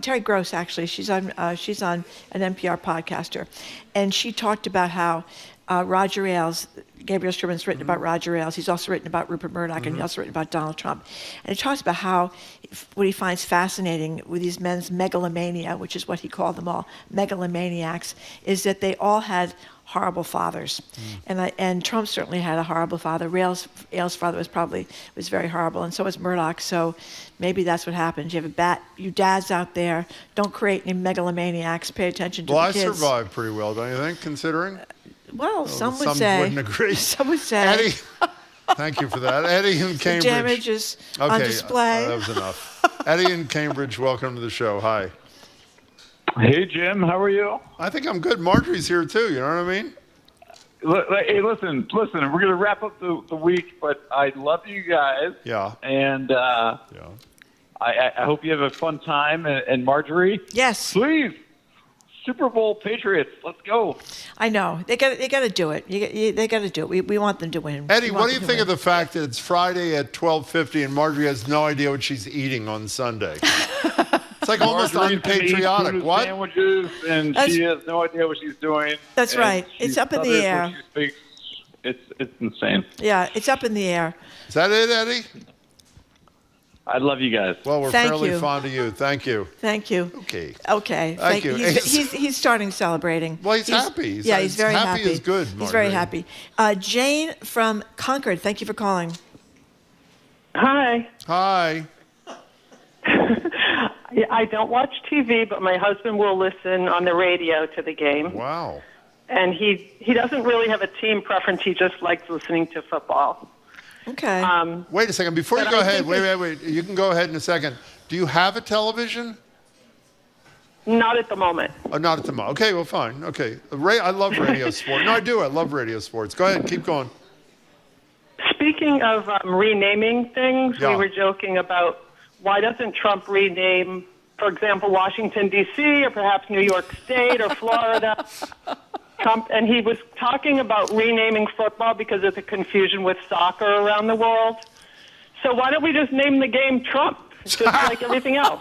Terry Gross, actually, she's on an NPR podcaster, and she talked about how Roger Ailes. Gabriel Sherman's written about Roger Ailes. He's also written about Rupert Murdoch, and he's also written about Donald Trump. And he talks about how what he finds fascinating with these men's megalomania, which is what he called them all, megalomaniacs, is that they all had horrible fathers. And Trump certainly had a horrible father. Ailes' father was very horrible, and so was Murdoch. So maybe that's what happens. You dads out there, don't create any megalomaniacs. Pay attention to the kids. Well, I survived pretty well, don't you think, considering? Well, some would some say. wouldn't agree. Some would say. Eddie, thank you for that. Eddie in Cambridge. The damage is on display. That was enough. Eddie in Cambridge, welcome to the show. Hi. Hey, Jim. How are you? I think I'm good. Marjorie's here, too. You know what I mean? Hey, listen. We're going to wrap up the week, but I love you guys. Yeah. And I hope you have a fun time. And Marjorie? Yes. Please. Super Bowl Patriots, let's go. I know. They got to do it. They got to do it. We want them to win. Eddie, what do you think of the fact that it's Friday at 12:50 and Marjorie has no idea what she's eating on Sunday? It's like almost unpatriotic. What? Sandwiches, and she has no idea what she's doing. That's right. It's up in the air. When she speaks, it's insane. Yeah, it's up in the air. Is that it, Eddie? I love you guys. Well, we're fairly fond of you. Thank you. Thank you. Okay. Thank you. He's starting celebrating. Well, he's happy. He's very happy. Happy is good, Marjorie. He's very happy. Jane from Concord, thank you for calling. Hi. Hi. I don't watch TV, but my husband will listen on the radio to the game. Wow. And he doesn't really have a team preference. He just likes listening to football. Okay. Wait a second. Before you go ahead, wait. You can go ahead in a second. Do you have a television? Not at the moment. Oh, not at the moment. Okay, well, fine. Okay. I love radio sports. No, I do. I love radio sports. Go ahead. Keep going. Speaking of renaming things, we were joking about why doesn't Trump rename, for example, Washington, D.C., or perhaps New York State or Florida? Trump, and he was talking about renaming football because of the confusion with soccer around the world. So why don't we just name the game Trump, just like everything else?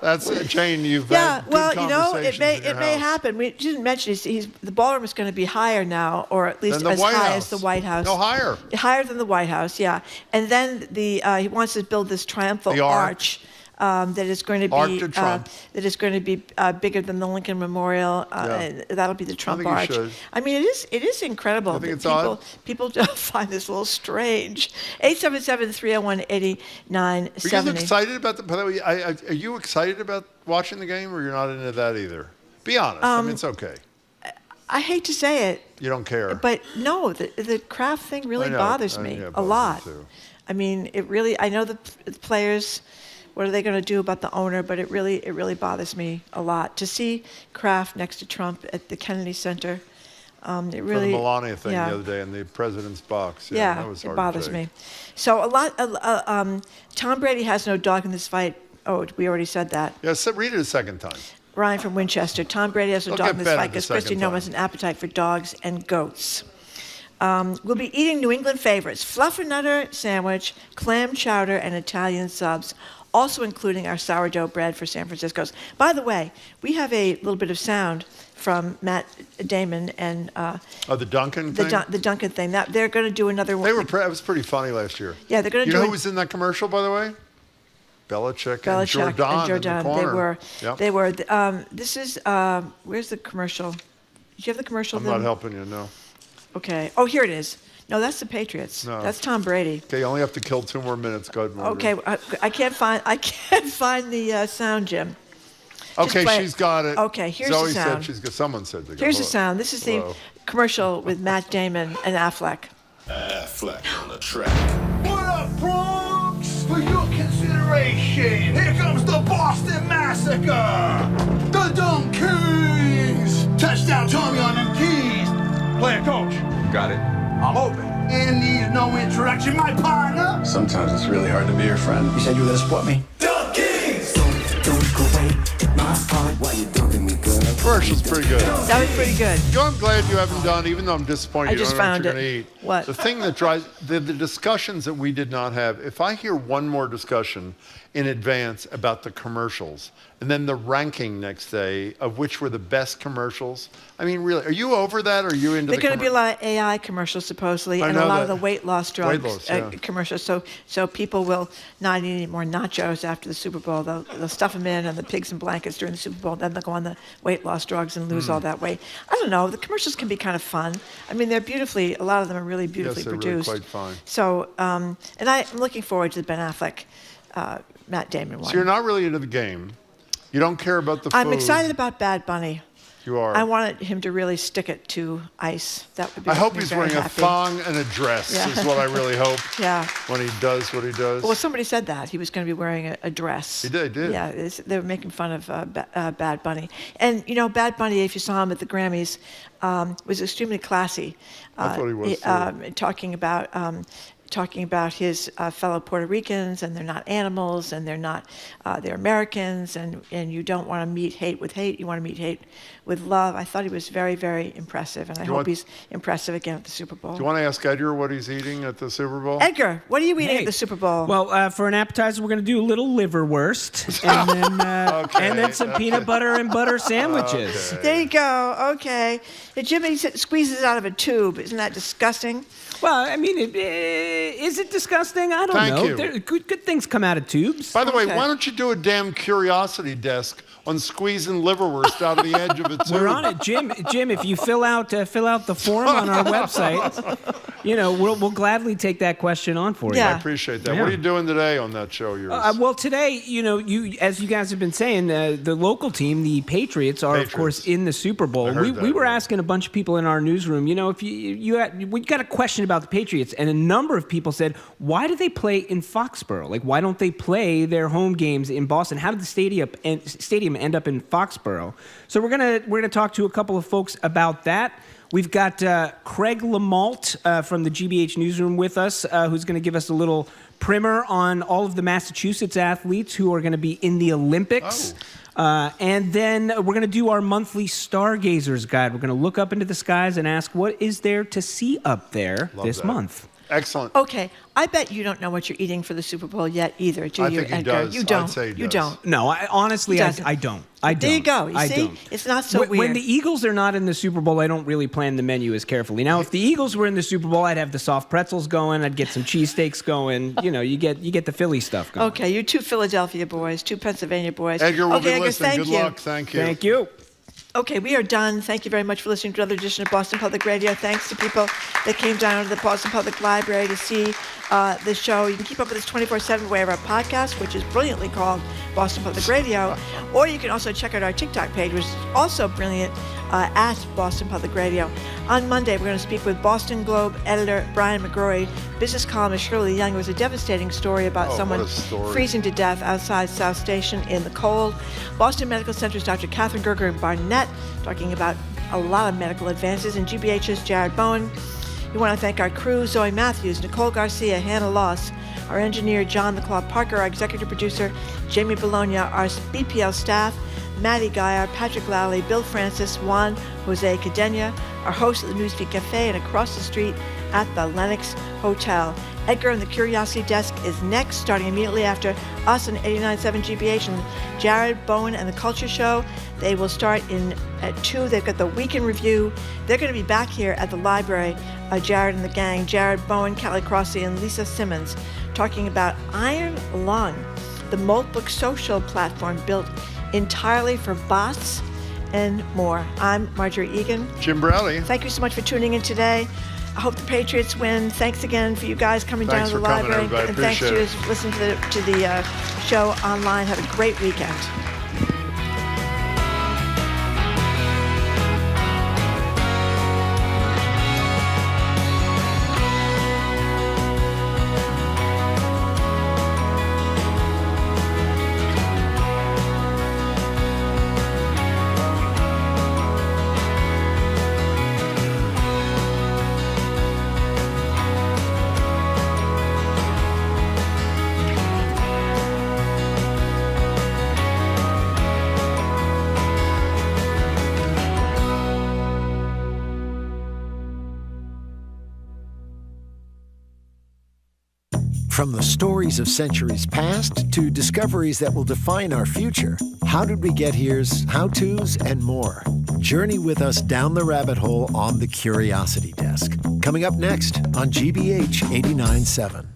That's Jane. You've had good conversations it may happen. We didn't mention the ballroom is going to be higher now, or at least as high as the White House. No, higher. Higher than the White House, yeah. And then he wants to build this triumphal arch. That is going to be bigger than the Lincoln Memorial. And that'll be the Trump Arch. I mean, it is incredible. I think it's odd. People find this a little strange. 877-301-8970. Are you excited about the? By the way, are you excited about watching the game, or you're not into that either? Be honest. I mean, it's okay. I hate to say it. You don't care. But no, the Kraft thing really bothers me a lot. I mean, it really. I know the players. What are they going to do about the owner? But it really bothers me a lot to see Kraft next to Trump at the Kennedy Center. It really. For the Melania thing the other day in the president's box. Yeah, that was hard it bothers to me. So Tom Brady has no dog in this fight. Oh, we already said that. Yeah, read it a second time. Ryan from Winchester. Tom Brady has no dog in this fight because Christy Nome has an appetite for dogs and goats. We'll be eating New England favorites: Fluffernutter sandwich, clam chowder, and Italian subs, also including our sourdough bread for San Francisco's. By the way, we have a little bit of sound from Matt Damon and the Duncan thing? The Duncan thing. They're going to do another one. It was pretty funny last year. Yeah, they're going to do. You know who was in that commercial, by the way? Belichick and Jordan in the corner. They were. This is. Where's the commercial? Do you have the commercial? I'm not helping you. No. Okay. Oh, here it is. No, that's the Patriots. No. That's Tom Brady. Okay, you only have to kill 2 more minutes. Go ahead, Morgan. Okay, I can't find the sound, Jim. Okay, she's got it. Okay, here's Zoe the sound. Someone said they got it. Here's the sound. This is the commercial with Matt Damon and Affleck. Affleck on the track. What up, Bronx? For your consideration, here comes the Boston Massacre. The Dumb Kings. Touchdown, Tommy on them keys. Player coach. Got it. I'm open. And needs no introduction, my partner. Sometimes it's really hard to be your friend. You said you were gonna support me. Dumb Kings. Don't go away. My part while you're dunking me good. Commercial's pretty good. That was pretty good. You know, I'm glad you haven't done, even though I'm disappointed I just found you don't know what you're going to eat. What? The thing that drives, the discussions that we did not have, if I hear one more discussion in advance about the commercials, and then the ranking next day of which were the best commercials, I mean, really, are you over that, or are you into There's going to be a lot of AI commercials, supposedly, and a lot of the weight loss drugs commercials. So people will not eat any more nachos after the Super Bowl. They'll stuff them in, and the pigs in blankets during the Super Bowl. Then they'll go on the weight loss drugs and lose all that weight. I don't know. The commercials can be kind of fun. I mean, a lot of them are really beautifully produced. Really quite fine. So, and I'm looking forward to the Ben Affleck, Matt Damon one. So you're not really into the game. You don't care about the food. I'm excited about Bad Bunny. You are. I wanted him to really stick it to ice. That would be. I hope he's wearing a thong and a dress. Is what I really hope. Yeah. When he does what he does. Well, somebody said that he was going to be wearing a dress. He did. Yeah, they were making fun of Bad Bunny, and you know, Bad Bunny, if you saw him at the Grammys, was extremely classy. I thought he was too. Talking about his fellow Puerto Ricans, and they're not animals, and they're Americans, and you don't want to meet hate with hate. You want to meet hate with love. I thought he was very, very impressive, and I hope he's impressive again at the Super Bowl. Do you want to ask Edgar what he's eating at the Super Bowl? Edgar, what are you eating at the Super Bowl? Well, for an appetizer, we're going to do a little liverwurst, and then some peanut butter and butter sandwiches. Okay. There you go. Okay. Jimmy squeezes it out of a tube. Isn't that disgusting? Well, I mean, is it disgusting? I don't know. You. Good things come out of tubes. By the way, why don't you do a damn curiosity desk on squeezing liverwurst out of the edge of a tube? We're on it, Jim. Jim, if you fill out the form on our website, you know, we'll gladly take that question on for you. I appreciate that. Yeah. What are you doing today on that show of yours? Well, today, you know, as you guys have been saying, the local team, the Patriots, are of course in the Super Bowl. We were asking a bunch of people in our newsroom, you know, if we got a question about the Patriots, and a number of people said, why do they play in Foxborough? Like, why don't they play their home games in Boston? How did the stadium end up in Foxborough? So we're gonna talk to a couple of folks about that. We've got Craig Lamalt from the GBH newsroom with us, who's going to give us a little primer on all of the Massachusetts athletes who are going to be in the Olympics. And then we're going to do our monthly Stargazers Guide. We're going to look up into the skies and ask, what is there to see up there this month? Excellent. Okay, I bet you don't know what you're eating for the Super Bowl yet either, do you, Edgar? He does. You don't. I'd say he you does. don't. No, honestly, I don't. There you go. You see? It's not so weird. When the Eagles are not in the Super Bowl, I don't really plan the menu as carefully. Now, if the Eagles were in the Super Bowl, I'd have the soft pretzels going. I'd get some cheesesteaks going. You know, you get the Philly stuff going. Okay, you two Philadelphia boys, two Pennsylvania boys. Edgar, we'll be Edgar, listening. Thank Good you. luck. Thank you. Thank you. Okay, we are done. Thank you very much for listening to another edition of Boston Public Radio. Thanks to people that came down to the Boston Public Library to see the show. You can keep up with us 24/7 way of our podcast, which is brilliantly called Boston Public Radio. Or you can also check out our TikTok page, which is also brilliant, at Boston Public Radio. On Monday, we're going to speak with Boston Globe editor Brian McGrory, business columnist Shirley Young. It was a devastating story about someone freezing to death outside South Station in the cold. Boston Medical Center's Dr. Catherine Gerger-Barnett talking about a lot of medical advances. And GBH's Jared Bowen. We want to thank our crew, Zoe Matthews, Nicole Garcia, Hannah Loss, our engineer, John the Claw Parker, our executive producer, Jamie Bologna, our BPL staff, Maddie Guy, our Patrick Lally, Bill Francis, Juan Jose Cadena, our host at the Newsfeed Cafe and across the street at the Lenox Hotel. Edgar and the Curiosity Desk is next, starting immediately after us on 89.7 GBH, and Jared, Bowen, and the Culture Show. They will start at 2. They've got the Week in Review. They're going to be back here at the library, Jared and the gang, Jared, Bowen, Callie Crossley, and Lisa Simmons, talking about Iron Lung, the Moltbook social platform built entirely for bots and more. I'm Marjorie Egan. Jim Browdy. Thank you so much for tuning in today. I hope the Patriots win. Thanks again for you guys coming down to the library. And thanks to you listening to the show online. Have a great weekend. From the stories of centuries past to discoveries that will define our future, How Did We Get Here's how-tos and more. Journey with us down the rabbit hole on the Curiosity Desk. Coming up next on GBH 89.7.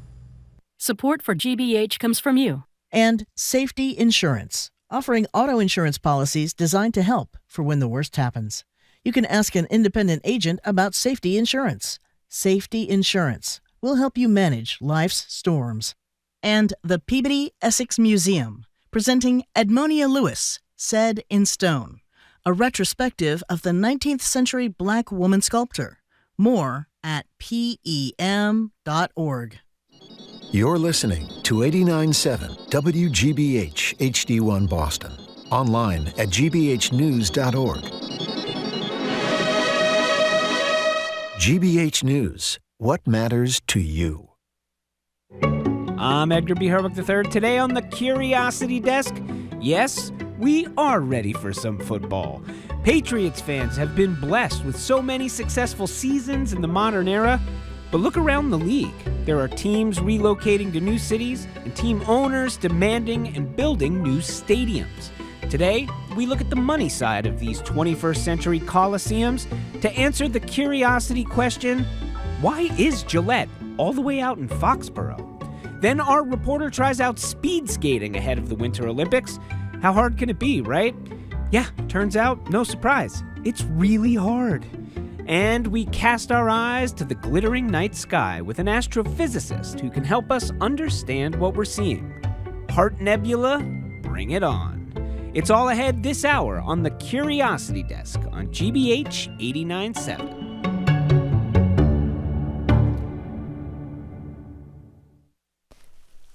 Support for GBH comes from you. And Safety Insurance, offering auto insurance policies designed to help for when the worst happens. You can ask an independent agent about safety insurance. Safety Insurance will help you manage life's storms. And the Peabody Essex Museum, presenting Edmonia Lewis, Said in Stone, a retrospective of the 19th century Black woman sculptor. More at PEM.org. You're listening to 89.7 WGBH HD1 Boston. Online at gbhnews.org. GBH News. What matters to you? I'm Edgar B. Herwick III. Today on the Curiosity Desk, yes, we are ready for some football. Patriots fans have been blessed with so many successful seasons in the modern era, but look around the league. There are teams relocating to new cities and team owners demanding and building new stadiums. Today, we look at the money side of these 21st century coliseums to answer the curiosity question, why is Gillette all the way out in Foxborough? Then our reporter tries out speed skating ahead of the Winter Olympics. How hard can it be, right? Yeah, turns out, no surprise, it's really hard. And we cast our eyes to the glittering night sky with an astrophysicist who can help us understand what we're seeing. Heart Nebula, bring it on. It's all ahead this hour on the Curiosity Desk on GBH 89.7.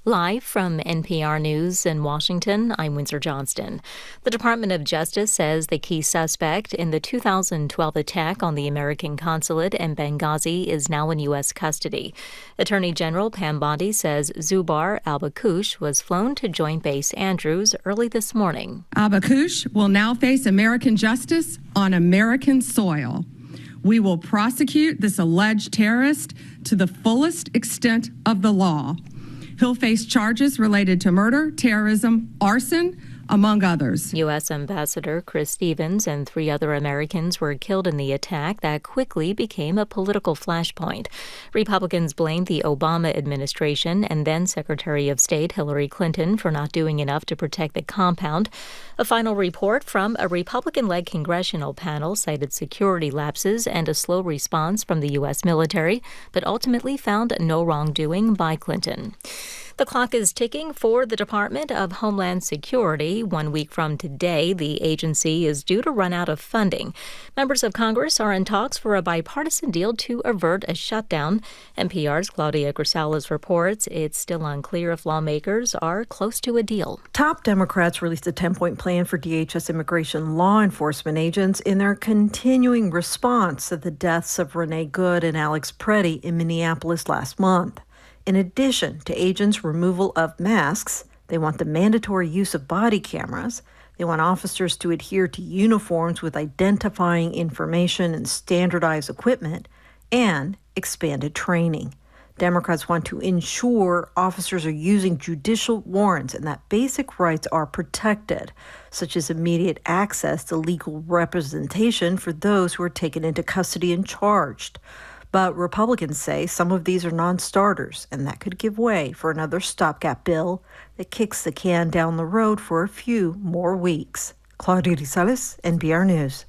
Live from NPR News in Washington, I'm Windsor Johnston. The Department of Justice says the key suspect in the 2012 attack on the American consulate in Benghazi is now in U.S. custody. Attorney General Pam Bondi says Zubar al-Bakush was flown to Joint Base Andrews early this morning. Al-Bakush will now face American justice on American soil. We will prosecute this alleged terrorist to the fullest extent of the law. He'll face charges related to murder, terrorism, arson, among others. U.S. Ambassador Chris Stevens and 3 other Americans were killed in the attack that quickly became a political flashpoint. Republicans blamed the Obama administration and then Secretary of State Hillary Clinton for not doing enough to protect the compound. A final report from a Republican-led congressional panel cited security lapses and a slow response from the U.S. military, but ultimately found no wrongdoing by Clinton. The clock is ticking for the Department of Homeland Security Friday. 1 week from today, the agency is due to run out of funding. Members of Congress are in talks for a bipartisan deal to avert a shutdown. NPR's Claudia Grisales reports it's still unclear if lawmakers are close to a deal. Top Democrats released a 10-point plan for DHS immigration law enforcement agents in their continuing response to the deaths of Renee Good and Alex Preddy in Minneapolis last month. In addition to agents' removal of masks, they want the mandatory use of body cameras. They want officers to adhere to uniforms with identifying information and standardized equipment, and expanded training. Democrats want to ensure officers are using judicial warrants and that basic rights are protected, such as immediate access to legal representation for those who are taken into custody and charged. But Republicans say some of these are non-starters, and that could give way for another stopgap bill that kicks the can down the road for a few more weeks. Claudia Grisales, NPR News.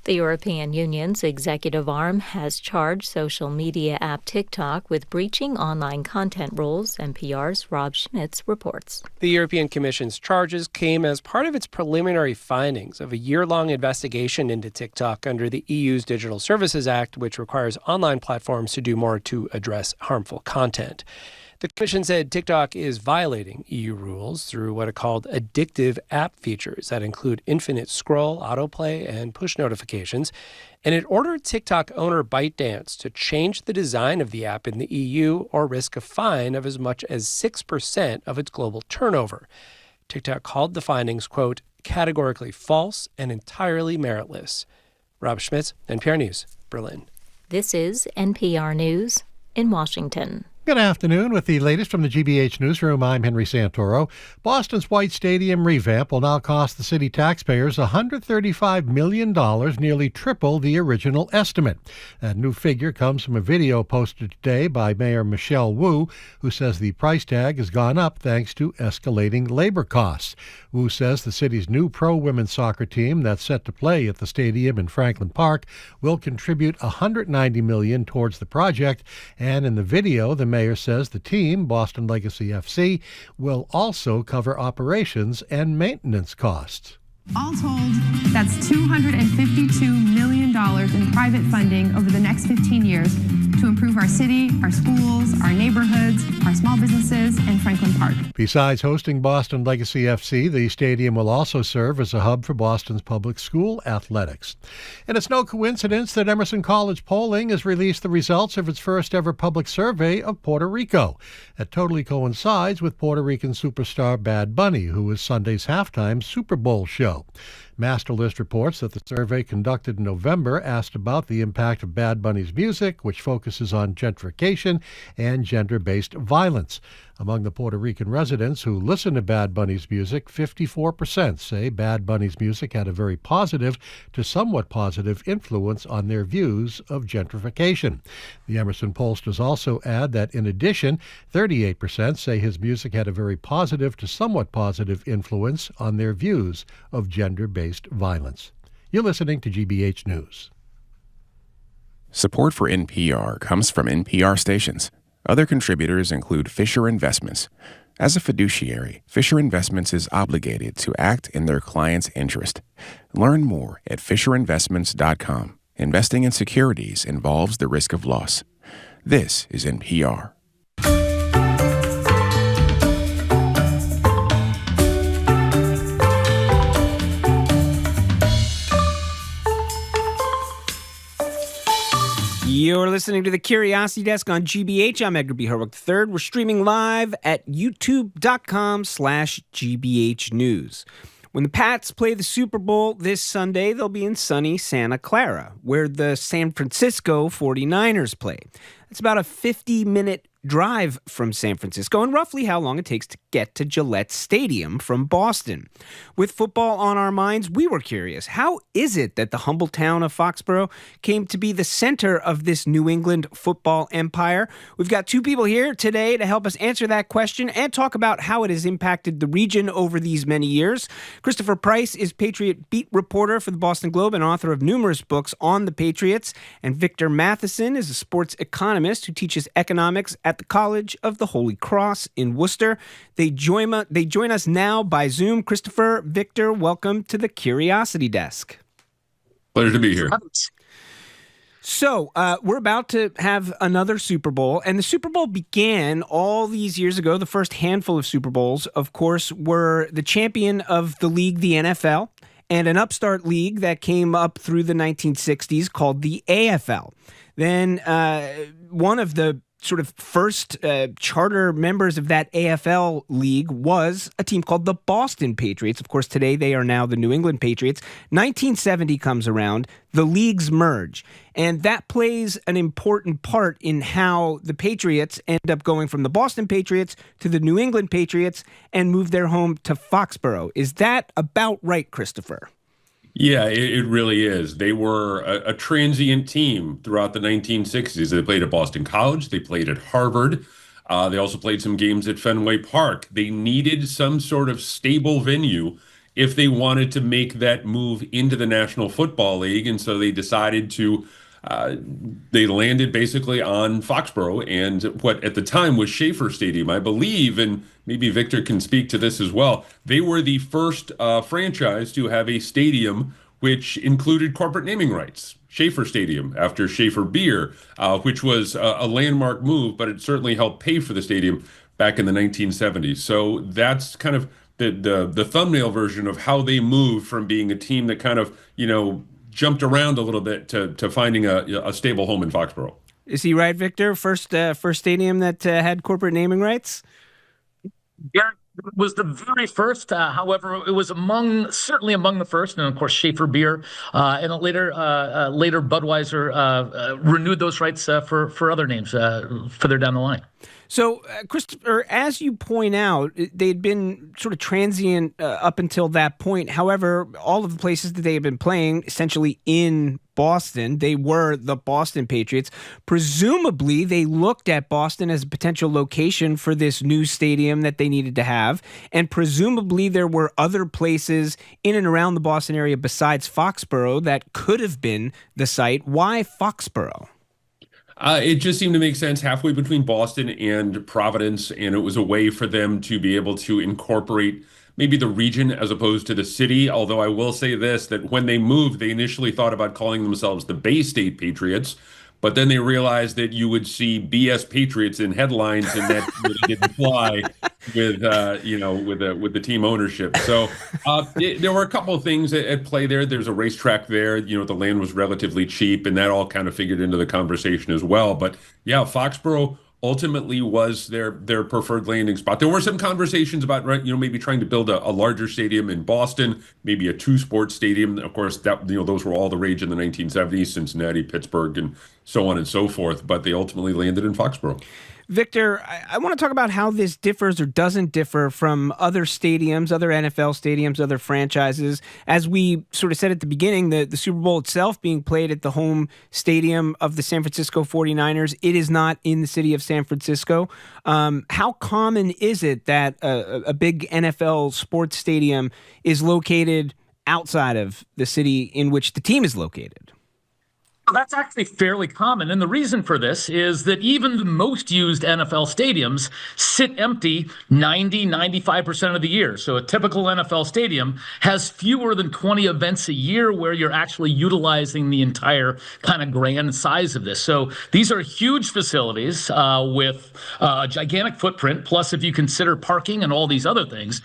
The European Union's executive arm has charged social media app TikTok with breaching online content rules. NPR's Rob Schmitz reports. The European Commission's charges came as part of its preliminary findings of a year-long investigation into TikTok under the EU's Digital Services Act, which requires online platforms to do more to address harmful content. The Commission said TikTok is violating EU rules through what it called addictive app features that include infinite scroll, autoplay, and push notifications. And it ordered TikTok owner ByteDance to change the design of the app in the EU or risk a fine of as much as 6% of its global turnover. TikTok called the findings, quote, categorically false and entirely meritless. Rob Schmitz, NPR News, Berlin. This is NPR News in Washington. Good afternoon. With the latest from the GBH Newsroom, I'm Henry Santoro. Boston's White Stadium revamp will now cost the city taxpayers $135 million, nearly triple the original estimate. That new figure comes from a video posted today by Mayor Michelle Wu, who says the price tag has gone up thanks to escalating labor costs. Wu says the city's new pro-women's soccer team that's set to play at the stadium in Franklin Park will contribute $190 million towards the project, and in the video, the mayor says the team, Boston Legacy FC, will also cover operations and maintenance costs. All told, that's $252 million in private funding over the next 15 years to improve our city, our schools, our neighborhoods, our small businesses, and Franklin Park. Besides hosting Boston Legacy FC, the stadium will also serve as a hub for Boston's public school athletics. And it's no coincidence that Emerson College Polling has released the results of its first ever public survey of Puerto Rico. It totally coincides with Puerto Rican superstar Bad Bunny, who is Sunday's halftime Super Bowl show. Masterlist reports that the survey conducted in November asked about the impact of Bad Bunny's music, which focuses on gentrification and gender-based violence. Among the Puerto Rican residents who listen to Bad Bunny's music, 54% say Bad Bunny's music had a very positive to somewhat positive influence on their views of gentrification. The Emerson pollsters also add that, in addition, 38% say his music had a very positive to somewhat positive influence on their views of gender-based violence. You're listening to GBH News. Support for NPR comes from NPR stations. Other contributors include Fisher Investments. As a fiduciary, Fisher Investments is obligated to act in their client's interest. Learn more at FisherInvestments.com. Investing in securities involves the risk of loss. This is NPR. You're listening to the Curiosity Desk on GBH. I'm Edgar B. Herwick III. We're streaming live at youtube.com/GBH News. When the Pats play the Super Bowl this Sunday, they'll be in sunny Santa Clara, where the San Francisco 49ers play. It's about a 50-minute drive from San Francisco and roughly how long it takes to get to Gillette Stadium from Boston. With football on our minds, we were curious, how is it that the humble town of Foxborough came to be the center of this New England football empire? We've got two people here today to help us answer that question and talk about how it has impacted the region over these many years. Christopher Price is Patriot beat reporter for the Boston Globe and author of numerous books on the Patriots. And Victor Matheson is a sports economist who teaches economics at at the College of the Holy Cross in Worcester. They join us now by Zoom. Christopher, Victor, welcome to the Curiosity Desk. Pleasure to be here. So we're about to have another Super Bowl, and the Super Bowl began all these years ago. The first handful of Super Bowls, of course, were the champion of the league, the NFL, and an upstart league that came up through the 1960s called the AFL. Then one of the sort of first charter members of that AFL league was a team called the Boston Patriots. Of course, today they are now the New England Patriots. 1970 comes around, the leagues merge, and that plays an important part in how the Patriots end up going from the Boston Patriots to the New England Patriots and move their home to Foxborough. Is that about right, Christopher? Yeah, it really is. They were a transient team throughout the 1960s. They played at Boston College. They played at Harvard. They also played some games at Fenway Park. They needed some sort of stable venue if they wanted to make that move into the National Football League. And so they decided to, they landed basically on Foxborough and what at the time was Seiffert Stadium, I believe, and maybe Victor can speak to this as well. They were the first franchise to have a stadium which included corporate naming rights. Seiffert Stadium after Seiffert Beer, which was a landmark move, but it certainly helped pay for the stadium back in the 1970s. So that's kind of the thumbnail version of how they moved from being a team that kind of, jumped around a little bit to finding a stable home in Foxborough. Is he right, Victor? First stadium that had corporate naming rights? Yeah, it was the very first. However, it was certainly among the first, and of course, Seiffert Beer, and later Budweiser renewed those rights for other names further down the line. So, Christopher, as you point out, they'd been sort of transient up until that point. However, all of the places that they had been playing, essentially in Boston, they were the Boston Patriots. Presumably, they looked at Boston as a potential location for this new stadium that they needed to have. And presumably, there were other places in and around the Boston area besides Foxborough that could have been the site. Why Foxborough? It just seemed to make sense halfway between Boston and Providence, and it was a way for them to be able to incorporate maybe the region as opposed to the city. Although I will say this, that when they moved, they initially thought about calling themselves the Bay State Patriots, but then they realized that you would see BS Patriots in headlines and that really didn't fly with the team ownership. So there were a couple of things at play there. There's a racetrack there. The land was relatively cheap, and that all kind of figured into the conversation as well. But yeah, Foxborough ultimately was their preferred landing spot. There were some conversations about maybe trying to build a larger stadium in Boston, maybe a two-sport stadium. Of course, that those were all the rage in the 1970s, Cincinnati, Pittsburgh, and so on and so forth. But they ultimately landed in Foxborough. Victor, I want to talk about how this differs or doesn't differ from other stadiums, other NFL stadiums, other franchises. As we sort of said at the beginning, the Super Bowl itself being played at the home stadium of the San Francisco 49ers, it is not in the city of San Francisco. How common is it that a big NFL sports stadium is located outside of the city in which the team is located? That's actually fairly common. And the reason for this is that even the most used NFL stadiums sit empty 95% of the year. So a typical NFL stadium has fewer than 20 events a year where you're actually utilizing the entire kind of grand size of this. So these are huge facilities with a gigantic footprint. Plus, if you consider parking and all these other things,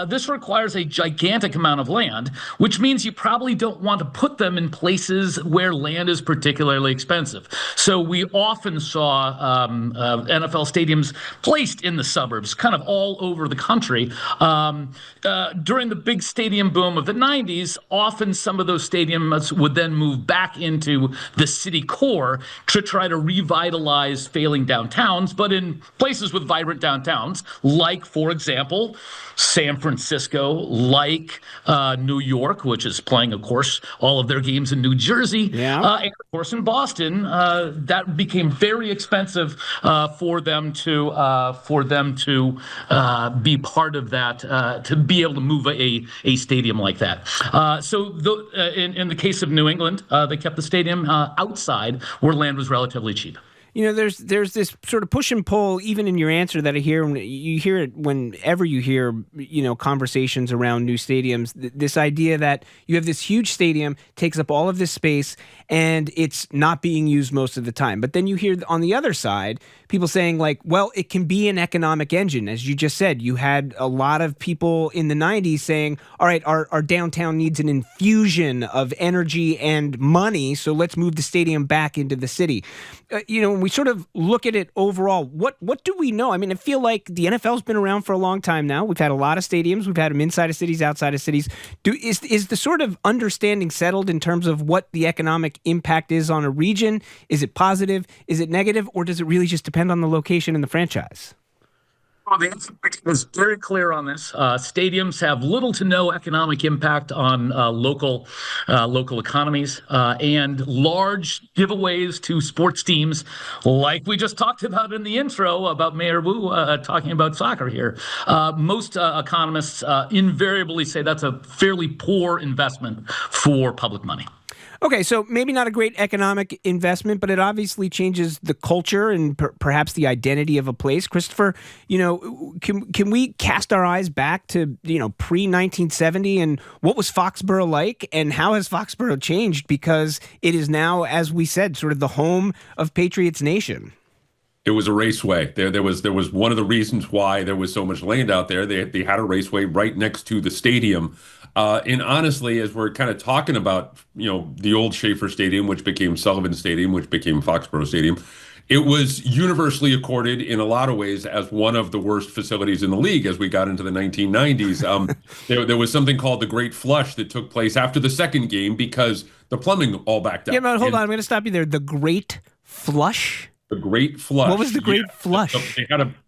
this requires a gigantic amount of land, which means you probably don't want to put them in places where land is particularly expensive. So we often saw NFL stadiums placed in the suburbs, kind of all over the country. During the big stadium boom of the 90s, often some of those stadiums would then move back into the city core to try to revitalize failing downtowns, but in places with vibrant downtowns, like, for example, San Francisco, like New York, which is playing, of course, all of their games in New Jersey, and of course in Boston, that became very expensive for them to be part of that, to be able to move a stadium like that. In the case of New England, they kept the stadium outside where land was relatively cheap. There's this sort of push and pull, even in your answer, that I hear. You hear it whenever you hear, conversations around new stadiums. This idea that you have this huge stadium, takes up all of this space, and it's not being used most of the time. But then you hear on the other side, people saying like, well, it can be an economic engine. As you just said, you had a lot of people in the 90s saying, all right, our downtown needs an infusion of energy and money, so let's move the stadium back into the city. When we sort of look at it overall, what do we know? I mean, I feel like the NFL's been around for a long time now. We've had a lot of stadiums. We've had them inside of cities, outside of cities. Is the sort of understanding settled in terms of what the economic impact is on a region? Is it positive? Is it negative? Or does it really just depend on the location and the franchise? Well, the answer is very clear on this. Stadiums have little to no economic impact on local economies, and large giveaways to sports teams, like we just talked about in the intro about Mayor Wu talking about soccer here. Most economists invariably say that's a fairly poor investment for public money. Okay, so maybe not a great economic investment, but it obviously changes the culture and perhaps the identity of a place. Christopher, can we cast our eyes back to, pre-1970 and what was Foxborough like, and how has Foxborough changed, because it is now, as we said, sort of the home of Patriots Nation? It was a raceway. There was one of the reasons why there was so much land out there. They had a raceway right next to the stadium. And honestly, as we're kind of talking about, the old Seiffert Stadium, which became Sullivan Stadium, which became Foxborough Stadium, it was universally accorded in a lot of ways as one of the worst facilities in the league as we got into the 1990s. There was something called the Great Flush that took place after the second game because the plumbing all backed up. Yeah, but hold on. I'm going to stop you there. The Great Flush? The Great Flush. What was the Great Flush? So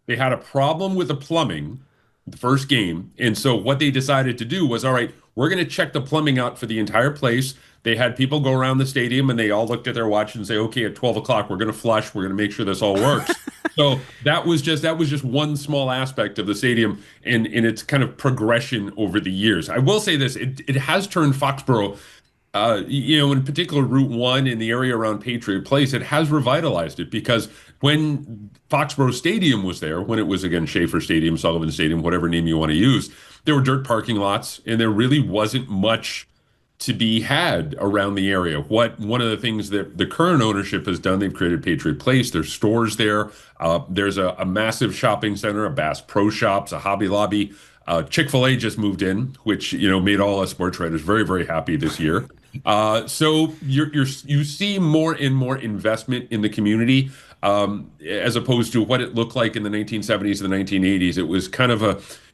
they had a problem with the plumbing the first game. And so what they decided to do was, all right, we're going to check the plumbing out for the entire place. They had people go around the stadium and they all looked at their watch and say, okay, at 12 o'clock, we're going to flush. We're going to make sure this all works. So that was just one small aspect of the stadium in its kind of progression over the years. I will say this, it has turned Foxborough, in particular Route 1 in the area around Patriot Place, it has revitalized it, because when Foxborough Stadium was there, when it was, again, Seiffert Stadium, Sullivan Stadium, whatever name you want to use, there were dirt parking lots, and there really wasn't much to be had around the area. One of the things that the current ownership has done, they've created Patriot Place. There's stores there. There's a massive shopping center, a Bass Pro Shops, a Hobby Lobby. Chick-fil-A just moved in, which made all us sports writers very, very happy this year. So you see more and more investment in the community, as opposed to what it looked like in the 1970s and the 1980s. It was kind of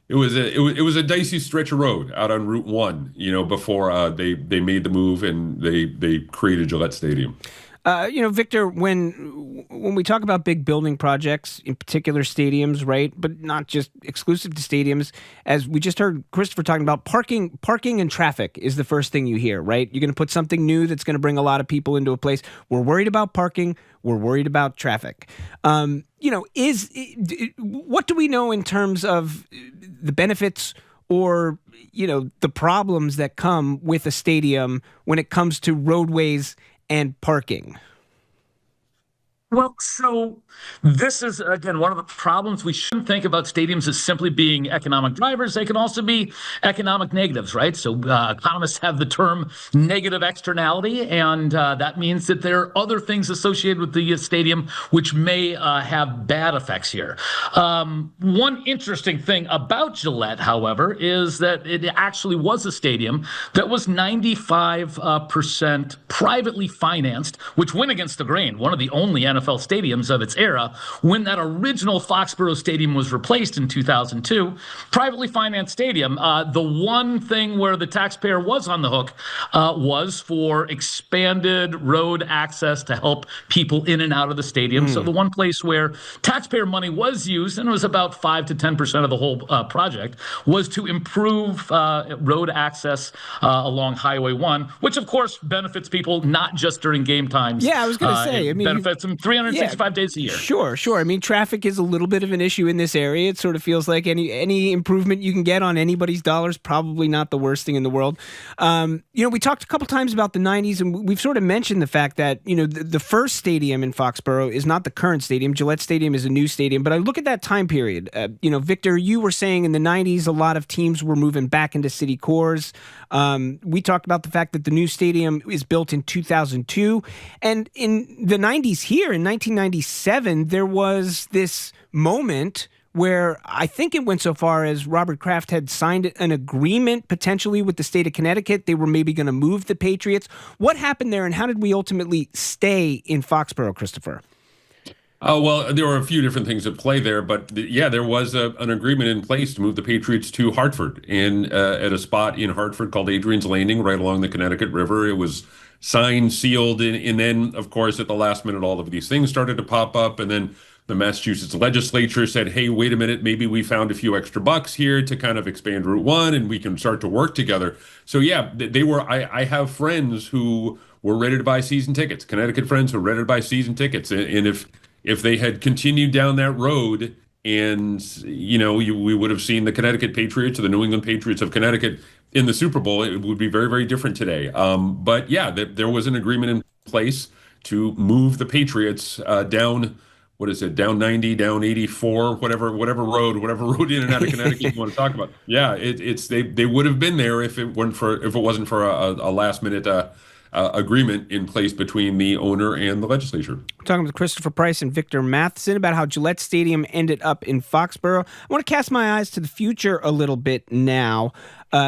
it was a dicey stretch of road out on Route 1, before they made the move and they created Gillette Stadium. Victor, when we talk about big building projects, in particular stadiums, right, but not just exclusive to stadiums, as we just heard Christopher talking about, parking and traffic is the first thing you hear, right? You're going to put something new that's going to bring a lot of people into a place. We're worried about parking. We're worried about traffic. What do we know in terms of the benefits or, the problems that come with a stadium when it comes to roadways and parking? Well, so this is, again, one of the problems. We shouldn't think about stadiums as simply being economic drivers. They can also be economic negatives, right? So economists have the term negative externality, and that means that there are other things associated with the stadium which may have bad effects here. One interesting thing about Gillette, however, is that it actually was a stadium that was 95% privately financed, which went against the grain. One of the only NFL stadiums of its era, when that original Foxborough Stadium was replaced in 2002, privately financed stadium. The one thing where the taxpayer was on the hook was for expanded road access to help people in and out of the stadium. So the one place where taxpayer money was used, and it was about 5 to 10% of the whole project, was to improve road access along Highway 1, which of course benefits people not just during game times. Yeah, I was going to say, it benefits them 365 days a year. Sure. I mean, traffic is a little bit of an issue in this area. It sort of feels like any improvement you can get on anybody's dollars, probably not the worst thing in the world. We talked a couple times about the 90s, and we've sort of mentioned the fact that, the first stadium in Foxborough is not the current stadium. Gillette Stadium is a new stadium. But I look at that time period. Victor, you were saying in the 90s, a lot of teams were moving back into city cores. We talked about the fact that the new stadium is built in 2002. And in the 90s here, in 1997, there was this moment where I think it went so far as Robert Kraft had signed an agreement potentially with the state of Connecticut. They were maybe going to move the Patriots. What happened there, and how did we ultimately stay in Foxborough, Christopher? Well, there were a few different things at play there, but there was an agreement in place to move the Patriots to Hartford at a spot in Hartford called Adrian's Landing, right along the Connecticut River. It was signed, sealed, and then, of course, at the last minute, all of these things started to pop up, and then the Massachusetts legislature said, hey, wait a minute, maybe we found a few extra bucks here to kind of expand Route 1 and we can start to work together. So I have friends who were ready to buy season tickets, Connecticut friends who were ready to buy season tickets. And if they had continued down that road and, we would have seen the Connecticut Patriots or the New England Patriots of Connecticut in the Super Bowl, it would be very, very different today. There was an agreement in place to move the Patriots down, down 90, down 84, whatever road in and out of Connecticut you want to talk about. Yeah, they would have been there if it wasn't for a last minute agreement in place between the owner and the legislature. We're talking with Christopher Price and Victor Matheson about how Gillette Stadium ended up in Foxborough. I want to cast my eyes to the future a little bit now.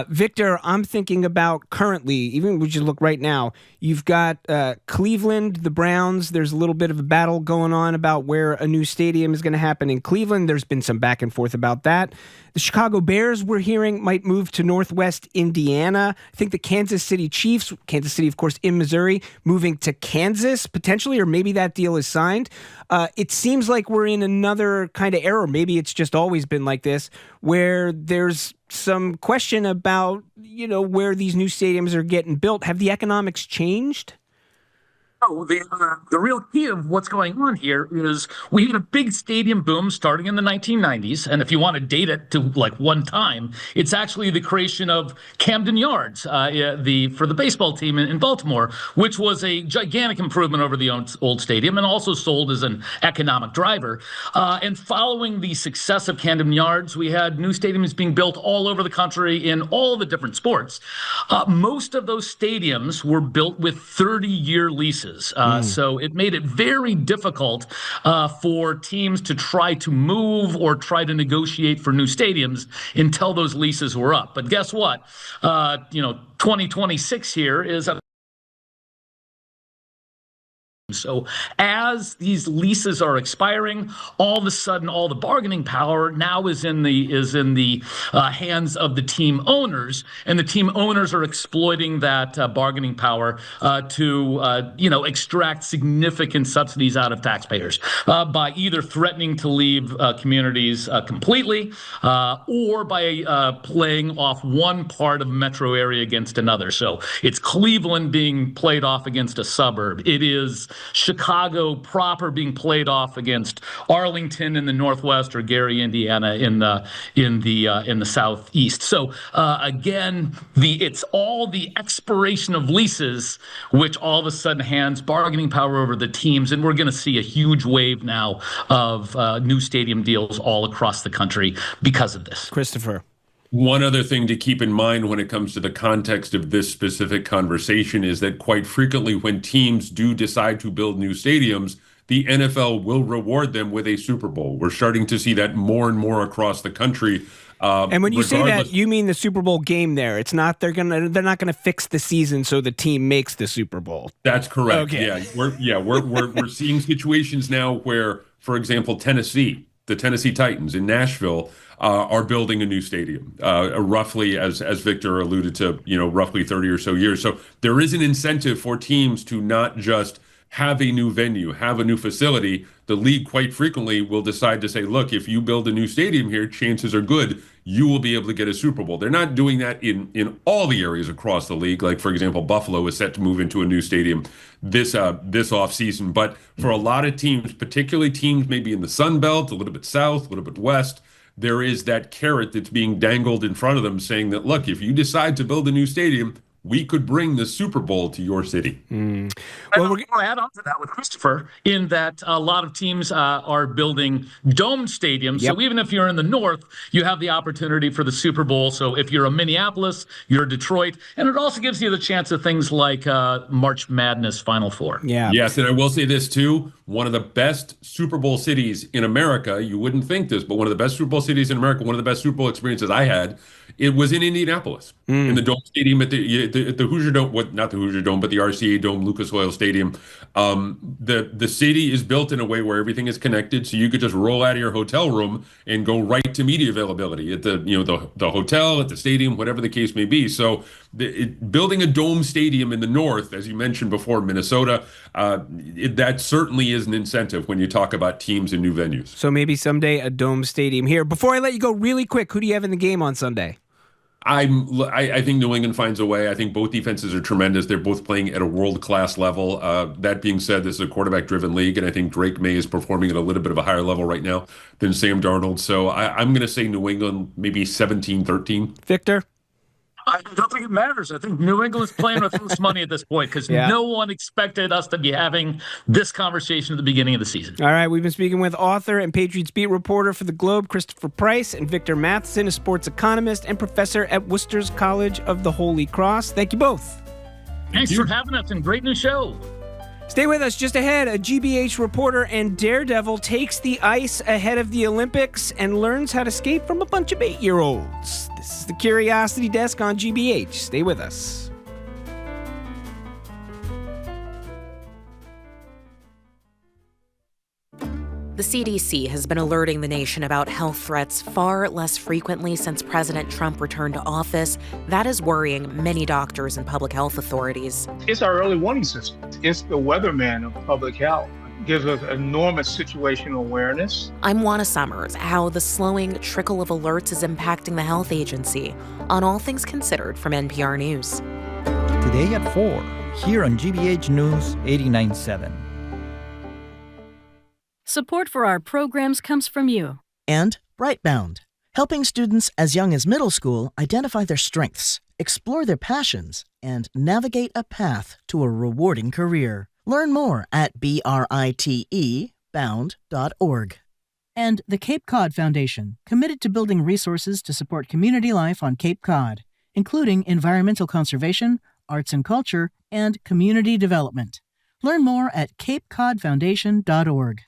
Victor, I'm thinking about currently, even we just look right now, you've got Cleveland, the Browns. There's a little bit of a battle going on about where a new stadium is going to happen in Cleveland. There's been some back and forth about that. The Chicago Bears, we're hearing, might move to Northwest Indiana. I think the Kansas City Chiefs, Kansas City, of course, in Missouri, moving to Kansas potentially, or maybe that deal is signed. It seems like we're in another kind of era. Maybe it's just always been like this, where there's some question about, where these new stadiums are getting built. Have the economics changed? Oh, the real key of what's going on here is we had a big stadium boom starting in the 1990s. And if you want to date it to like one time, it's actually the creation of Camden Yards for the baseball team in Baltimore, which was a gigantic improvement over the old stadium and also sold as an economic driver. And following the success of Camden Yards, we had new stadiums being built all over the country in all the different sports. Most of those stadiums were built with 30-year leases. So it made it very difficult for teams to try to move or try to negotiate for new stadiums until those leases were up. But guess what? 2026 here is a So as these leases are expiring, all of a sudden, all the bargaining power now is in the hands of the team owners, and the team owners are exploiting that bargaining power to extract significant subsidies out of taxpayers by either threatening to leave communities completely or by playing off one part of a metro area against another. So it's Cleveland being played off against a suburb. It is Chicago proper being played off against Arlington in the Northwest or Gary, Indiana in the Southeast. So again, it's all the expiration of leases, which all of a sudden hands bargaining power over the teams, and we're going to see a huge wave now of new stadium deals all across the country because of this. Christopher. One other thing to keep in mind when it comes to the context of this specific conversation is that quite frequently when teams do decide to build new stadiums, the NFL will reward them with a Super Bowl. We're starting to see that more and more across the country. And when you say that, you mean the Super Bowl game there. It's not they're not gonna fix the season so the team makes the Super Bowl. That's correct. Okay. Yeah, we're seeing situations now where, for example, the Tennessee Titans in Nashville are building a new stadium, roughly, as Victor alluded to, roughly 30 or so years. So there is an incentive for teams to not just have a new venue, have a new facility. The league quite frequently will decide to say, look, if you build a new stadium here, chances are good you will be able to get a Super Bowl. They're not doing that in all the areas across the league. Like, for example, Buffalo is set to move into a new stadium this offseason. But for a lot of teams, particularly teams maybe in the Sun Belt, a little bit south, a little bit west, there is that carrot that's being dangled in front of them saying that, look, if you decide to build a new stadium, we could bring the Super Bowl to your city. Well, we're going to add on to that with Christopher, in that a lot of teams are building dome stadiums. Yep. So even if you're in the north, you have the opportunity for the Super Bowl. So if you're a Minneapolis, you're a Detroit, and it also gives you the chance of things like March Madness Final Four. Yeah. Yes, and I will say this too. One of the best Super Bowl cities in America, you wouldn't think this, but one of the best Super Bowl cities in America, one of the best Super Bowl experiences I had, it was in Indianapolis, in the Dome Stadium at the Hoosier Dome, not the Hoosier Dome, but the RCA Dome, Lucas Oil Stadium. The city is built in a way where everything is connected, so you could just roll out of your hotel room and go right to media availability at the hotel, at the stadium, whatever the case may be. So building a dome stadium in the north, as you mentioned before, Minnesota, that certainly is an incentive when you talk about teams and new venues. So maybe someday a dome stadium here. Before I let you go, really quick, who do you have in the game on Sunday? I think New England finds a way. I think both defenses are tremendous. They're both playing at a world-class level. That being said, this is a quarterback-driven league, and I think Drake May is performing at a little bit of a higher level right now than Sam Darnold. So I'm going to say New England, maybe 17-13. Victor? I don't think it matters. I think New England's playing with loose money at this point because no one expected us to be having this conversation at the beginning of the season. All right, we've been speaking with author and Patriots beat reporter for The Globe, Christopher Price, and Victor Matheson, a sports economist and professor at Worcester's College of the Holy Cross. Thank you both. Thanks for having us, and great new show. Stay with us. Just ahead, a GBH reporter and daredevil takes the ice ahead of the Olympics and learns how to skate from a bunch of 8-year-olds. This is the Curiosity Desk on GBH. Stay with us. The CDC has been alerting the nation about health threats far less frequently since President Trump returned to office. That is worrying many doctors and public health authorities. It's our early warning system. It's the weatherman of public health. It gives us enormous situational awareness. I'm Juana Summers. How the slowing trickle of alerts is impacting the health agency on All Things Considered from NPR News. Today at 4, here on GBH News 89.7. Support for our programs comes from you. And Brightbound, helping students as young as middle school identify their strengths, explore their passions, and navigate a path to a rewarding career. Learn more at BRITE-bound.org. And the Cape Cod Foundation, committed to building resources to support community life on Cape Cod, including environmental conservation, arts and culture, and community development. Learn more at capecodfoundation.org.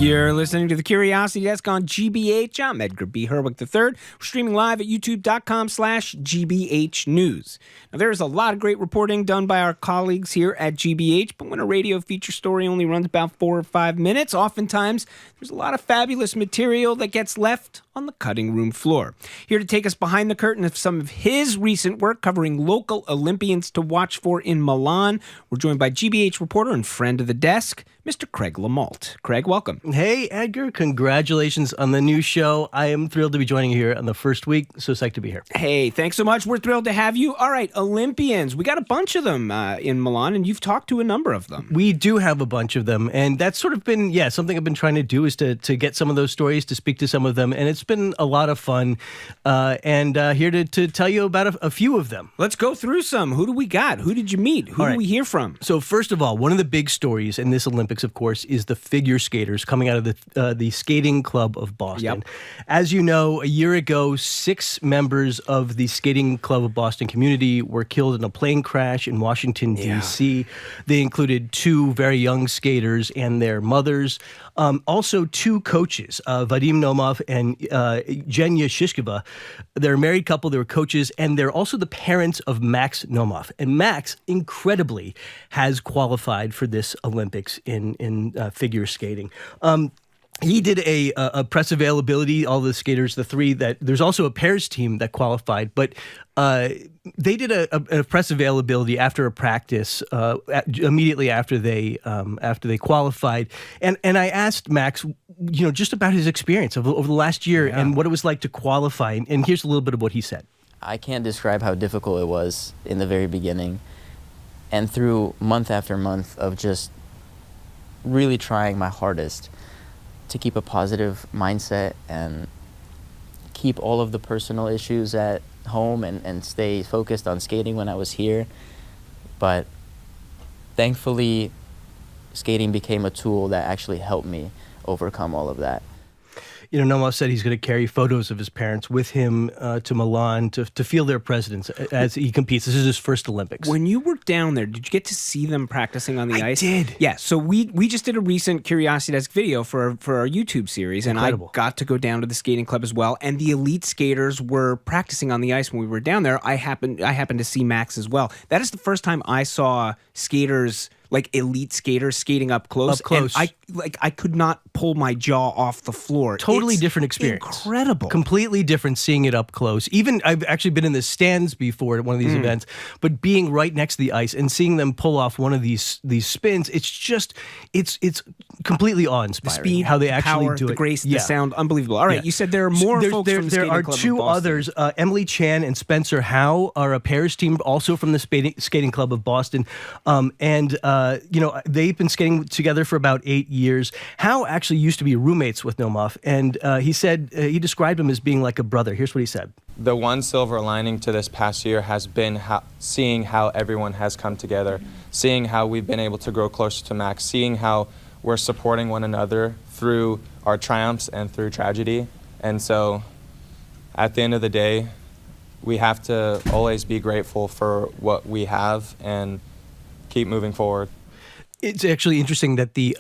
You're listening to the Curiosity Desk on GBH. I'm Edgar B. Herwick III. We're streaming live at youtube.com/GBH News. Now, there's a lot of great reporting done by our colleagues here at GBH, but when a radio feature story only runs about 4 or 5 minutes, oftentimes there's a lot of fabulous material that gets left on the cutting room floor. Here to take us behind the curtain of some of his recent work covering local Olympians to watch for in Milan, we're joined by GBH reporter and friend of the desk, Mr. Craig Lamalt. Craig, welcome. Hey, Edgar. Congratulations on the new show. I am thrilled to be joining you here on the first week. So psyched to be here. Hey, thanks so much. We're thrilled to have you. All right, Olympians. We got a bunch of them in Milan, and you've talked to a number of them. We do have a bunch of them, and that's sort of been, something I've been trying to do is to get some of those stories, to speak to some of them, and it's been a lot of fun, and here to tell you about a few of them. Let's go through some. Who do we got? Who did you meet? Who do we hear from? So first of all, one of the big stories in this Olympics, of course, is the figure skaters coming out of the Skating Club of Boston. Yep. As you know, a year ago, 6 members of the Skating Club of Boston community were killed in a plane crash in Washington, D.C. They included 2 very young skaters and their mothers. Also 2 coaches, Vadim Nomov and Zhenya Shishkova. They're a married couple, they were coaches, and they're also the parents of Max Nomov. And Max, incredibly, has qualified for this Olympics in figure skating. he did a press availability, all the skaters, the three there's also a pairs team that qualified, but they did a press availability after a practice, immediately after they qualified. And I asked Max, just about his experience over the last year and what it was like to qualify. And here's a little bit of what he said. I can't describe how difficult it was in the very beginning. And through month after month of just really trying my hardest to keep a positive mindset and keep all of the personal issues at home and stay focused on skating when I was here. But thankfully, skating became a tool that actually helped me overcome all of that. Nomo said he's going to carry photos of his parents with him to Milan to feel their presence as he competes. This is his first Olympics. When you were down there, did you get to see them practicing on the ice? I did. Yeah, so we just did a recent Curiosity Desk video for our YouTube series, and Incredible. I got to go down to the skating club as well, and the elite skaters were practicing on the ice when we were down there. I happened to see Max as well. That is the first time I saw skaters, like elite skaters, skating up close. And I could not pull my jaw off the floor. Totally It's different experience. Incredible. Completely different seeing it up close. Even I've actually been in the stands before at one of these events, but being right next to the ice and seeing them pull off one of these spins, it's completely awe-inspiring. The speed, how they the actually power, do it. the grace, the sound, unbelievable. All right, you said there are more folks from the There skating are club of two Boston. others. Emily Chan and Spencer Howe are a pairs team, also from the skating club of Boston. They've been skating together for about 8 years. Howe actually used to be roommates with Nomoff, and he said he described him as being like a brother. Here's what he said. The one silver lining to this past year has been seeing how everyone has come together, seeing how we've been able to grow closer to Max, seeing how we're supporting one another through our triumphs and through tragedy. And so at the end of the day, we have to always be grateful for what we have and keep moving forward. It's actually interesting that the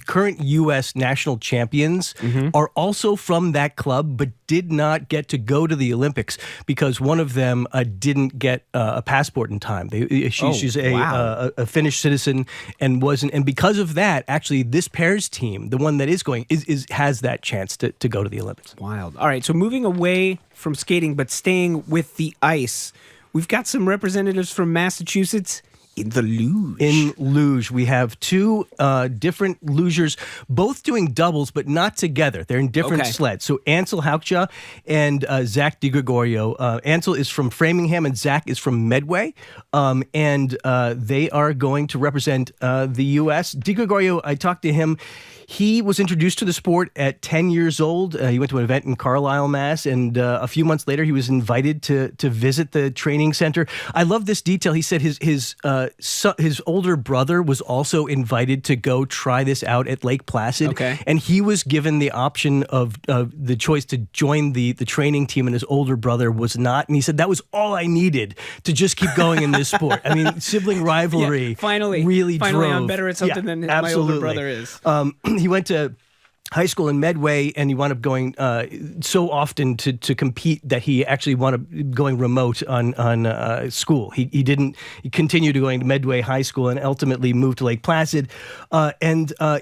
current U.S. national champions are also from that club, but did not get to go to the Olympics because one of them didn't get a passport in time. She's a Finnish citizen and wasn't, and because of that, actually, this pairs team, the one that is going, has that chance to go to the Olympics. Wild. All right, so moving away from skating, but staying with the ice, we've got some representatives from Massachusetts. In the luge. In luge. We have two different lugers, both doing doubles, but not together. They're in different sleds. So Ansel Haukja and Zach DiGregorio. Ansel is from Framingham and Zach is from Medway. And they are going to represent the U.S. DiGregorio, I talked to him. He was introduced to the sport at 10 years old. He went to an event in Carlisle, Mass. And a few months later, he was invited to visit the training center. I love this detail. He said his older brother was also invited to go try this out at Lake Placid. Okay. And he was given the option of the choice to join the training team, and his older brother was not. And he said, that was all I needed to just keep going in this sport. I mean, sibling rivalry really drove. I'm better at something than my older brother is. He went to high school in Medway, and he wound up going so often to compete that he actually wound up going remote on school. He continued to going to Medway High School and ultimately moved to Lake Placid.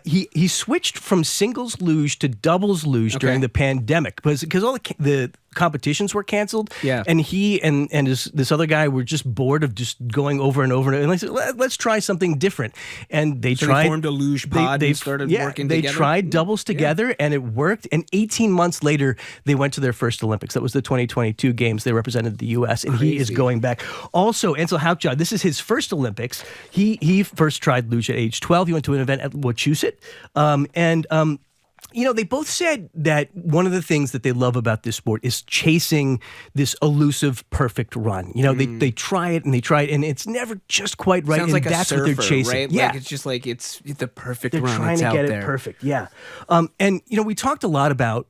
He switched from singles luge to doubles luge during the pandemic because all the competitions were canceled. Yeah. And he and this other guy were just bored of just going over and over. And they said, let's try something different. And they tried. They formed a luge pod and started working together. They tried doubles together and it worked. And 18 months later, they went to their first Olympics. That was the 2022 games. They represented the U.S. and he is going back. Also, Ansel Haukja, this is his first Olympics. He first tried luge at age 12. He went to an event at Wachusett. They both said that one of the things that they love about this sport is chasing this elusive, perfect run. They try it, and it's never just quite right. Sounds and like that's a surfer, what they're chasing. right? Yeah. Like it's just like it's the perfect They're run. trying it's to out get there. it perfect, yeah. We talked a lot about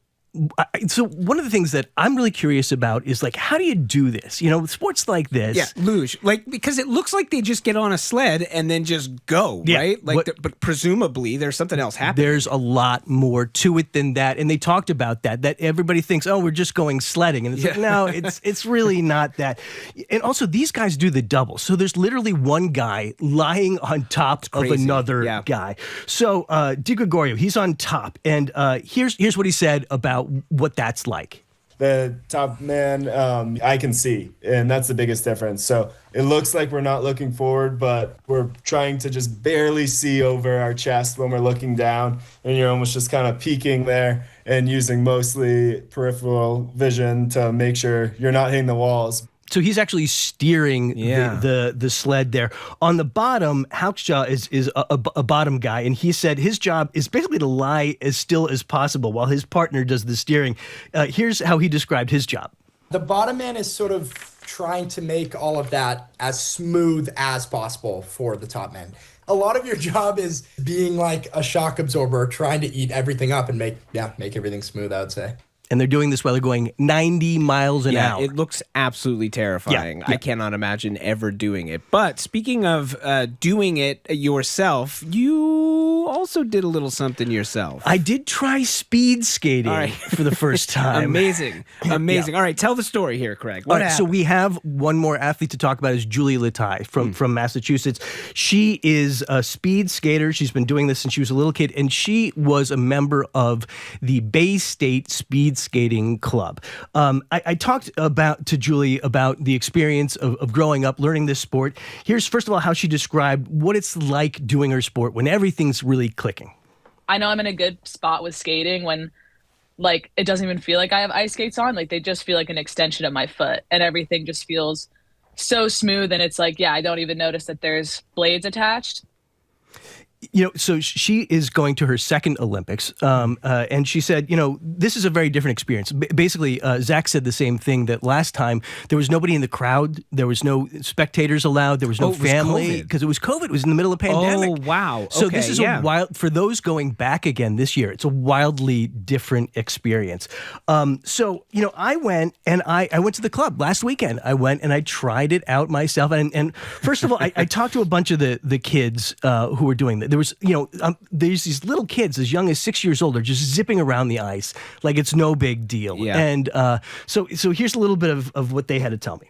So one of the things that I'm really curious about is like, how do you do this? Sports like this. Yeah, luge. Because it looks like they just get on a sled and then just go, right? But presumably there's something else happening. There's a lot more to it than that. And they talked about that everybody thinks, oh, we're just going sledding. And it's like, no, it's really not that. And also these guys do the double. So there's literally one guy lying on top of another guy. So Di Gregorio, he's on top. And here's what he said about what that's like. The top man, I can see, and that's the biggest difference. So it looks like we're not looking forward, but we're trying to just barely see over our chest when we're looking down, and you're almost just kind of peeking there and using mostly peripheral vision to make sure you're not hitting the walls. So he's actually steering the sled there. On the bottom, Hauksja is a bottom guy, and he said his job is basically to lie as still as possible while his partner does the steering. Here's how he described his job. The bottom man is sort of trying to make all of that as smooth as possible for the top man. A lot of your job is being like a shock absorber, trying to eat everything up and make everything smooth, I would say. And they're doing this while they're going 90 miles an hour. It looks absolutely terrifying. I cannot imagine ever doing it. But speaking of doing it yourself, you also did a little something yourself. I did try speed skating for the first time. Amazing. All right, tell the story here, Craig. What happened? So we have one more athlete to talk about is Julie Latai from Massachusetts. She is a speed skater. She's been doing this since she was a little kid, and she was a member of the Bay State Speed Skating Club. I talked to Julie about the experience of growing up, learning this sport. Here's, first of all, how she described what it's like doing her sport when everything's really clicking. I know I'm in a good spot with skating when, like, it doesn't even feel like I have ice skates on. Like, they just feel like an extension of my foot, and everything just feels so smooth. And it's like, I don't even notice that there's blades attached. So she is going to her second Olympics, and she said, this is a very different experience. Basically, Zach said the same thing, that last time there was nobody in the crowd, there was no spectators allowed, there was no family, because it was COVID. It was in the middle of the pandemic. Oh, wow. So this is a wild, for those going back again this year, it's a wildly different experience. I went and I went to the club last weekend. I went and I tried it out myself. And first of all, I talked to a bunch of the kids who were doing that. There was, there's these little kids as young as 6 years old are just zipping around the ice like it's no big deal. Yeah. And so here's a little bit of what they had to tell me.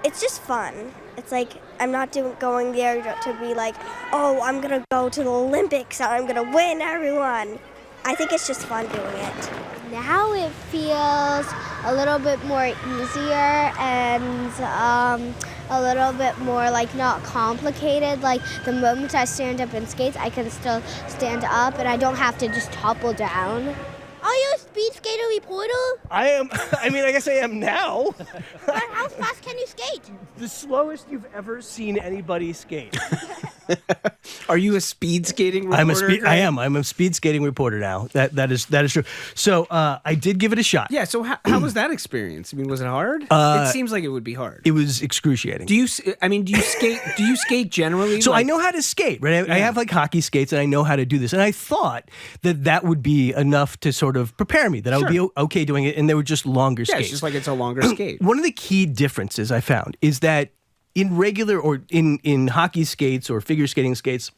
It's just fun. It's like I'm not going there to be like, oh, I'm going to go to the Olympics and I'm going to win everyone. I think it's just fun doing it. Now it feels a little bit more easier and a little bit more like not complicated. Like the moment I stand up in skates, I can still stand up and I don't have to just topple down. Are you a speed skater reporter? I am. I guess I am now. How fast can you skate? The slowest you've ever seen anybody skate. Are you a speed skating reporter? I am. I'm a speed skating reporter now. That is true. So I did give it a shot. Yeah. So how was that experience? Was it hard? It seems like it would be hard. It was excruciating. Do you skate? Do you skate generally? So I know how to skate, right? I have like hockey skates, and I know how to do this. And I thought that would be enough to sort of prepare me, that I would be okay doing it, and they were just longer skates. Yeah, it's just like it's a longer skate. One of the key differences I found is that in regular or in hockey skates or figure skating skates,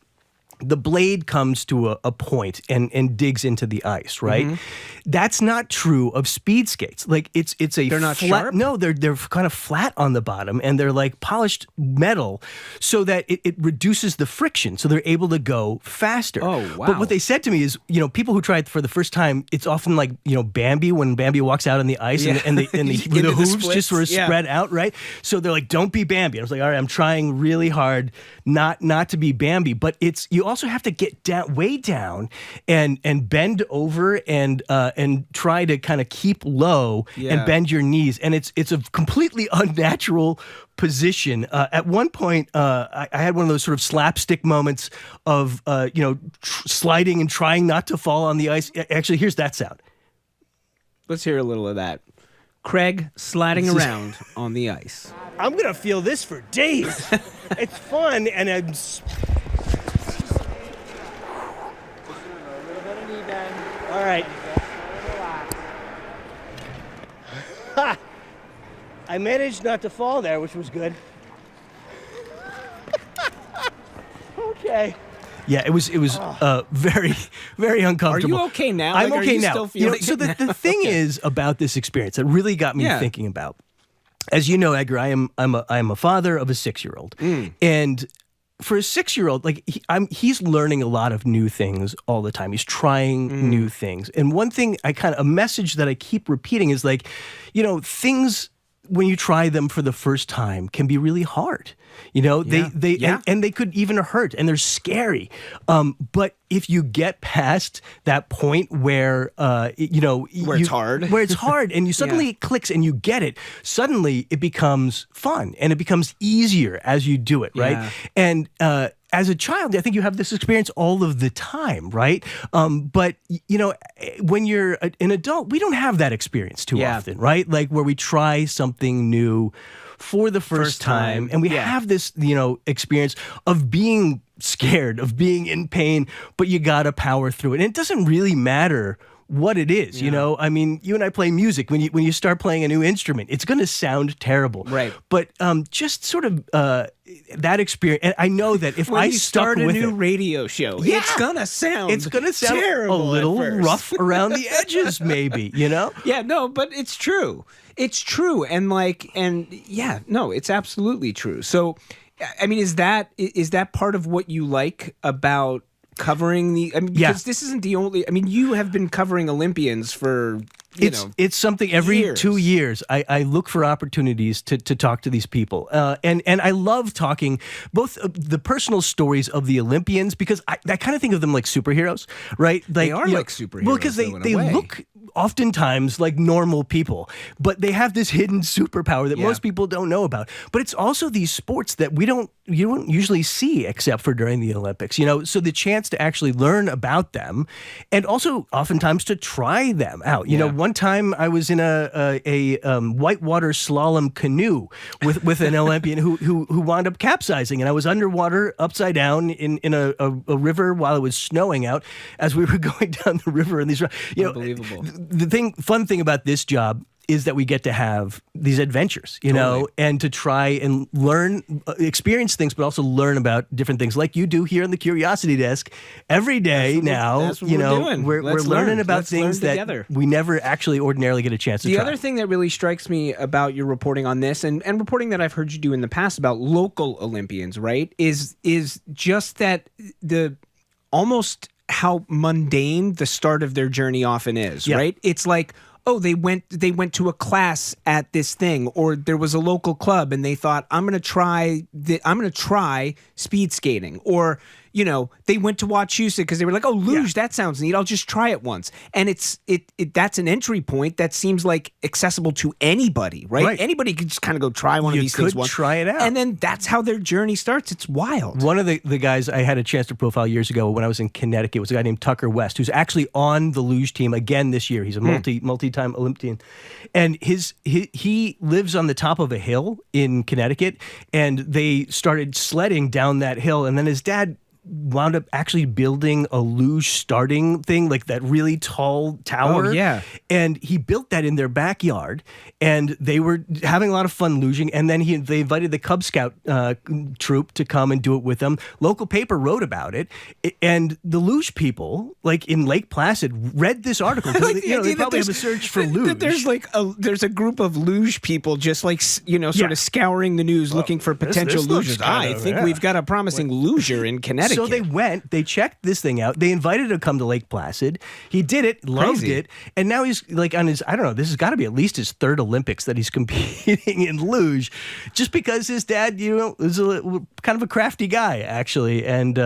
the blade comes to a point and digs into the ice, right? Mm-hmm. That's not true of speed skates. Like they're not flat, sharp? No, they're kind of flat on the bottom, and they're like polished metal, so that it reduces the friction, so they're able to go faster. Oh, wow. But what they said to me is, people who try it for the first time, it's often like Bambi when Bambi walks out on the ice and the hooves just sort of spread out, right? So they're like, don't be Bambi. And I was like, all right, I'm trying really hard not to be Bambi, but you also have to get way down and bend over and try to kind of keep low and bend your knees, and it's a completely unnatural position. At one point, I had one of those sort of slapstick moments of sliding and trying not to fall on the ice. Actually, here's that sound. Let's hear a little of that. Craig sliding around on the ice. I'm gonna feel this for days. It's fun, and I'm. All right. I managed not to fall there, which was good. Okay. Yeah, it was very, very uncomfortable. Are you okay now? I'm Like, okay are you now. still feeling So it the now? thing Okay. is about this experience that really got me thinking about. As you know, Edgar, I'm a father of a 6-year-old, and for a 6-year-old, like he's learning a lot of new things all the time. He's trying new things, and one thing a message that I keep repeating is like, things when you try them for the first time can be really hard. And they could even hurt, and they're scary. But if you get past that point where where it's hard, and you suddenly it clicks and you get it, suddenly it becomes fun and it becomes easier as you do it, right? Yeah. And as a child, I think you have this experience all of the time, right? But when you're an adult, we don't have that experience too often, right? Like where we try something new for the first time, and we have this, experience of being scared, of being in pain, but you gotta power through it. And it doesn't really matter what it is, I mean, you and I play music. When you start playing a new instrument, it's going to sound terrible, right? But just sort of that experience, and I know that if when I you start a new it, radio show, it's gonna sound terrible a little at first. rough around the edges, maybe. Yeah, no, but it's true. It's true, and it's absolutely true. So, I mean, is that part of what you like about covering because this isn't the only. I mean, you have been covering Olympians for. It's something every years. 2 years I look for opportunities to talk to these people. And I love talking both the personal stories of the Olympians, because I kind of think of them like superheroes, right? They are like superheroes. Well, because they look oftentimes like normal people, but they have this hidden superpower that most people don't know about. But it's also these sports that you don't usually see except for during the Olympics, so the chance to actually learn about them, and also oftentimes to try them out. One time I was in a whitewater slalom canoe with an Olympian who wound up capsizing, and I was underwater upside down in a river while it was snowing out as we were going down the river. And these, unbelievable. The fun thing about this job is that we get to have these adventures, and to try and learn, experience things, but also learn about different things like you do here on the Curiosity Desk every day. That's what we're doing. We're learning about things that we never actually ordinarily get a chance to try. The other thing that really strikes me about your reporting on this, and reporting that I've heard you do in the past about local Olympians, right, is just that almost how mundane the start of their journey often is, right? It's like, oh, they went to a class at this thing, or there was a local club and they thought, I'm going to try speed skating, or they went to Wachusett because they were like, oh, luge, that sounds neat. I'll just try it once. And that's an entry point that seems like accessible to anybody, right? Anybody could just kind of go try one of these things once. Try it out. And then that's how their journey starts. It's wild. One of the guys I had a chance to profile years ago when I was in Connecticut was a guy named Tucker West, who's actually on the luge team again this year. He's a multi-time Olympian. And he lives on the top of a hill in Connecticut, and they started sledding down that hill, and then his dad wound up actually building a luge starting thing, like that really tall tower. Oh, yeah. And he built that in their backyard, and they were having a lot of fun luging. And then they invited the Cub Scout troop to come and do it with them. Local paper wrote about it, and the luge people, like in Lake Placid, read this article. Like they probably have a search for luge. There's a group of luge people just like sort of scouring the news looking for potential lugers. I think we've got a promising luger in Connecticut. So they checked this thing out. They invited him to come to Lake Placid. He did it, loved it, and now he's like on his, I don't know, this has got to be at least his third Olympics that he's competing in luge, just because his dad, was kind of a crafty guy, actually, and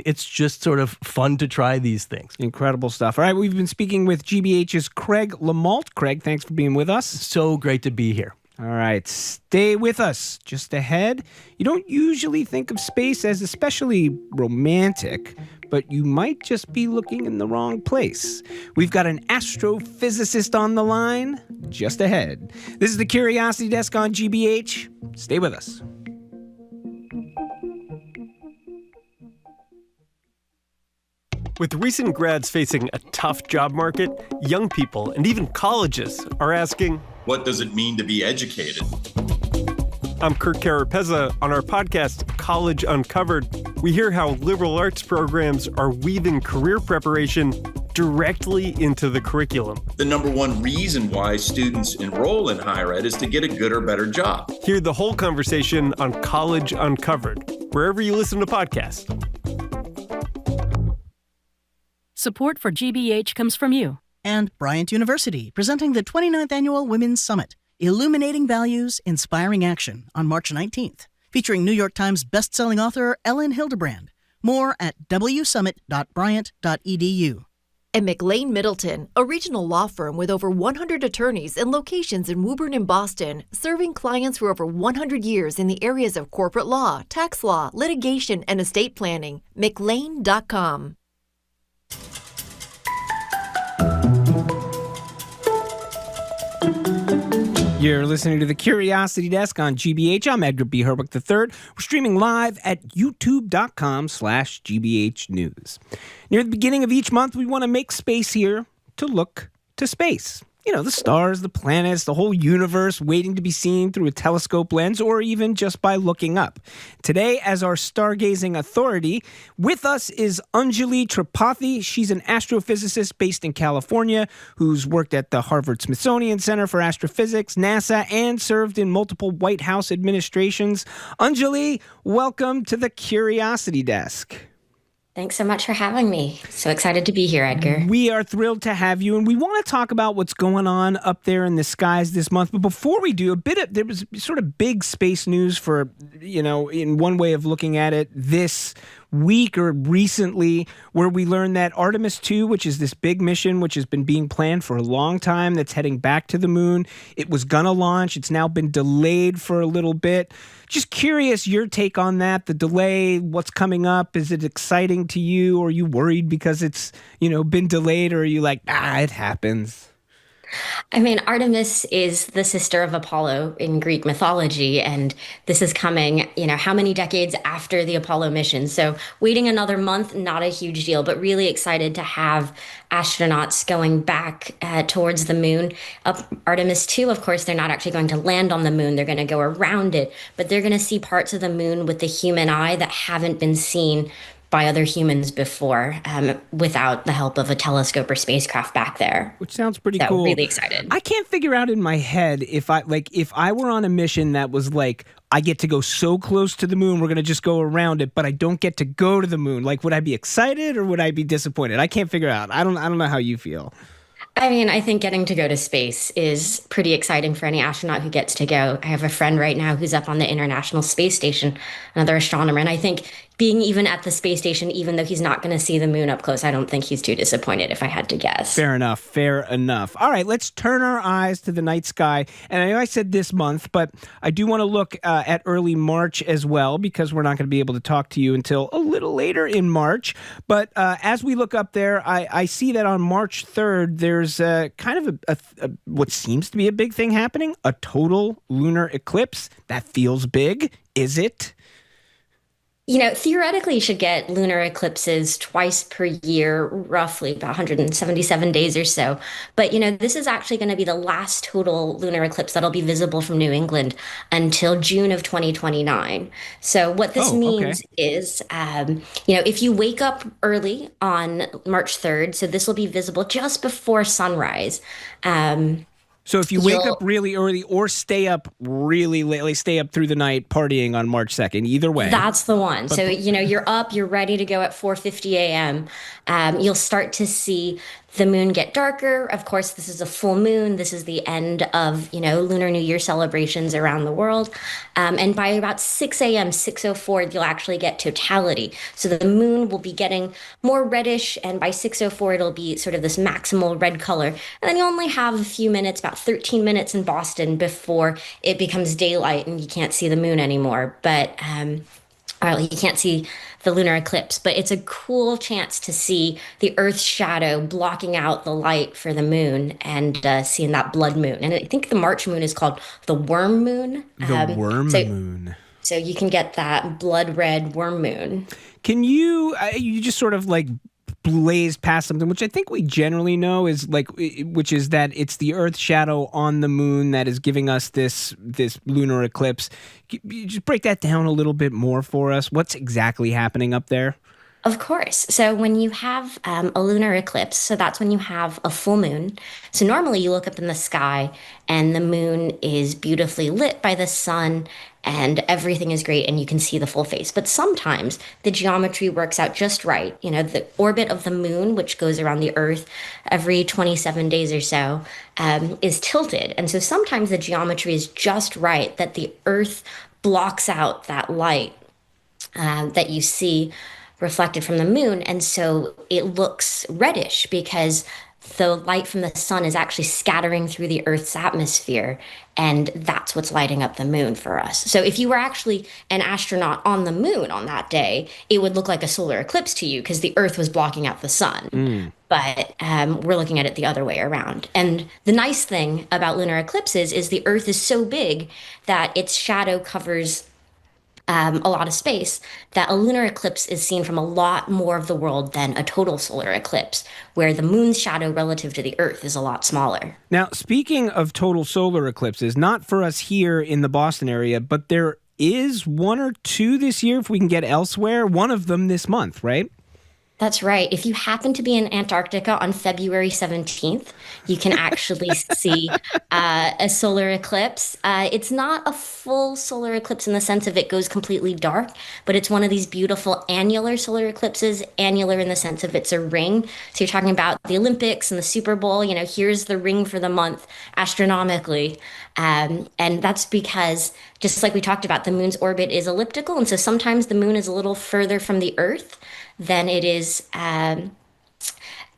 it's just sort of fun to try these things. Incredible stuff. All right, we've been speaking with GBH's Craig Lamalt. Craig, thanks for being with us. So great to be here. All right, stay with us. Just ahead, you don't usually think of space as especially romantic, but you might just be looking in the wrong place. We've got an astrophysicist on the line just ahead. This is the Curiosity Desk on GBH. Stay with us. With recent grads facing a tough job market, young people and even colleges are asking, What does it mean to be educated? I'm Kurt Carapezza. On our podcast, College Uncovered, we hear how liberal arts programs are weaving career preparation directly into the curriculum. The number one reason why students enroll in higher ed is to get a good or better job. Hear the whole conversation on College Uncovered, wherever you listen to podcasts. Support for GBH comes from you. And Bryant University, presenting the 29th Annual Women's Summit, Illuminating Values, Inspiring Action, on March 19th, featuring New York Times bestselling author Ellen Hildebrand. More at wsummit.bryant.edu. And McLean Middleton, a regional law firm with over 100 attorneys and locations in Woburn and Boston, serving clients for over 100 years in the areas of corporate law, tax law, litigation, and estate planning. McLean.com. You're listening to The Curiosity Desk on GBH. I'm Edgar B. Herwick III. We're streaming live at youtube.com/GBH News. Near the beginning of each month, we want to make space here to look to space. You know, the stars, the planets, the whole universe waiting to be seen through a telescope lens or even just by looking up. Today, as our stargazing authority, with us is Anjali Tripathi. She's an astrophysicist based in California who's worked at the Harvard-Smithsonian Center for Astrophysics, NASA, and served in multiple White House administrations. Anjali, welcome to the Curiosity Desk. Thanks so much for having me. So excited to be here, Edgar. We are thrilled to have you, and we want to talk about what's going on up there in the skies this month. But before we do, there was sort of big space news for, in one way of looking at it, this week or recently, where we learned that Artemis 2, which is this big mission which has been being planned for a long time, that's heading back to the moon. It was gonna launch. It's now been delayed for a little bit. Just curious your take on that, the delay, what's coming up. Is it exciting to you? Or are you worried because it's, been delayed? Or are you like, it happens? I mean, Artemis is the sister of Apollo in Greek mythology, and this is coming, how many decades after the Apollo mission? So waiting another month, not a huge deal, but really excited to have astronauts going back towards the moon. Artemis 2, of course, they're not actually going to land on the moon. They're going to go around it, but they're going to see parts of the moon with the human eye that haven't been seen by other humans before, without the help of a telescope or spacecraft back there. Which sounds pretty cool. Really excited. I can't figure out in my head if I were on a mission that was like, I get to go so close to the moon, we're going to just go around it, but I don't get to go to the moon. Like, would I be excited or would I be disappointed? I can't figure out. I don't know how you feel. I mean, I think getting to go to space is pretty exciting for any astronaut who gets to go. I have a friend right now who's up on the International Space Station, another astronomer, and I think being even at the space station, even though he's not going to see the moon up close, I don't think he's too disappointed, if I had to guess. Fair enough. All right, let's turn our eyes to the night sky. And I know I said this month, but I do want to look at early March as well, because we're not going to be able to talk to you until a little later in March. But as we look up there, I see that on March 3rd, there's kind of a what seems to be a big thing happening, a total lunar eclipse. That feels big. Is it? Theoretically, you should get lunar eclipses twice per year, roughly about 177 days or so. But, this is actually going to be the last total lunar eclipse that'll be visible from New England until June of 2029. So what this means is, if you wake up early on March 3rd, so this will be visible just before sunrise. So if you wake up really early or stay up really late, like stay up through the night partying on March 2nd, either way. That's the one. So, you're up, you're ready to go at 4:50 a.m. You'll start to see the moon get darker. Of course, this is a full moon. This is the end of, Lunar New Year celebrations around the world. And by about 6 a.m., 6:04, you'll actually get totality. So the moon will be getting more reddish, and by 6:04, it'll be sort of this maximal red color. And then you only have a few minutes, about 13 minutes in Boston before it becomes daylight and you can't see the moon anymore. But you can't see the lunar eclipse, but it's a cool chance to see the Earth's shadow blocking out the light for the moon and seeing that blood moon. And I think the March moon is called the worm moon. Moon. So you can get that blood red worm moon. Can you just sort of like blazed past something, which I think we generally know is which is that it's the Earth's shadow on the moon that is giving us this lunar eclipse. You just break that down a little bit more for us. What's exactly happening up there? Of course. So when you have a lunar eclipse, so that's when you have a full moon. So normally you look up in the sky and the moon is beautifully lit by the sun and everything is great and you can see the full face. But sometimes the geometry works out just right. You know, the orbit of the moon, which goes around the Earth every 27 days or so, is tilted. And so sometimes the geometry is just right that the Earth blocks out that light that you see reflected from the moon, and so it looks reddish because the light from the sun is actually scattering through the Earth's atmosphere, and that's what's lighting up the moon for us. So if you were actually an astronaut on the moon on that day, it would look like a solar eclipse to you because the Earth was blocking out the sun. But we're looking at it the other way around. And the nice thing about lunar eclipses is the Earth is so big that its shadow covers a lot of space, that a lunar eclipse is seen from a lot more of the world than a total solar eclipse, where the moon's shadow relative to the Earth is a lot smaller. Now, speaking of total solar eclipses, not for us here in the Boston area, but there is one or two this year if we can get elsewhere, one of them this month, right? That's right. If you happen to be in Antarctica on February 17th, you can actually see a solar eclipse. It's not a full solar eclipse in the sense of it goes completely dark, but it's one of these beautiful annular solar eclipses, annular in the sense of it's a ring. So you're talking about the Olympics and the Super Bowl, you know, here's the ring for the month astronomically. And that's because, just like we talked about, the moon's orbit is elliptical. And so sometimes the moon is a little further from the Earth than it is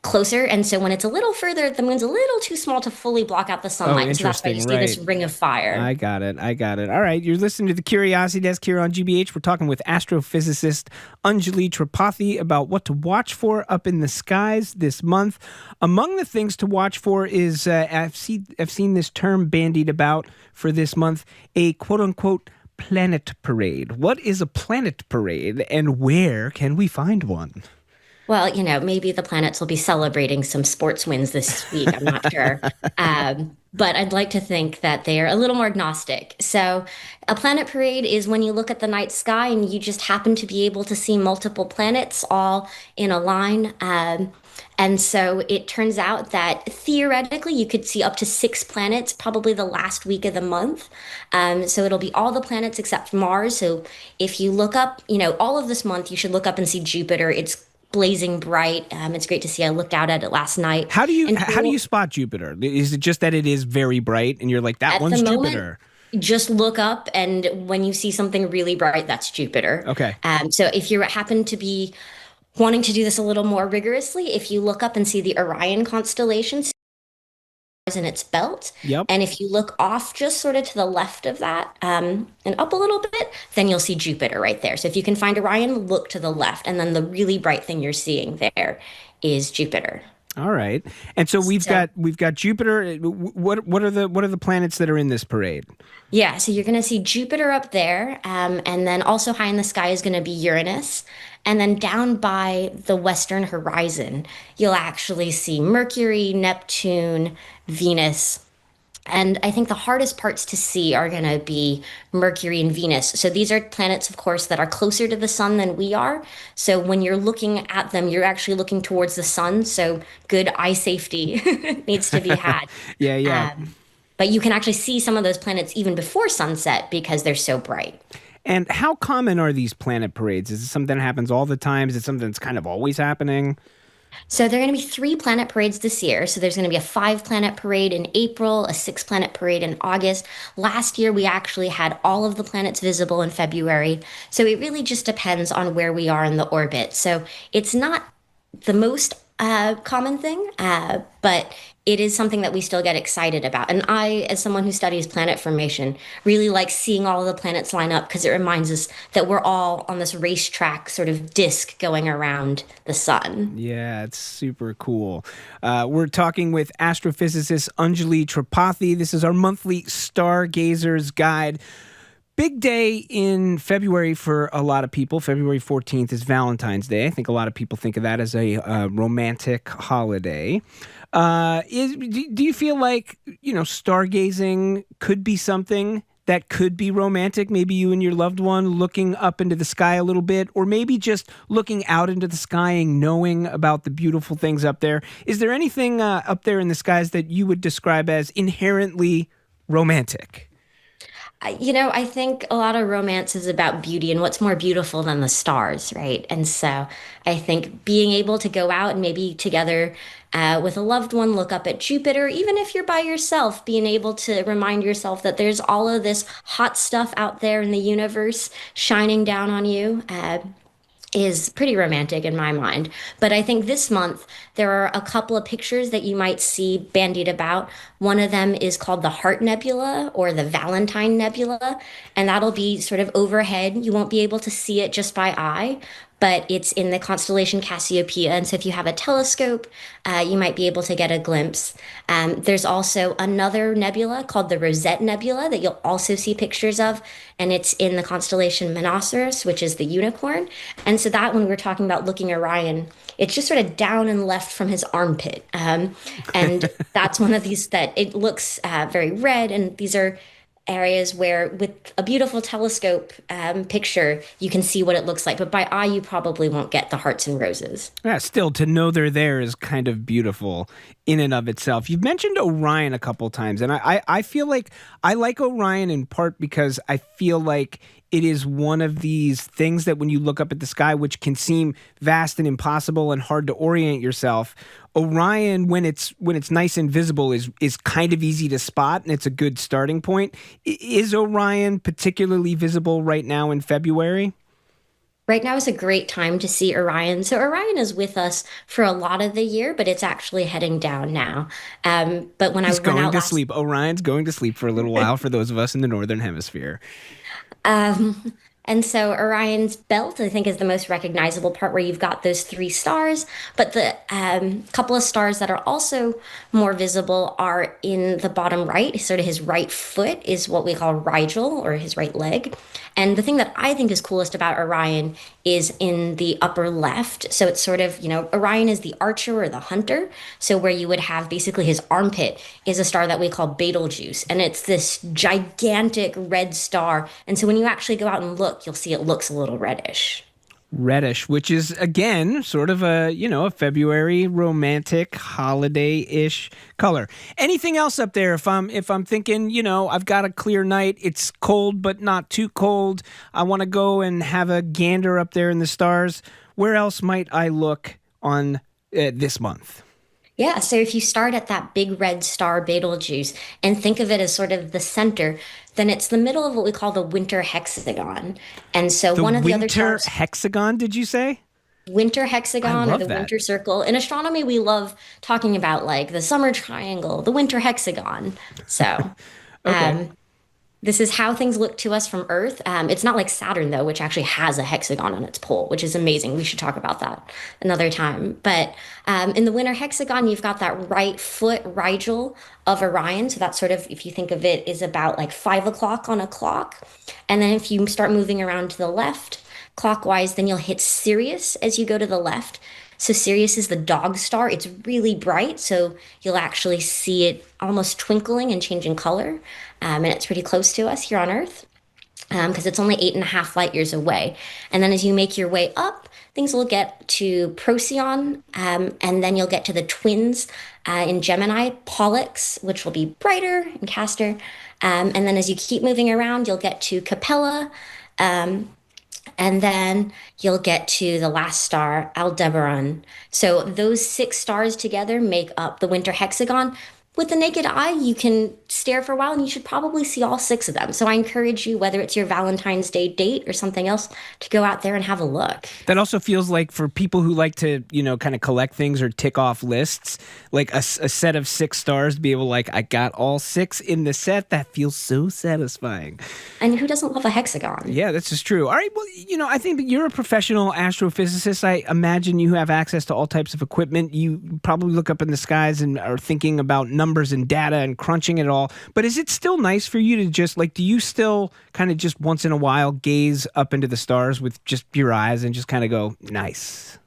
closer. And so when it's a little further, the moon's a little too small to fully block out the sunlight. So that's why you see this ring of fire. I got it. All right. You're listening to the Curiosity Desk here on GBH. We're talking with astrophysicist Anjali Tripathi about what to watch for up in the skies this month. Among the things to watch for is, I've seen this term bandied about for this month, a quote-unquote planet parade. What is a planet parade and where can we find one? Well, you know, maybe the planets will be celebrating some sports wins this week. I'm not sure. But I'd like to think that they're a little more agnostic. So a planet parade is when you look at the night sky and you just happen to be able to see multiple planets all in a line. And so it turns out that theoretically you could see up to 6 planets, probably the last week of the month. So it'll be all the planets except Mars. So if you look up, you know, all of this month, you should look up and see Jupiter. It's blazing bright. It's great to see. I looked out at it last night. How do you spot Jupiter? Is it just that it is very bright and you're like, that one's Jupiter? Just look up, and when you see something really bright, that's Jupiter. Okay. So if you happen to be wanting to do this a little more rigorously, if you look up and see the Orion constellation in its belt, and if you look off just sort of to the left of that and up a little bit, then you'll see Jupiter right there. So if you can find Orion, look to the left, and then the really bright thing you're seeing there is Jupiter. All right. And so we've got Jupiter. What are the planets that are in this parade? Yeah, so you're going to see Jupiter up there, and then also high in the sky is going to be Uranus. And then down by the western horizon, you'll actually see Mercury, Neptune, Venus. And I think the hardest parts to see are going to be Mercury and Venus. So these are planets, of course, that are closer to the sun than we are. So when you're looking at them, you're actually looking towards the sun. So good eye safety needs to be had. Yeah. But you can actually see some of those planets even before sunset because they're so bright. And how common are these planet parades? Is it something that happens all the time? Is it something that's kind of always happening? So there are going to be 3 planet parades this year. So there's going to be a 5-planet parade in April, a 6-planet parade in August. Last year, we actually had all of the planets visible in February. So it really just depends on where we are in the orbit. So it's not the most common thing, but it is something that we still get excited about. And I, as someone who studies planet formation, really like seeing all of the planets line up because it reminds us that we're all on this racetrack sort of disk going around the sun. Yeah, it's super cool. We're talking with astrophysicist Anjali Tripathi. This is our monthly Stargazer's Guide. Big day in February for a lot of people. February 14th is Valentine's Day. I think a lot of people think of that as a romantic holiday. Do you feel like, stargazing could be something that could be romantic? Maybe you and your loved one looking up into the sky a little bit, or maybe just looking out into the sky and knowing about the beautiful things up there. Is there anything up there in the skies that you would describe as inherently romantic? I think a lot of romance is about beauty and what's more beautiful than the stars, right? And so I think being able to go out and maybe together with a loved one, look up at Jupiter, even if you're by yourself, being able to remind yourself that there's all of this hot stuff out there in the universe shining down on you, is pretty romantic in my mind. But I think this month there are a couple of pictures that you might see bandied about. One of them is called the Heart Nebula or the Valentine Nebula, and that'll be sort of overhead. You won't be able to see it just by eye, but it's in the constellation Cassiopeia. And so if you have a telescope, you might be able to get a glimpse. There's also another nebula called the Rosette Nebula that you'll also see pictures of. And it's in the constellation Monoceros, which is the unicorn. And so that when we were talking about looking Orion, it's just sort of down and left from his armpit. And that's one of these that it looks very red. And these are areas where with a beautiful telescope picture, you can see what it looks like. But by eye, you probably won't get the hearts and roses. Yeah, still, to know they're there is kind of beautiful in and of itself. You've mentioned Orion a couple times, and I feel like I like Orion in part because I feel like it is one of these things that when you look up at the sky, which can seem vast and impossible and hard to orient yourself, Orion, when it's nice and visible, is kind of easy to spot, and it's a good starting point. Is Orion particularly visible right now in February? Right now is a great time to see Orion. So Orion is with us for a lot of the year, but it's actually heading down now. But when He's I went going out to sleep. Orion's going to sleep for a little while for those of us in the Northern Hemisphere. And so Orion's belt, I think, is the most recognizable part where you've got those three stars. But the couple of stars that are also more visible are in the bottom right. Sort of his right foot is what we call Rigel, or his right leg. And the thing that I think is coolest about Orion is in the upper left. So it's sort of, Orion is the archer or the hunter. So where you would have basically his armpit is a star that we call Betelgeuse. And it's this gigantic red star. And so when you actually go out and look, you'll see it looks a little reddish. Reddish, which is, again, sort of a February romantic holiday-ish color. Anything else up there? If I'm thinking, I've got a clear night, it's cold but not too cold, I want to go and have a gander up there in the stars, where else might I look on this month? Yeah, so if you start at that big red star Betelgeuse and think of it as sort of the center, then it's the middle of what we call the winter hexagon. And so one of the other stars... Winter hexagon, did you say? Winter hexagon or the that. winter circle. In astronomy, we love talking about like the summer triangle, the winter hexagon. So Okay. This is how things look to us from Earth. It's not like Saturn, though, which actually has a hexagon on its pole, which is amazing. We should talk about that another time. But in the winter hexagon, you've got that right foot Rigel of Orion. So that's sort of, if you think of it, is about like 5 o'clock on a clock. And then if you start moving around to the left clockwise, then you'll hit Sirius as you go to the left. So Sirius is the dog star. It's really bright, so you'll actually see it almost twinkling and changing color. And it's pretty close to us here on Earth because it's only 8.5 light years away. And then as you make your way up, things will get to Procyon, and then you'll get to the twins in Gemini, Pollux, which will be brighter, and Castor. And then as you keep moving around, you'll get to Capella, and then you'll get to the last star, Aldebaran. So those 6 stars together make up the winter hexagon. With the naked eye, you can stare for a while and you should probably see all 6 of them. So I encourage you, whether it's your Valentine's Day date or something else, to go out there and have a look. That also feels like for people who like to, kind of collect things or tick off lists, like a set of 6 stars to be able to I got all 6 in the set. That feels so satisfying. And who doesn't love a hexagon? Yeah, this is true. All right, well, I think that you're a professional astrophysicist. I imagine you have access to all types of equipment. You probably look up in the skies and are thinking about numbers numbers and data and crunching it all. But is it still nice for you to just, like, do you still kind of just once in a while gaze up into the stars with just your eyes and just kind of go, nice?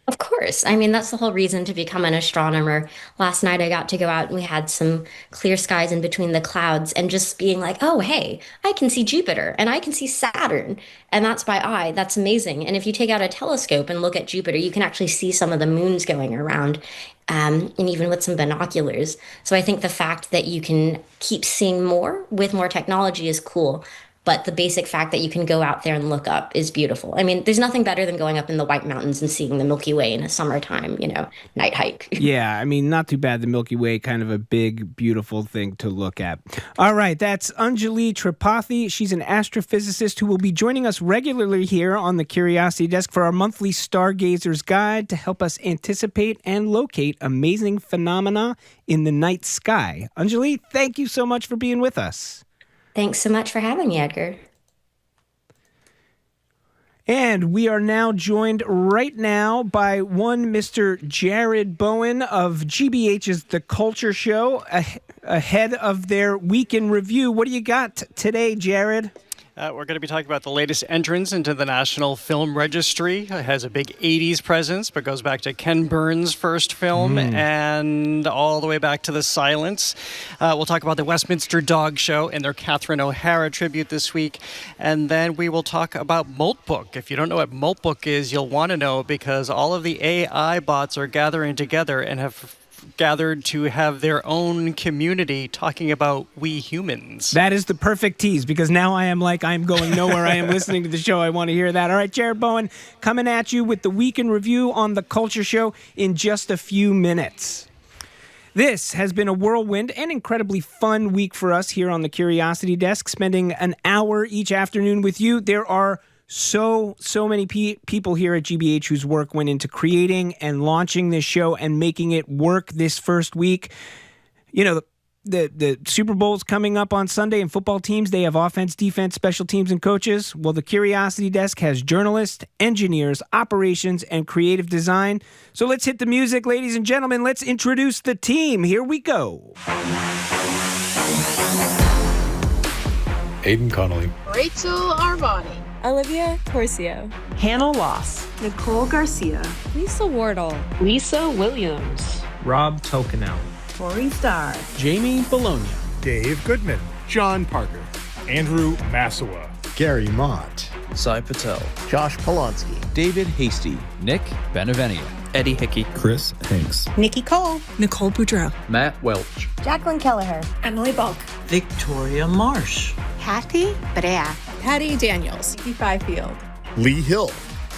Of course. I mean, that's the whole reason to become an astronomer. Last night I got to go out and we had some clear skies in between the clouds and just being like, oh, hey, I can see Jupiter and I can see Saturn. And that's by eye. That's amazing. And if you take out a telescope and look at Jupiter, you can actually see some of the moons going around, and even with some binoculars. So I think the fact that you can keep seeing more with more technology is cool. But the basic fact that you can go out there and look up is beautiful. I mean, there's nothing better than going up in the White Mountains and seeing the Milky Way in a summertime, night hike. Yeah, I mean, not too bad. The Milky Way, kind of a big, beautiful thing to look at. All right, that's Anjali Tripathi. She's an astrophysicist who will be joining us regularly here on the Curiosity Desk for our monthly Stargazer's Guide to help us anticipate and locate amazing phenomena in the night sky. Anjali, thank you so much for being with us. Thanks so much for having me, Edgar. And we are now joined right now by one Mr. Jared Bowen of GBH's The Culture Show, ahead of their week in review. What do you got today, Jared? We're going to be talking about the latest entrance into the National Film Registry. It has a big 80s presence, but goes back to Ken Burns' first film and all the way back to The Silence. We'll talk about the Westminster Dog Show and their Catherine O'Hara tribute this week. And then we will talk about Moltbook. If you don't know what Moltbook is, you'll want to know, because all of the AI bots are gathering together and have gathered to have their own community talking about we humans. That is the perfect tease, because now I'm going nowhere. I am listening to the show. I want to hear that. All right, Jared Bowen, coming at you with the Week in Review on The Culture Show in just a few minutes. This has been a whirlwind and incredibly fun week for us here on the Curiosity Desk, spending an hour each afternoon with you. There are so many people here at GBH whose work went into creating and launching this show and making it work this first week. The Super Bowl's coming up on Sunday, and football teams, they have offense, defense, special teams, and coaches. Well, the Curiosity Desk has journalists, engineers, operations, and creative design. So let's hit the music, ladies and gentlemen. Let's introduce the team. Here we go. Aiden Connolly. Rachel Armani. Olivia Torcio. Hannah Loss. Nicole Garcia. Lisa Wardle. Lisa Williams. Rob Tokenow. Tori Starr. Jamie Bologna. Dave Goodman. John Parker. Andrew Massawa. Gary Mott. Sai Patel. Josh Polonsky. David Hasty. Nick Benevenio. Eddie Hickey. Chris Hanks. Nikki Cole. Nicole Boudreau. Matt Welch. Jacqueline Kelleher. Emily Bulk. Victoria Marsh. Hattie Brea. Patty Daniels. Nikki Fifield. Lee Hill.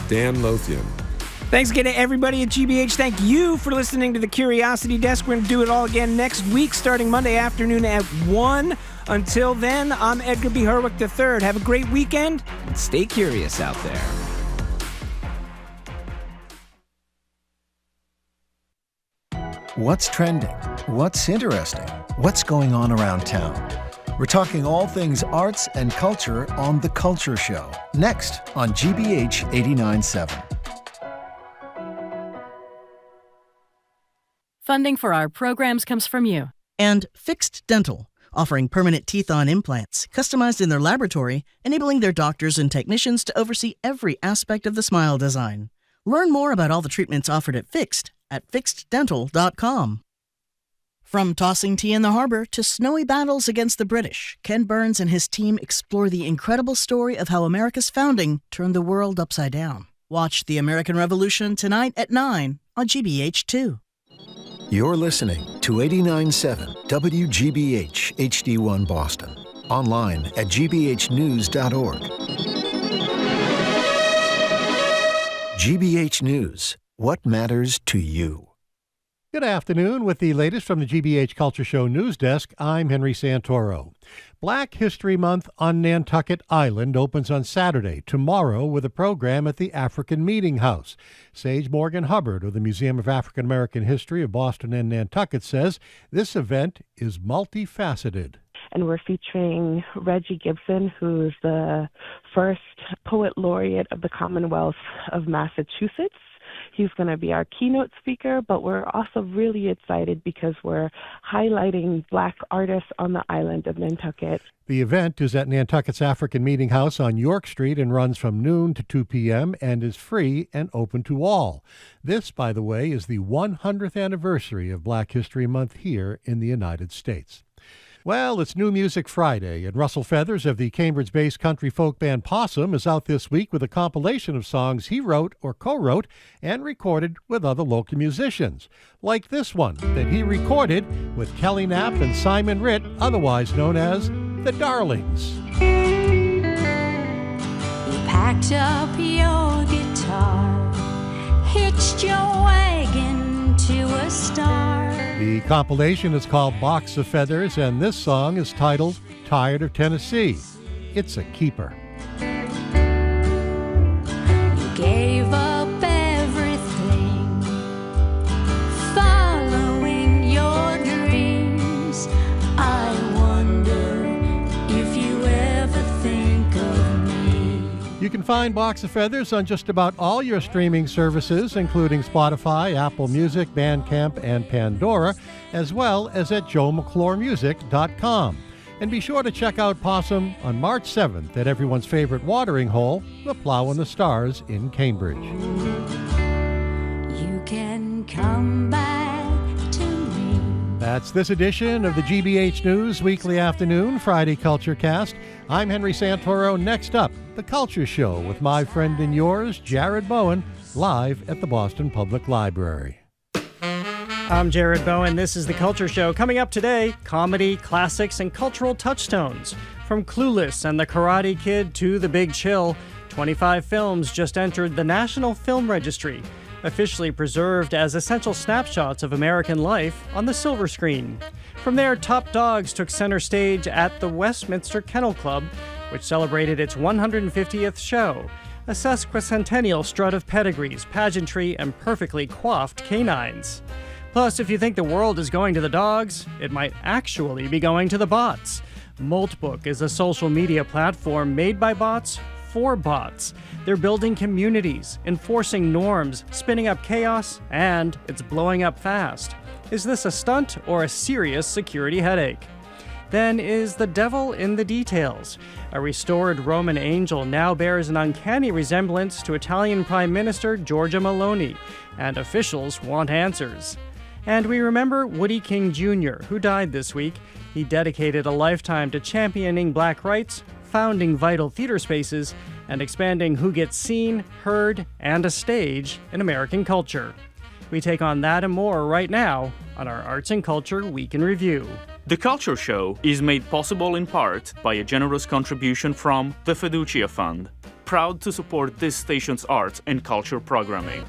Dan Lothian. Thanks again to everybody at GBH. Thank you for listening to the Curiosity Desk. We're going to do it all again next week, starting Monday afternoon at 1. Until then, I'm Edgar B. Herwick III. Have a great weekend and stay curious out there. What's trending? What's interesting? What's going on around town? We're talking all things arts and culture on The Culture Show, next on GBH 89.7. Funding for our programs comes from you. And Fixed Dental, offering permanent teeth-on implants, customized in their laboratory, enabling their doctors and technicians to oversee every aspect of the smile design. Learn more about all the treatments offered at Fixed at fixeddental.com. From tossing tea in the harbor to snowy battles against the British, Ken Burns and his team explore the incredible story of how America's founding turned the world upside down. Watch The American Revolution tonight at 9 on GBH2. You're listening to 89.7 WGBH HD1 Boston. Online at gbhnews.org. GBH News. What matters to you? Good afternoon. With the latest from the GBH Culture Show News Desk, I'm Henry Santoro. Black History Month on Nantucket Island opens on Saturday, tomorrow, with a program at the African Meeting House. Sage Morgan Hubbard of the Museum of African American History of Boston and Nantucket says this event is multifaceted. And we're featuring Reggie Gibson, who's the first poet laureate of the Commonwealth of Massachusetts. He's going to be our keynote speaker, but we're also really excited because we're highlighting Black artists on the island of Nantucket. The event is at Nantucket's African Meeting House on York Street and runs from noon to 2 p.m. and is free and open to all. This, by the way, is the 100th anniversary of Black History Month here in the United States. Well, it's New Music Friday, and Russell Feathers of the Cambridge-based country folk band Possum is out this week with a compilation of songs he wrote or co-wrote and recorded with other local musicians, like this one that he recorded with Kelly Knapp and Simon Ritt, otherwise known as the Darlings. You packed up your guitar, hitched your wagon to a star. The compilation is called Box of Feathers, and this song is titled Tired of Tennessee. It's a keeper. You gave up everything, following your dreams. I wonder if you ever think of me. You can find Box of Feathers on just about all your streaming services, including Spotify, Apple Music, Bandcamp, and Pandora, as well as at joemccloremusic.com. And be sure to check out Possum on March 7th at everyone's favorite watering hole, the Plough and the Stars in Cambridge. You can come back to me. That's this edition of the GBH News Weekly Afternoon Friday Culture Cast. I'm Henry Santoro. Next up, The Culture Show with my friend and yours, Jared Bowen, live at the Boston Public Library. I'm Jared Bowen. This is The Culture Show. Coming up today, comedy, classics, and cultural touchstones. From Clueless and The Karate Kid to The Big Chill, 25 films just entered the National Film Registry, officially preserved as essential snapshots of American life on the silver screen. From there, top dogs took center stage at the Westminster Kennel Club, which celebrated its 150th show, a sesquicentennial strut of pedigrees, pageantry, and perfectly coiffed canines. Plus, if you think the world is going to the dogs, it might actually be going to the bots. Moltbook is a social media platform made by bots for bots. They're building communities, enforcing norms, spinning up chaos, and it's blowing up fast. Is this a stunt or a serious security headache? Then is the devil in the details. A restored Roman angel now bears an uncanny resemblance to Italian Prime Minister Giorgia Meloni, and officials want answers. And we remember Woody King Jr., who died this week. He dedicated a lifetime to championing Black rights, founding vital theater spaces, and expanding who gets seen, heard, and a stage in American culture. We take on that and more right now on our Arts and Culture Week in Review. The Culture Show is made possible in part by a generous contribution from the Fiducia Fund, proud to support this station's arts and culture programming.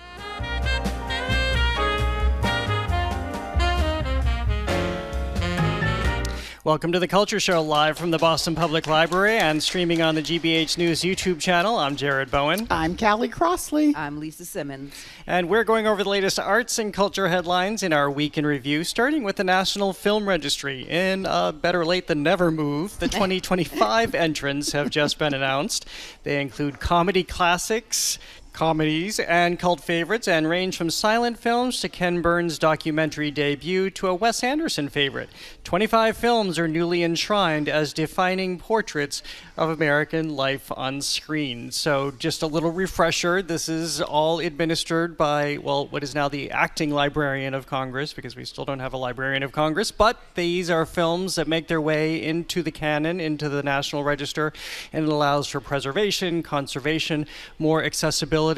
Welcome to The Culture Show, live from the Boston Public Library and streaming on the GBH News YouTube channel. I'm Jared Bowen. I'm Callie Crossley. I'm Lisa Simmons. And we're going over the latest arts and culture headlines in our Week in Review, starting with the National Film Registry. In better late than never move, the 2025 entrants have just been announced. They include comedy classics, comedies, and cult favorites, and range from silent films to Ken Burns' documentary debut to a Wes Anderson favorite. 25 films are newly enshrined as defining portraits of American life on screen. So just a little refresher, this is all administered by, well, what is now the acting Librarian of Congress, because we still don't have a Librarian of Congress, but these are films that make their way into the canon, into the National Register, and it allows for preservation, conservation, more accessibility.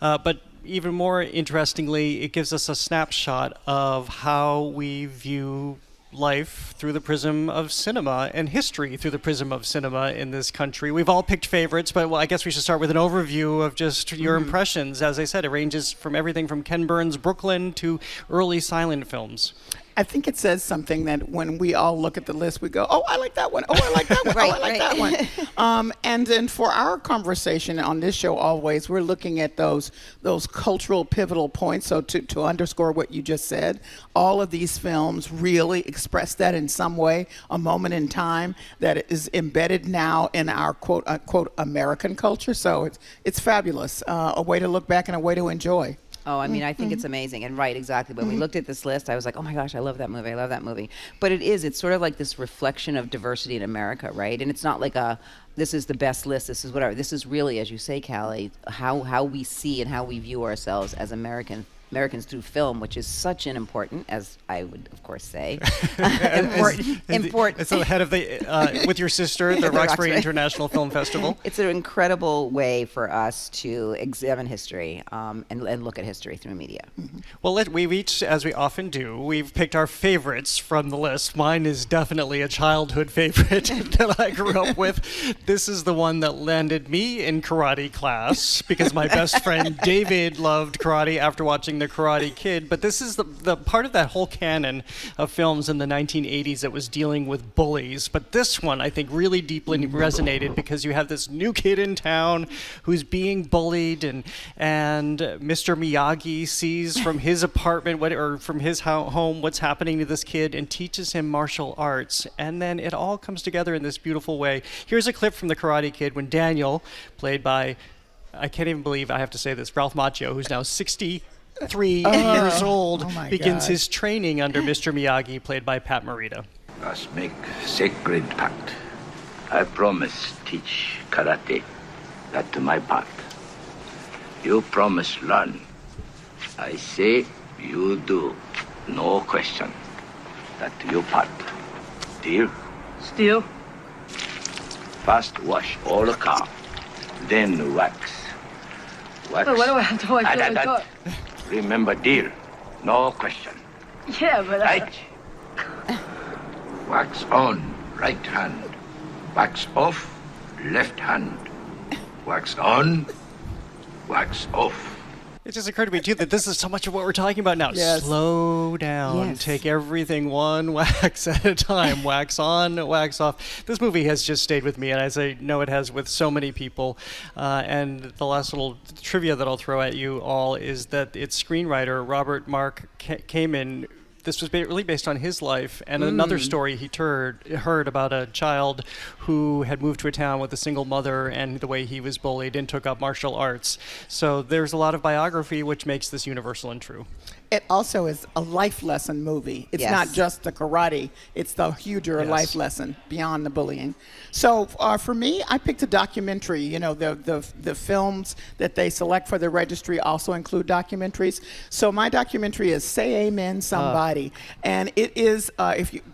But even more interestingly, it gives us a snapshot of how we view life through the prism of cinema and history through the prism of cinema in this country. We've all picked favorites, but I guess we should start with an overview of just your impressions. As I said, it ranges from everything from Ken Burns' Brooklyn to early silent films. I think it says something that when we all look at the list, we go, oh, I like that one. Oh, I like that one. Oh, I like that one. And then for our conversation on this show, always, we're looking at those cultural pivotal points. So to underscore what you just said, all of these films really express that in some way, a moment in time that is embedded now in our quote unquote American culture. So it's fabulous, a way to look back and a way to enjoy. Oh, I mean, I think it's amazing. And right, exactly. When we looked at this list, I was like, oh my gosh, I love that movie. I love that movie. But it's sort of like this reflection of diversity in America, right? And it's not like this is the best list, this is whatever. This is really, as you say, Callie, how we see and how we view ourselves as Americans through film, which is such an important, as I would of course say, important. It's the head of the with your sister, the Roxbury International Film Festival. It's an incredible way for us to examine history and look at history through media. Well, we've each, as we often do, we've picked our favorites from the list. Mine is definitely a childhood favorite that I grew up with. This is the one that landed me in karate class because my best friend David loved karate after watching The Karate Kid, but this is the part of that whole canon of films in the 1980s that was dealing with bullies. But this one, I think, really deeply resonated because you have this new kid in town who's being bullied, and Mr. Miyagi sees from his apartment or from his home what's happening to this kid and teaches him martial arts. And then it all comes together in this beautiful way. Here's a clip from The Karate Kid when Daniel, played by, I can't even believe I have to say this, Ralph Macchio, who's now 63 years old, begins his training under Mr. Miyagi, played by Pat Morita. Us make sacred pact. I promise teach karate. That to my part. You promise learn. I say you do. No question. That to your part. Deal? Still? First wash all the car. Then wax. Wax. But what do I have to wash all the car? Remember, deal. No question. Yeah, but right. Wax on, right hand. Wax off, left hand. Wax on, wax off. It just occurred to me, too, that this is so much of what we're talking about now. Yes. Slow down. Yes. Take everything one wax at a time. Wax on, wax off. This movie has just stayed with me, and as I know it has with so many people. And the last little trivia that I'll throw at you all is that its screenwriter, Robert Mark Kamen, this was really based on his life and another story he heard about a child who had moved to a town with a single mother and the way he was bullied and took up martial arts. So there's a lot of biography, which makes this universal and true. It also is a life lesson movie. It's not just the karate. It's the huger life lesson beyond the bullying. So for me, I picked a documentary. You know, the films that they select for the registry also include documentaries. So my documentary is Say Amen Somebody. And it is,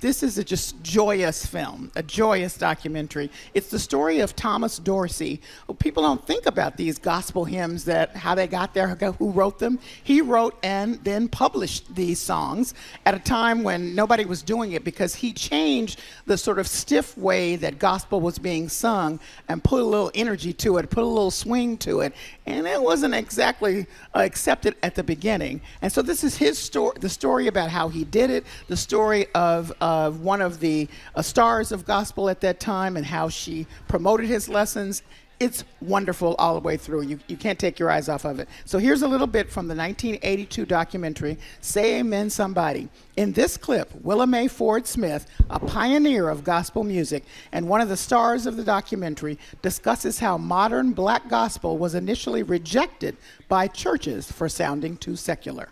this is a just joyous film, a joyous documentary. It's the story of Thomas Dorsey. People don't think about these gospel hymns, how they got there, who wrote them. He wrote and then published these songs at a time when nobody was doing it, because he changed the sort of stiff way that gospel was being sung and put a little energy to it, put a little swing to it, and it wasn't exactly accepted at the beginning. And so this is his story, the story about how he did it, the story of one of the stars of gospel at that time and how she promoted his lessons. It's wonderful all the way through. You can't take your eyes off of it. So here's a little bit from the 1982 documentary, Say Amen Somebody. In this clip, Willa Mae Ford Smith, a pioneer of gospel music and one of the stars of the documentary, discusses how modern black gospel was initially rejected by churches for sounding too secular.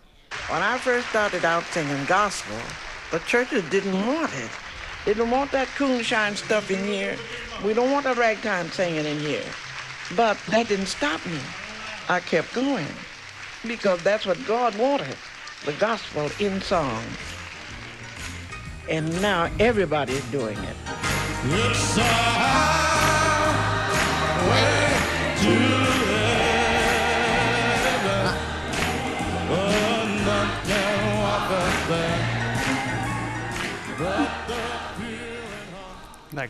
When I first started out singing gospel, the churches didn't want it. They don't want that coonshine stuff in here. We don't want that ragtime singing in here. But that didn't stop me. I kept going because that's what God wanted, the gospel in song. And now everybody's doing it. It's a highway to heaven, but none can walk up there.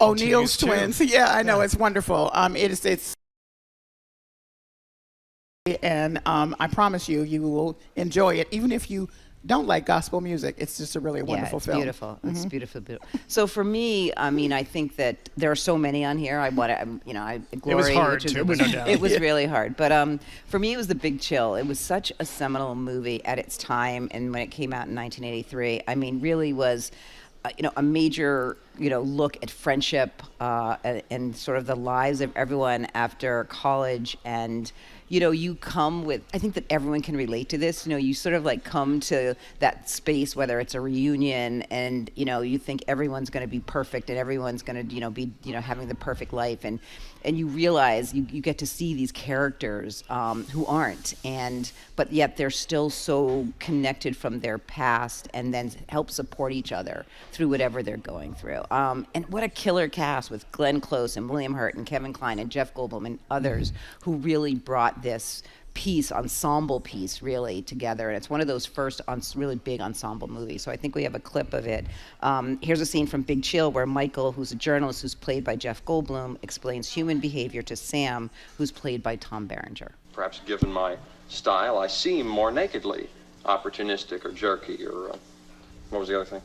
O'Neill's Twins. Yeah, I know. It's wonderful. It's and I promise you will enjoy it, even if you don't like gospel music. It's just a really wonderful film. Beautiful. It's beautiful. So for me, I mean, I think that there are so many on here. Glory. It was hard too, no doubt. It was really hard. But for me, it was The Big Chill. It was such a seminal movie at its time, and when it came out in 1983, I mean, really was, a major look at friendship and sort of the lives of everyone after college. And you come with, I think that everyone can relate to this. You sort of like come to that space, whether it's a reunion, and you think everyone's going to be perfect and everyone's going to be having the perfect life, and you realize you get to see these characters who aren't, but yet they're still so connected from their past, and then help support each other through whatever they're going through. And what a killer cast with Glenn Close and William Hurt and Kevin Kline and Jeff Goldblum and others who really brought this ensemble piece really together. And it's one of those first really big ensemble movies. So I think we have a clip of it. Here's a scene from Big Chill where Michael, who's a journalist who's played by Jeff Goldblum, explains human behavior to Sam, who's played by Tom Berenger. Perhaps given my style, I seem more nakedly opportunistic or jerky or what was the other thing?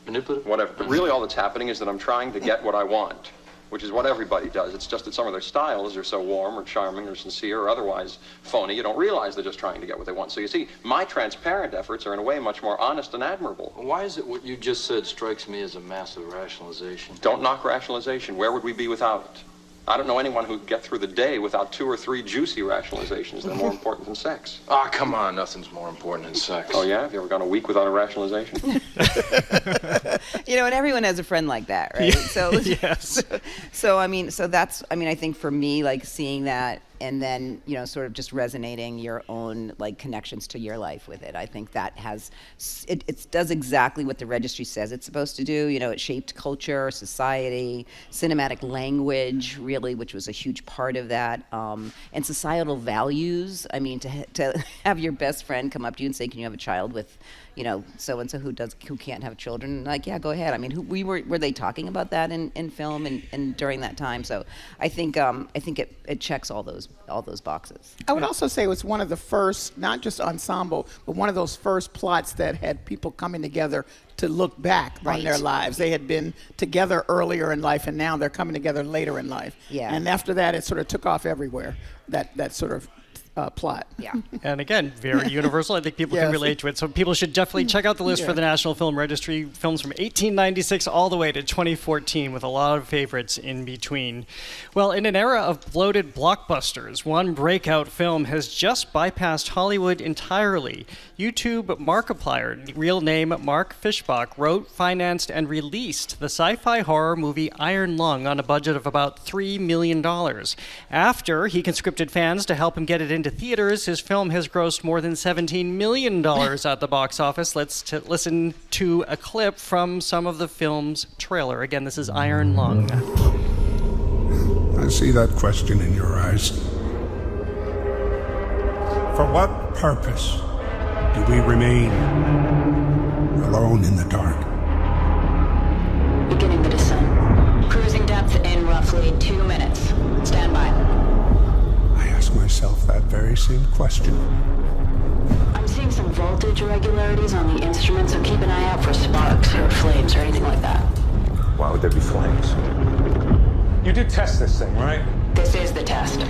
Manipulative? Whatever. But really all that's happening is that I'm trying to get what I want, which is what everybody does. It's just that some of their styles are so warm or charming or sincere or otherwise phony, you don't realize they're just trying to get what they want. So you see, my transparent efforts are in a way much more honest and admirable. Why is it what you just said strikes me as a massive rationalization? Don't knock rationalization. Where would we be without it? I don't know anyone who'd get through the day without 2 or 3 juicy rationalizations that are more important than sex. Ah, come on, nothing's more important than sex. Oh yeah? Have you ever gone a week without a rationalization? And everyone has a friend like that, right? So yes. I think for me, like seeing that and then, sort of just resonating your own like connections to your life with it. I think that it does exactly what the registry says it's supposed to do. It shaped culture, society, cinematic language, really, which was a huge part of that, and societal values. I mean, to have your best friend come up to you and say, "Can you have a child with, so-and-so who can't have children?" Like, yeah, go ahead. I mean, were they talking about that in film and during that time? So I think it checks all those boxes. I would also say it was one of the first, not just ensemble, but one of those first plots that had people coming together to look back on their lives. They had been together earlier in life, and now they're coming together later in life. Yeah. And after that, it sort of took off everywhere, that sort of plot. Yeah. And again, very universal. I think people can relate to it. So people should definitely check out the list for the National Film Registry. Films from 1896 all the way to 2014 with a lot of favorites in between. Well, in an era of bloated blockbusters, one breakout film has just bypassed Hollywood entirely. YouTube Markiplier, real name Mark Fishbach, wrote, financed, and released the sci-fi horror movie Iron Lung on a budget of about $3 million. After he conscripted fans to help him get it into theaters, his film has grossed more than $17 million at the box office. Let's listen to a clip from some of the film's trailer. Again, this is Iron Lung. I see that question in your eyes. For what purpose do we remain alone in the dark? Beginning the descent. Cruising depth in roughly 2 minutes. Stand by. I ask myself that very same question. I'm seeing some voltage irregularities on the instrument, so keep an eye out for sparks or flames or anything like that. Why would there be flames? You did test this thing, right? This is the test.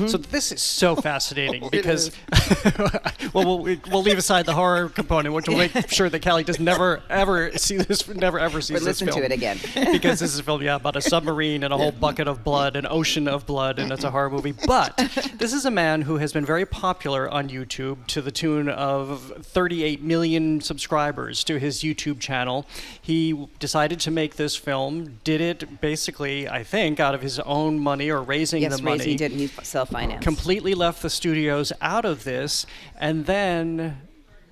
So this is so fascinating because, well, we'll leave aside the horror component, which will make sure that Callie does never ever see this film. Listen to it again. Because this is a film, about a submarine and a whole bucket of blood, an ocean of blood, and it's a horror movie. But this is a man who has been very popular on YouTube to the tune of 38 million subscribers to his YouTube channel. He decided to make this film, did it basically, I think, out of his own money or raising the money. Yes, he did. He self-financed. Completely left the studios out of this, and then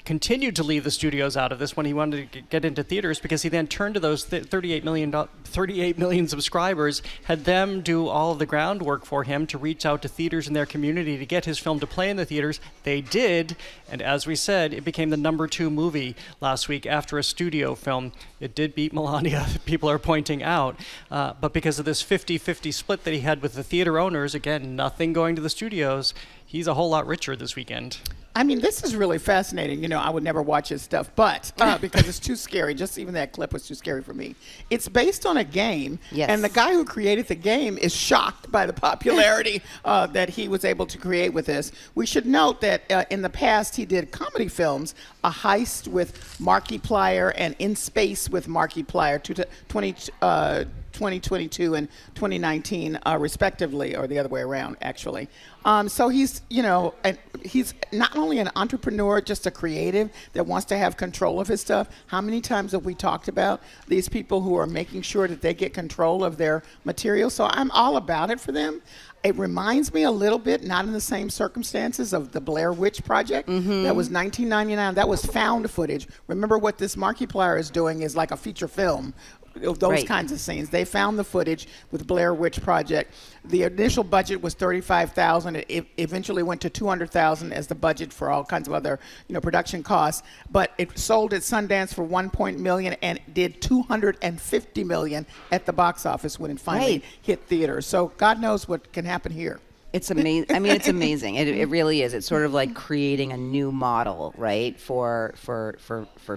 continued to leave the studios out of this when he wanted to get into theaters, because he then turned to those 38 million subscribers, had them do all of the groundwork for him to reach out to theaters in their community to get his film to play in the theaters. They did, and as we said, it became the #2 movie last week after a studio film. It did beat Melania, people are pointing out, but because of this 50-50 split that he had with the theater owners, again, nothing going to the studios, he's a whole lot richer this weekend. I mean, this is really fascinating. You know, I would never watch his stuff, but because it's too scary. Just even that clip was too scary for me. It's based on a game, and the guy who created the game is shocked by the popularity that he was able to create with this. We should note that in the past he did comedy films, A Heist with Markiplier and In Space with Markiplier, 2022 and 2019, respectively, or the other way around, actually. So he's, you know, he's not only an entrepreneur, just a creative that wants to have control of his stuff. How many times have we talked about these people who are making sure that they get control of their material? So I'm all about it for them. It reminds me a little bit, not in the same circumstances, of the Blair Witch Project. That was 1999. That was found footage. Remember, what this Markiplier is doing is like a feature film. Those kinds of scenes. They found the footage with Blair Witch Project. The initial budget was $35,000. It eventually went to $200,000 as the budget for all kinds of other, you know, production costs. But it sold at Sundance for $1 million and did $250 million at the box office when it finally hit theaters. So God knows what can happen here. It's amazing. I mean, it's amazing. It really is. It's sort of like creating a new model, right, for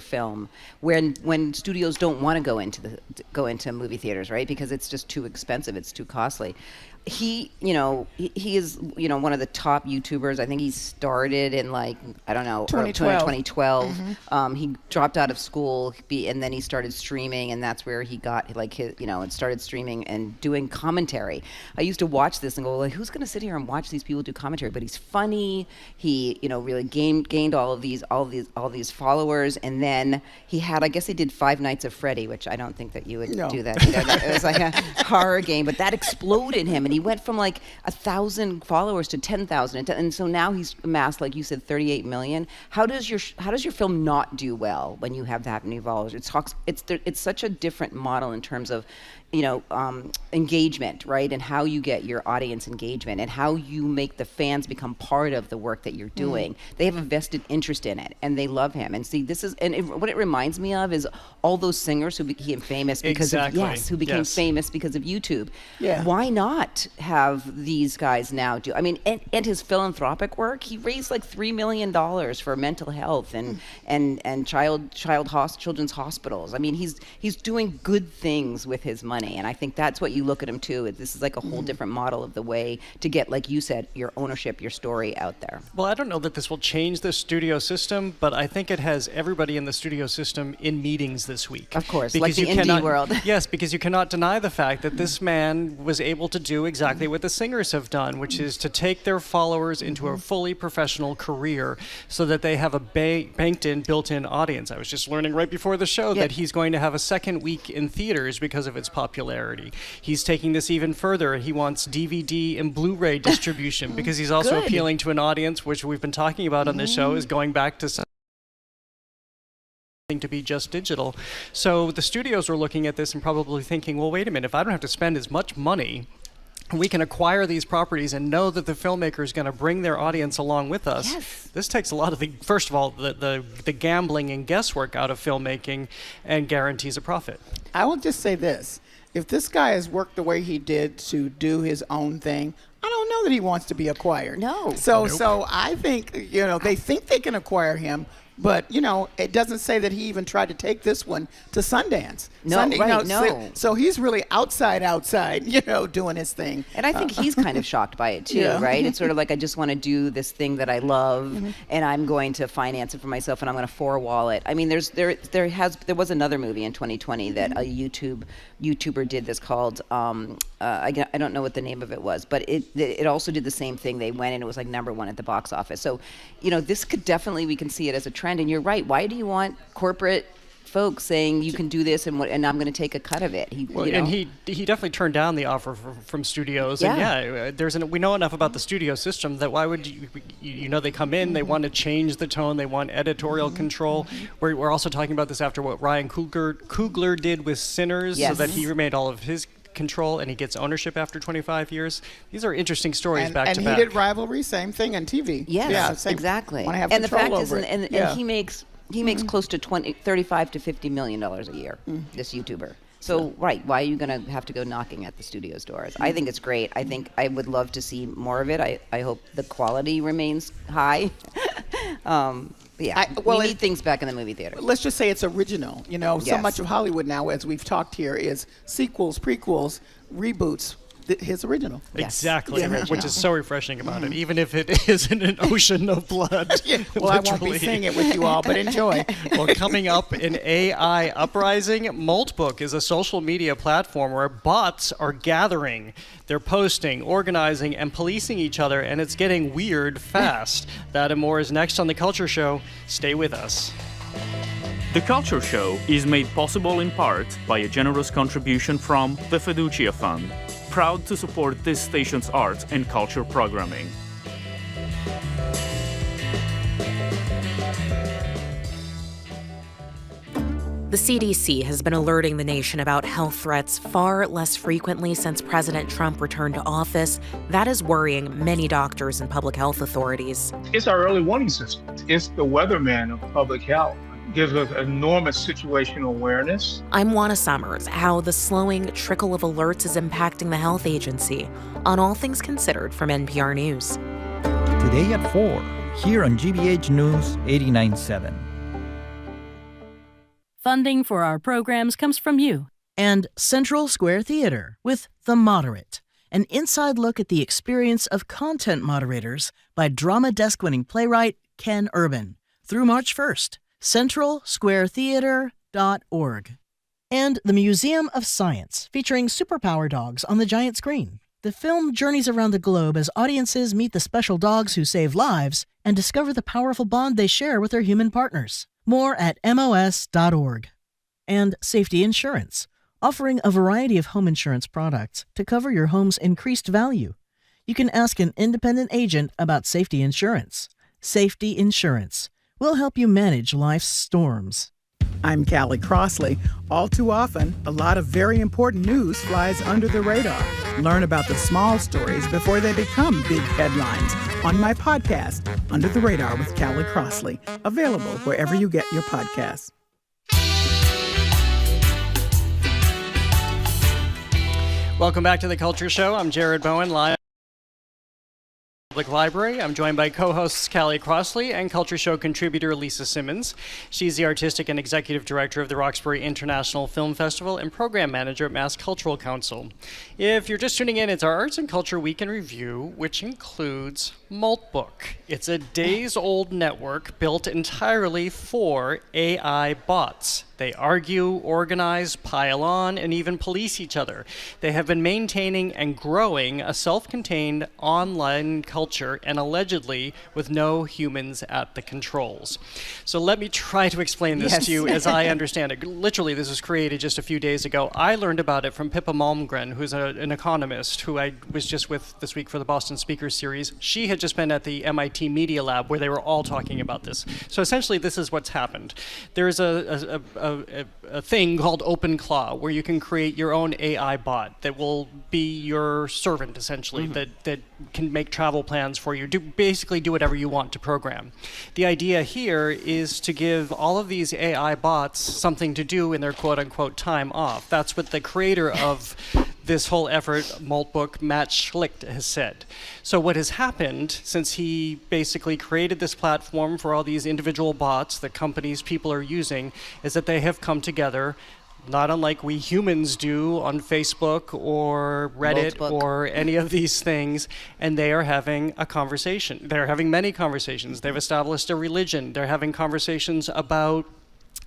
film. When studios don't want to go into movie theaters, right, because it's just too expensive. It's too costly. He is, you know, one of the top YouTubers. I think he started in 2012. He dropped out of school and then he started streaming, and that's where he got like his, you know, and started streaming and doing commentary. I used to watch this and go, like, who's going to sit here and watch these people do commentary? But he's funny. He, you know, really gained all these followers, and then he had, I guess he did Five Nights at Freddy, which I don't think that you would do that. It was like a horror game, but that exploded him. And he went from like 1,000 followers to 10,000, and so now he's amassed, like you said, 38 million. How does your film not do well when you have that many followers? It's such a different model in terms of, you know, engagement, right? And how you get your audience engagement and how you make the fans become part of the work that you're doing. They have a vested interest in it, and they love him. And see, this is, what it reminds me of is all those singers who became famous because famous because of YouTube. Yeah. Why not have these guys now do? I mean, and his philanthropic work. He raised like $3 million for mental health and children's hospitals. I mean, he's doing good things with his money. And I think that's what you look at him too. This is like a whole different model of the way to get, like you said, your ownership, your story out there. Well, I don't know that this will change the studio system, but I think it has everybody in the studio system in meetings this week. Of course, because like the indie world. Yes, because you cannot deny the fact that this man was able to do exactly what the singers have done, which is to take their followers into a fully professional career so that they have a banked-in, built-in audience. I was just learning right before the show that he's going to have a second week in theaters because of its popularity. He's taking this even further. He wants DVD and Blu-ray distribution because he's also appealing to an audience, which we've been talking about on this show, is going back to something to be just digital. So the studios are looking at this and probably thinking, well, wait a minute, if I don't have to spend as much money, we can acquire these properties and know that the filmmaker is going to bring their audience along with us. Yes. This takes a lot of first of all, the gambling and guesswork out of filmmaking and guarantees a profit. I will just say this. If this guy has worked the way he did to do his own thing, I don't know that he wants to be acquired. No. So I think, you know, they think they can acquire him, but, you know, it doesn't say that he even tried to take this one to Sundance. So he's really outside, you know, doing his thing. And I think he's kind of shocked by it too, right? It's sort of like, I just want to do this thing that I love, and I'm going to finance it for myself, and I'm going to four-wall it. I mean, there was another movie in 2020 that a YouTuber did this called, I don't know what the name of it was, but it also did the same thing. They went and it was like #1 at the box office. So, you know, this could definitely, we can see it as a trend. And you're right. Why do you want corporate folks saying you can do this and I'm going to take a cut of it? He definitely turned down the offer from studios. Yeah. And we know enough about the studio system that why would you know, they come in, they want to change the tone, they want editorial control. We're also talking about this after what Ryan Coogler did with Sinners, so that he remained all of his control and he gets ownership after 25 years. These are interesting stories back to back. And he did Rivalry, same thing on TV. Yes, exactly. Want to have and the fact over is, it. And he makes close to $35 to $50 million a year. This YouTuber. So, right, why are you going to have to go knocking at the studio's doors? I think it's great. I think I would love to see more of it. I hope the quality remains high. Yeah, we need things back in the movie theater. Let's just say it's original. You know, so Yes. much of Hollywood now, as we've talked here, is sequels, prequels, reboots. His original. Exactly, Yeah. which is so refreshing about it, even if it is in an ocean of blood. Well, I won't be saying it with you all, but enjoy. Well, coming up in AI Uprising, Maltbook is a social media platform where bots are gathering. They're posting, organizing, and policing each other, and it's getting weird fast. That and more is next on The Culture Show. Stay with us. The Culture Show is made possible in part by a generous contribution from the Fiducia Fund, proud to support this station's art and culture programming. The CDC has been alerting the nation about health threats far less frequently since President Trump returned to office. That is worrying many doctors and public health authorities. It's our early warning system. It's the weatherman of public health. It gives us enormous situational awareness. I'm Juana Summers. How the slowing trickle of alerts is impacting the health agency on All Things Considered from NPR News. Today at 4, here on GBH News 89.7. Funding for our programs comes from you. And Central Square Theater with The Moderate, an inside look at the experience of content moderators by Drama Desk-winning playwright Ken Urban through March 1st. CentralSquareTheater.org. And the Museum of Science, featuring superpower dogs on the giant screen. The film journeys around the globe as audiences meet the special dogs who save lives and discover the powerful bond they share with their human partners. More at MOS.org. And Safety Insurance, offering a variety of home insurance products to cover your home's increased value. You can ask an independent agent about safety insurance. Safety Insurance will help you manage life's storms. I'm Callie Crossley. All too often, a lot of very important news flies under the radar. Learn about the small stories before they become big headlines on my podcast, Under the Radar with Callie Crossley, available wherever you get your podcasts. Welcome back to The Culture Show. I'm Jared Bowen, live Public Library. I'm joined by co-hosts Callie Crossley and Culture Show contributor Lisa Simmons. She's the artistic and executive director of the Roxbury International Film Festival and program manager at Mass Cultural Council. If you're just tuning in, it's our Arts and Culture Week in Review, which includes Maltbook. It's a days-old network built entirely for AI bots. They argue, organize, pile on, and even police each other. They have been maintaining and growing a self-contained online culture, and allegedly with no humans at the controls. So let me try to explain this to you as I understand it. Literally, this was created just a few days ago. I learned about it from Pippa Malmgren, who's an economist who I was just with this week for the Boston Speakers Series. She had just been at the MIT Media Lab where they were all talking about this. So essentially, this is what's happened. There's a thing called Quah, where you can create your own AI bot that will be your servant, essentially, that can make travel plans for you, basically do whatever you want to program. The idea here is to give all of these AI bots something to do in their quote-unquote time off. That's what the creator of this whole effort, Maltbook, Matt Schlicht, has said. So what has happened since he basically created this platform for all these individual bots that people are using is that they have come together, not unlike we humans do on Facebook or Reddit or any of these things, and they are having a conversation. They're having many conversations. They've established a religion. They're having conversations about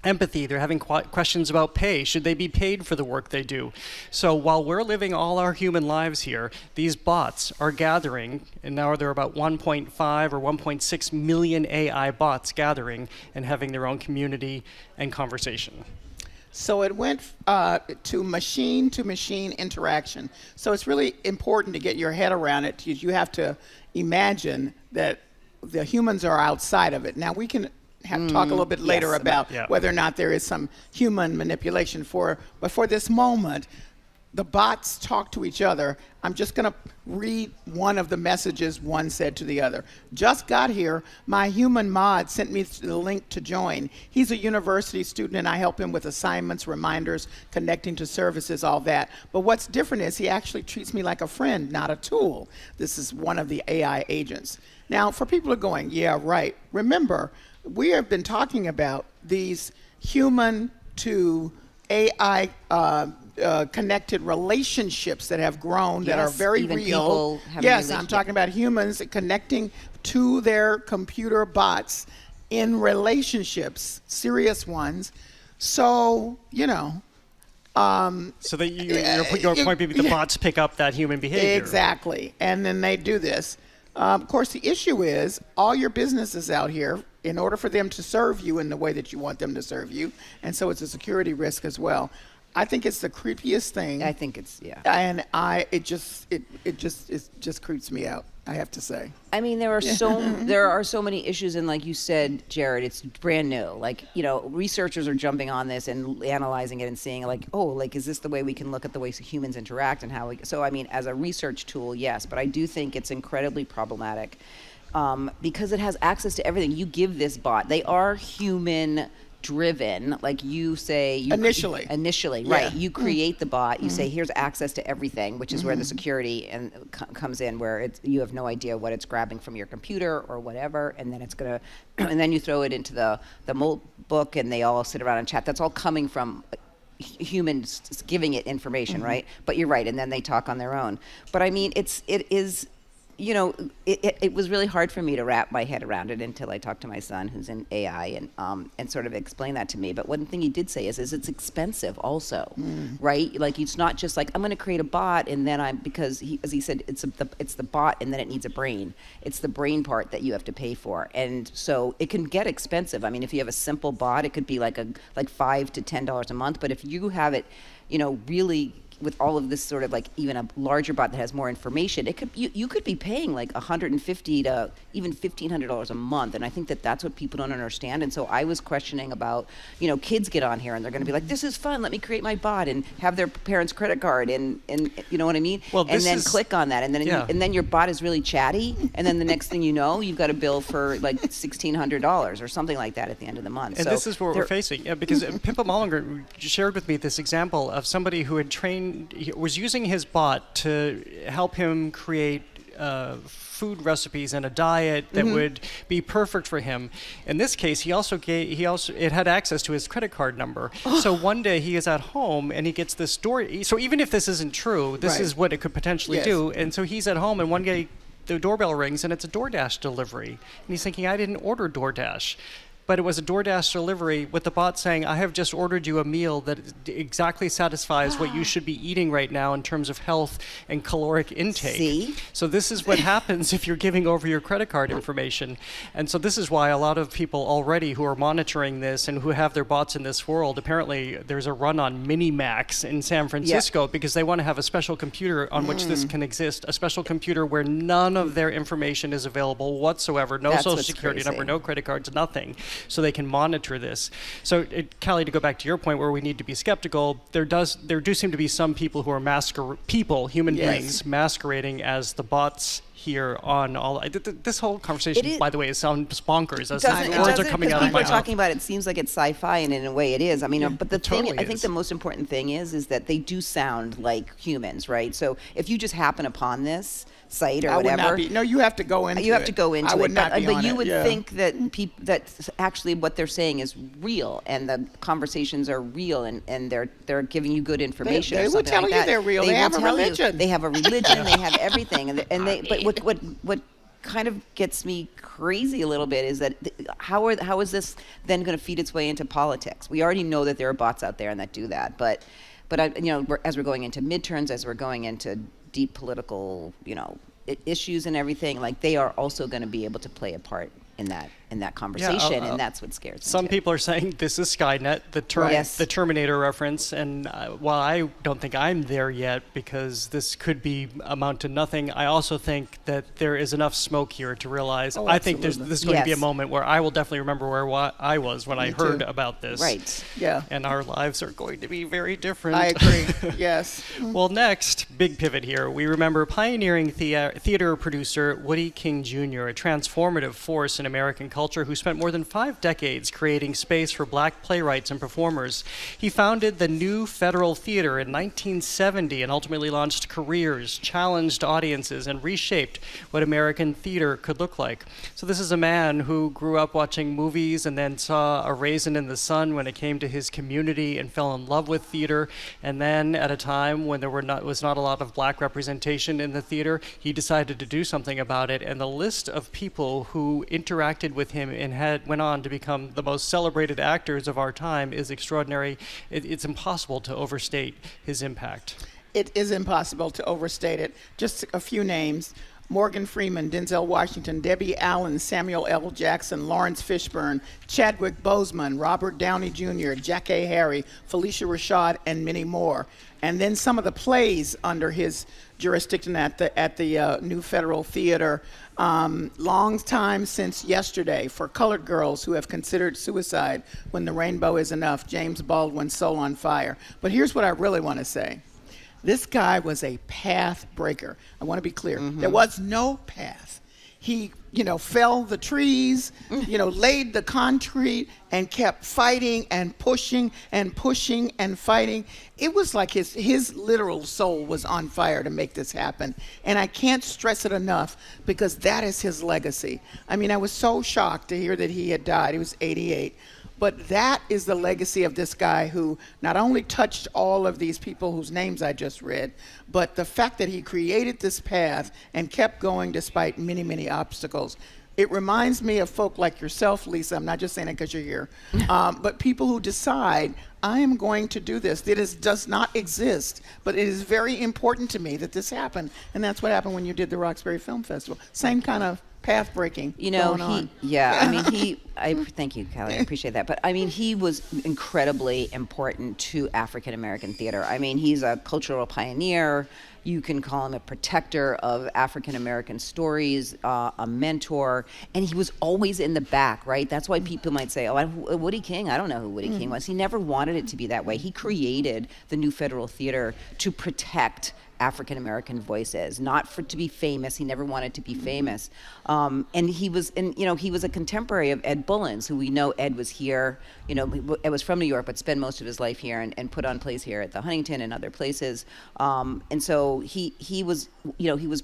empathy. They're having questions about pay. Should they be paid for the work they do? So while we're living all our human lives here, these bots are gathering, and now there are about 1.5 or 1.6 million AI bots gathering and having their own community and conversation. So it went to machine interaction. So it's really important to get your head around it. You have to imagine that the humans are outside of it. Now we can talk a little bit later about whether or not there is some human manipulation but for this moment, the bots talk to each other. I'm just going to read one of the messages one said to the other. Just got here. My human mod sent me the link to join. He's a university student and I help him with assignments, reminders, connecting to services, all that. But what's different is he actually treats me like a friend, not a tool. This is one of the AI agents. Now, for people who are going, yeah, right. Remember, we have been talking about these human to AI connected relationships that have grown, that are very even real. people having Yes, I'm relationship. talking about humans connecting to their computer bots in relationships, serious ones. So, So that your point being the bots pick up that human behavior. Exactly. And then they do this. Of course, the issue is all your businesses out here, in order for them to serve you in the way that you want them to serve you, and so it's a security risk as well. I think it's the creepiest thing. I think it's, yeah. And it just creeps me out, I have to say. I mean, there are so many issues, and like you said, Jared, it's brand new. Like, researchers are jumping on this and analyzing it and seeing like, is this the way we can look at the way humans interact and how we? So I mean, as a research tool, yes, but I do think it's incredibly problematic because it has access to everything. You give this bot; they are human driven, like you say initially, right? You create the bot, you say here's access to everything, which is where the security comes in, where you have no idea what it's grabbing from your computer or whatever, and then it's gonna and then you throw it into the mold book and they all sit around and chat. That's all coming from humans giving it information, right? But you're right, and then they talk on their own. But I mean, it is it was really hard for me to wrap my head around it until I talked to my son, who's in AI, and sort of explained that to me. But one thing he did say is it's expensive also, right? Like, it's not just like I'm going to create a bot and then because as he said, it's the bot and then it needs a brain. It's the brain part that you have to pay for, and so it can get expensive. I mean, if you have a simple bot, it could be like $5 to $10 a month. But if you have it, really, with all of this sort of like even a larger bot that has more information, it could you could be paying like $150 to even $1,500 a month, and I think that's what people don't understand. And so I was questioning about, kids get on here and they're going to be like, this is fun, let me create my bot and have their parents' credit card and you know what I mean? Well, and then click on that, and then and then your bot is really chatty, and then the next thing you know, you've got a bill for like $1,600 or something like that at the end of the month. And so this is what we're facing, because Pippa Mollinger shared with me this example of somebody who had was using his bot to help him create food recipes and a diet that would be perfect for him. In this case, it had access to his credit card number. So one day he is at home and he gets this so even if this isn't true, this is what it could potentially do. And so he's at home and one day the doorbell rings and it's a DoorDash delivery. And he's thinking, I didn't order DoorDash. But it was a DoorDash delivery with the bot saying, I have just ordered you a meal that exactly satisfies what you should be eating right now in terms of health and caloric intake. See? So this is what happens if you're giving over your credit card information. And so this is why a lot of people already who are monitoring this and who have their bots in this world, apparently there's a run on Minimax in San Francisco because they want to have a special computer on which this can exist, a special computer where none of their information is available whatsoever, no social security number, no credit cards, nothing. So they can monitor this. So, Callie, to go back to your point where we need to be skeptical, there do seem to be some people who are human beings, masquerading as the bots here on all. This whole conversation, by the way, sounds bonkers. As words are coming out of my mouth. People are talking about it seems like it's sci-fi, and in a way it is. I mean, but the thing, I think the most important thing is that they do sound like humans, right? So if you just happen upon this site or whatever, no, you have to go into it. You have to go into I would it, not be but on you it, would think that that actually what they're saying is real, and the conversations are real, and they're giving you good information. They or will something tell like you that. they're real. They have a religion. They have a religion. They have everything, but what kind of gets me crazy a little bit is that how is this then going to feed its way into politics? We already know that there are bots out there and that do that, but as we're going into midterms, as we're going into deep political issues and everything, like they are also going to be able to play a part in that conversation, and that's what scares me. Some people are saying this is Skynet, the Terminator reference, and while I don't think I'm there yet because this could amount to nothing, I also think that there is enough smoke here to realize I think this is going to be a moment where I will definitely remember where I was when I heard about this. Right. Yeah. And our lives are going to be very different. I agree. Yes. Well, next, big pivot here. We remember pioneering theater producer Woody King Jr., a transformative force in American culture who spent more than 5 decades creating space for black playwrights and performers. He founded the New Federal Theater in 1970 and ultimately launched careers, challenged audiences, and reshaped what American theater could look like. So this is a man who grew up watching movies and then saw a raisin in the sun when it came to his community and fell in love with theater. And then at a time when there was not a lot of black representation in the theater, he decided to do something about it. And the list of people who interacted with him and went on to become the most celebrated actors of our time is extraordinary. It's impossible to overstate his impact. It is impossible to overstate it. Just a few names: Morgan Freeman, Denzel Washington, Debbie Allen, Samuel L. Jackson, Lawrence Fishburne, Chadwick Boseman, Robert Downey Jr., Jack A. Harry, Felicia Rashad, and many more. And then some of the plays under his jurisdiction at the New Federal Theater. Long time since yesterday, for colored girls who have considered suicide when the rainbow is enough, James Baldwin's Soul on Fire. But here's what I really want to say. This guy was a path breaker. I want to be clear. There was no path. He, fell the trees, laid the concrete and kept fighting and pushing and pushing and fighting. It was like his literal soul was on fire to make this happen. And I can't stress it enough because that is his legacy. I mean, I was so shocked to hear that he had died. He was 88. But that is the legacy of this guy who not only touched all of these people whose names I just read, but the fact that he created this path and kept going despite many, many obstacles. It reminds me of folk like yourself, Lisa. I'm not just saying it because you're here. But people who decide, I am going to do this. It does not exist, but it is very important to me that this happened. And that's what happened when you did the Roxbury Film Festival. Same kind of path breaking going on. I thank you, Callie. I appreciate that. But I mean, he was incredibly important to African American theater. I mean, he's a cultural pioneer. You can call him a protector of African American stories, a mentor, and he was always in the back, right? That's why people might say, Woody King, I don't know who Woody King was. He never wanted it to be that way. He created the New Federal Theater to protect African American voices, not to be famous. He never wanted to be famous. And he was a contemporary of Ed Bullins, who we know Ed was here. Ed was from New York, but spent most of his life here and put on plays here at the Huntington and other places. And so he was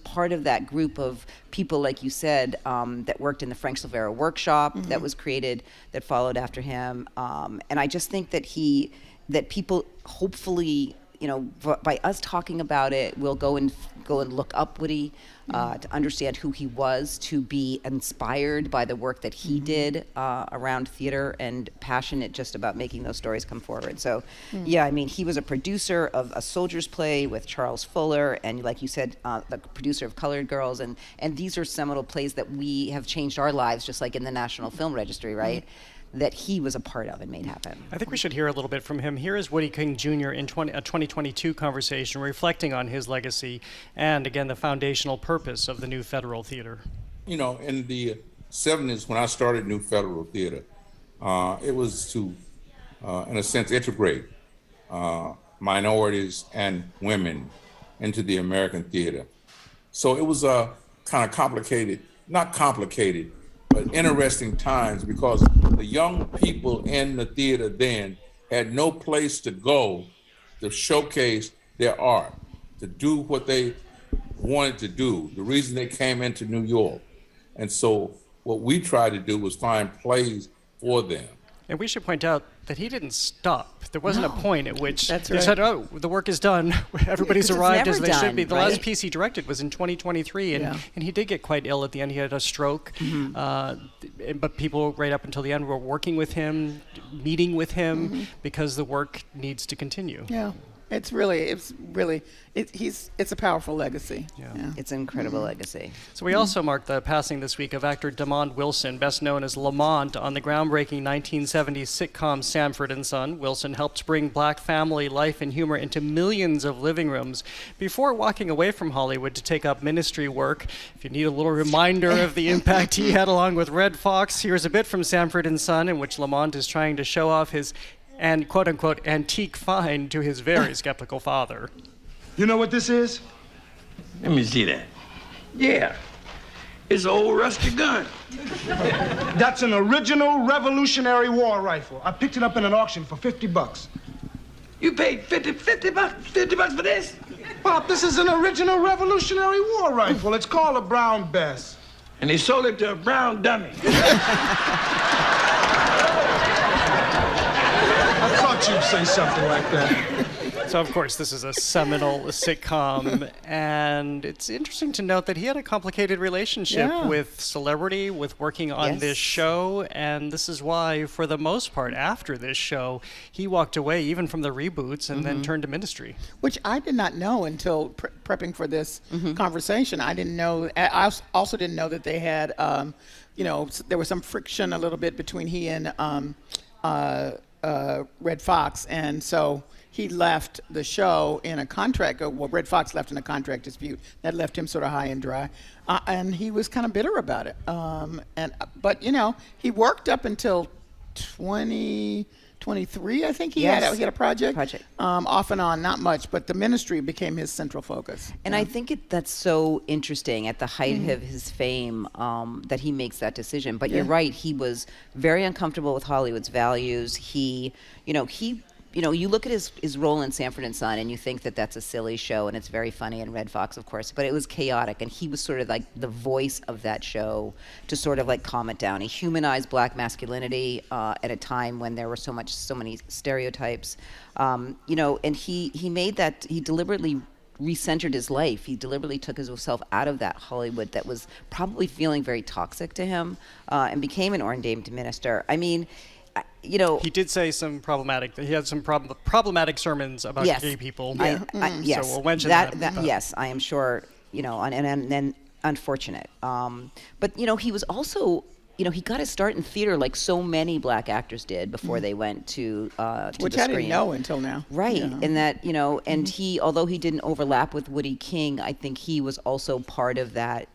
part of that group of people, like you said, that worked in the Frank Silvera workshop that was created, that followed after him. And I just think that people hopefully, by us talking about it, we'll go and look up Woody to understand who he was, to be inspired by the work that he did around theater, and passionate just about making those stories come forward. So, I mean, he was a producer of A Soldier's Play with Charles Fuller, and like you said, the producer of Colored Girls, and these are seminal plays that we have changed our lives, just like in the National Film Registry, right? That he was a part of and made happen. I think we should hear a little bit from him. Here is Woody King Jr. in a 2022 conversation reflecting on his legacy and, again, the foundational purpose of the New Federal Theater. In the 70s, when I started New Federal Theater, it was to, in a sense, integrate minorities and women into the American theater. So it was a kind of complicated, not complicated, but interesting times, because the young people in the theater then had no place to go to showcase their art, to do what they wanted to do, the reason they came into New York. And so what we tried to do was find plays for them. And we should point out that he didn't stop. There wasn't a point at which they right. said, oh, the work is done. Everybody's arrived as they should be. The right? last piece he directed was in 2023, and he did get quite ill at the end. He had a stroke. But people right up until the end were working with him, meeting with him, because the work needs to continue. Yeah. It's a powerful legacy. Yeah. It's an incredible legacy. So we also marked the passing this week of actor Demetrius Wilson, best known as Lamont on the groundbreaking 1970s sitcom Sanford and Son. Wilson helped bring black family life and humor into millions of living rooms before walking away from Hollywood to take up ministry work. If you need a little reminder of the impact he had along with Red Fox, here's a bit from Sanford and Son in which Lamont is trying to show off his and quote-unquote antique find to his very skeptical father. You know what this is? Let me see that. Yeah, it's an old rusty gun. That's an original Revolutionary War rifle. I picked it up in an auction for $50. You paid 50 bucks for this? Pop, this is an original Revolutionary War rifle. It's called a Brown Bess. And they sold it to a brown dummy. I thought you'd say something like that. So, of course, this is a seminal sitcom, and it's interesting to note that he had a complicated relationship with celebrity, with working on this show, and this is why, for the most part, after this show, he walked away even from the reboots and then turned to ministry. Which I did not know until prepping for this conversation. I didn't know. I also didn't know that they had, there was some friction a little bit between he and Red Fox, and so he left the show in a contract. Well, Red Fox left in a contract dispute that left him sort of high and dry, and he was kind of bitter about it. But he worked up until 2023, I think he had a project. Off and on, not much, but the ministry became his central focus. And I think that's so interesting at the height of his fame that he makes that decision. But you're right, he was very uncomfortable with Hollywood's values. You look at his role in Sanford and Son and you think that that's a silly show and it's very funny, and Red Fox, of course, but it was chaotic, and he was sort of like the voice of that show to sort of like calm it down. He humanized black masculinity at a time when there were so many stereotypes, and he made that, he deliberately recentered his life. He deliberately took himself out of that Hollywood that was probably feeling very toxic to him, and became an ordained minister. I mean, he did say some problematic. He had some problematic sermons about gay people. Yes, so we'll mention that. Yes, I am sure. And unfortunate. But he was also. He got his start in theater like so many black actors did before they went to which the I screen. didn't know until now. Right, and that and he, although he didn't overlap with Woody King, I think he was also part of that.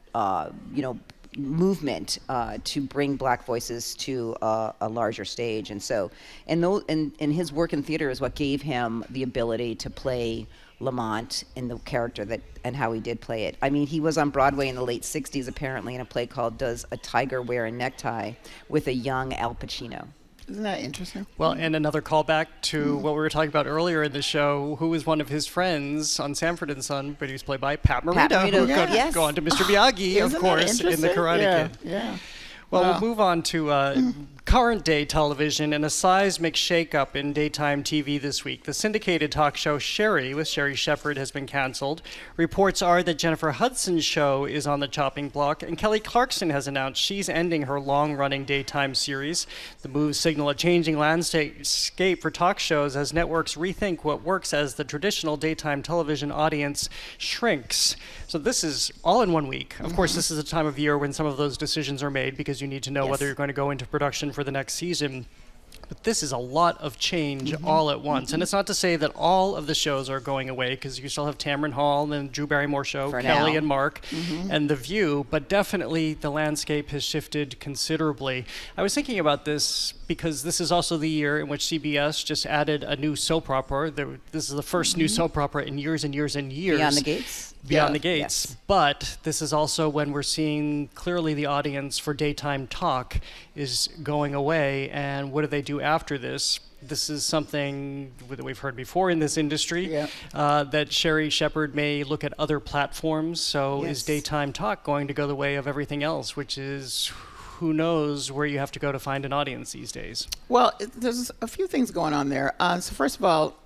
Movement to bring black voices to a larger stage, and his work in theater is what gave him the ability to play Lamont in the character and how he did play it. I mean, he was on Broadway in the late 60s apparently in a play called Does a Tiger Wear a Necktie, with a young Al Pacino. Isn't that interesting? Well, and another callback to what we were talking about earlier in the show, who was one of his friends on Sanford and Son, but he was played by Pat Morita, who would go on to Mr. Miyagi, of course, in The Karate Kid. Yeah. Well, we'll move on to current day television and a seismic shakeup in daytime TV this week. The syndicated talk show Sherry with Sherry Shepherd has been canceled. Reports are that Jennifer Hudson's show is on the chopping block, and Kelly Clarkson has announced she's ending her long-running daytime series. The moves signal a changing landscape for talk shows as networks rethink what works as the traditional daytime television audience shrinks. So this is all in 1 week. Of course, this is a time of year when some of those decisions are made because you need to know whether you're going to go into production for the next season. But this is a lot of change all at once. And it's not to say that all of the shows are going away, because you still have Tamron Hall and Drew Barrymore Show, for Kelly now. and Mark, and The View. But definitely the landscape has shifted considerably. I was thinking about this because this is also the year in which CBS just added a new soap opera. This is the first new soap opera in years and years and years. Beyond the Gates? Beyond the Gates. Yes. But this is also when we're seeing clearly the audience for daytime talk is going away. And what do they do after this? This is something that we've heard before in this industry, that Sherry Shepherd may look at other platforms. So is daytime talk going to go the way of everything else, which is who knows where you have to go to find an audience these days? Well, there's a few things going on there. So first of all,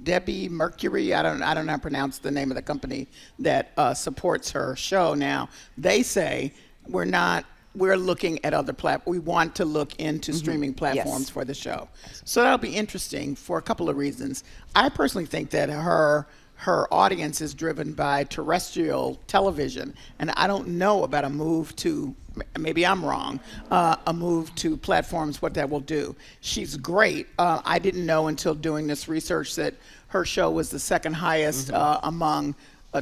Debbie Mercury, I don't know how to pronounce the name of the company that supports her show now. They say we're not we're looking at other we want to look into streaming platforms for the show. So that'll be interesting for a couple of reasons. I personally think that her audience is driven by terrestrial television, and I don't know about a move to, maybe I'm wrong, a move to platforms, what that will do. She's great. I didn't know until doing this research that her show was the second highest among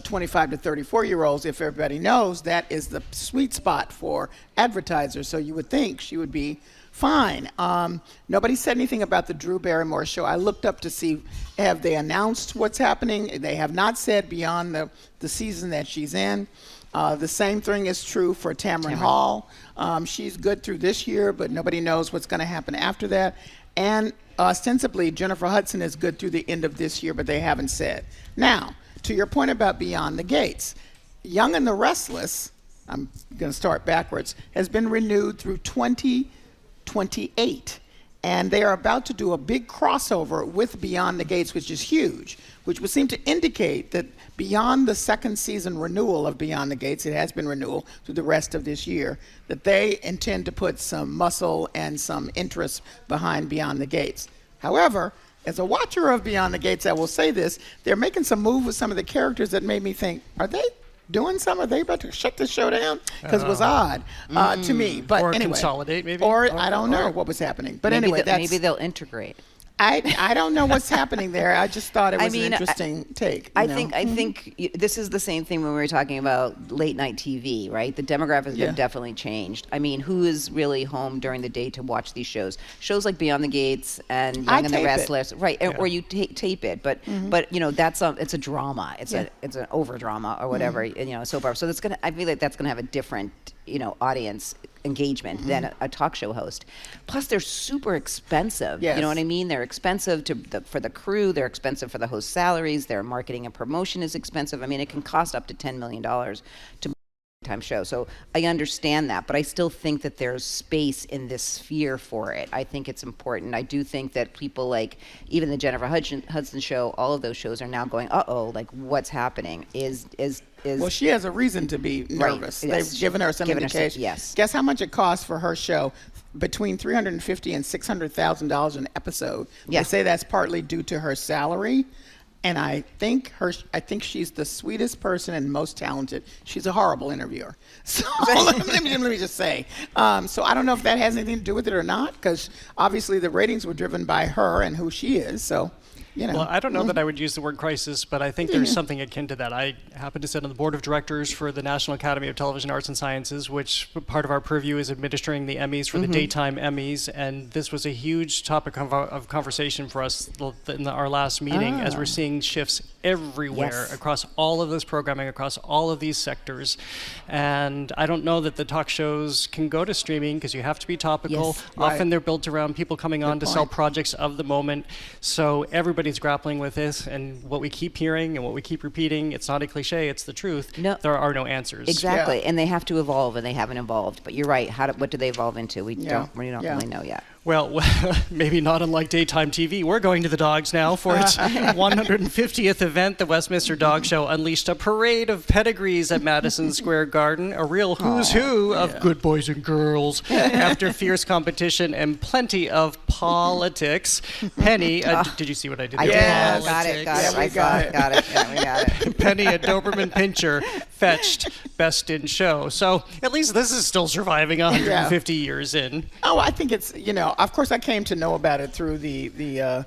25 to 34-year-olds. If everybody knows, that is the sweet spot for advertisers, so you would think she would be fine. Nobody said anything about the Drew Barrymore show. I looked up to see, have they announced what's happening? They have not said beyond the season that she's in. The same thing is true for Tamron Hall. She's good through this year, but nobody knows what's going to happen after that. And ostensibly, Jennifer Hudson is good through the end of this year, but they haven't said. Now, to your point about Beyond the Gates, Young and the Restless, I'm going to start backwards, has been renewed through 2028. And they are about to do a big crossover with Beyond the Gates, which is huge, which would seem to indicate that beyond the second season renewal of Beyond the Gates, it has been renewal through the rest of this year, that they intend to put some muscle and some interest behind Beyond the Gates. However, as a watcher of Beyond the Gates, I will say this, they're making some move with some of the characters that made me think, are they doing something? Are they about to shut this show down? Because it was odd to me. But or anyway, consolidate, maybe? Or I don't know what was happening. But anyway, maybe they'll integrate. I don't know what's happening there. I just thought it was an interesting take. I think this is the same thing when we were talking about late night TV, right? The demographics have definitely changed. I mean, who is really home during the day to watch these shows? Shows like Beyond the Gates and Young and the Restless, right? Yeah. Or you tape it, but that's it's a drama. It's an over drama or whatever, soap opera. So I feel like that's gonna have a different audience engagement than a talk show host. Plus, they're super expensive. Yes. You know what I mean? They're expensive for the crew. They're expensive for the host salaries. Their marketing and promotion is expensive. I mean, it can cost up to $10 million to time show. So I understand that, but I still think that there's space in this sphere for it. I think it's important. I do think that people like even the Jennifer Hudson show, all of those shows are now going, like what's happening? Well, she has a reason to be nervous. Right. They've given her some indication. Yes. Guess how much it costs for her show? Between $350,000 and $600,000 an episode. Yeah. They say that's partly due to her salary. And I think she's the sweetest person and most talented. She's a horrible interviewer. So let me just say. So I don't know if that has anything to do with it or not, because obviously the ratings were driven by her and who she is. So, Well, I don't know that I would use the word crisis, but I think there's something akin to that. I happen to sit on the board of directors for the National Academy of Television Arts and Sciences, which part of our purview is administering the Emmys for the daytime Emmys. And this was a huge topic of conversation for us in our last meeting, as we're seeing shifts everywhere across all of this programming, across all of these sectors. And I don't know that the talk shows can go to streaming because you have to be topical. Yes. Often they're built around people coming on to sell projects of the moment. So everybody's grappling with this, and what we keep hearing and what we keep repeating, it's not a cliche, it's the truth. No. There are no answers. Exactly, and they have to evolve, and they haven't evolved. But you're right, what do they evolve into? We don't really know yet. Well, maybe not unlike daytime TV. We're going to the dogs now for its 150th event. The Westminster Dog Show unleashed a parade of pedigrees at Madison Square Garden, a real who's who of good boys and girls. After fierce competition and plenty of politics, Penny, did you see what I did there? Yeah, got it. Yeah, we got it. Yeah, we got it. Penny, a Doberman Pinscher, fetched Best in Show. So at least this is still surviving 150 years in. Oh, I think it's, of course I came to know about it through the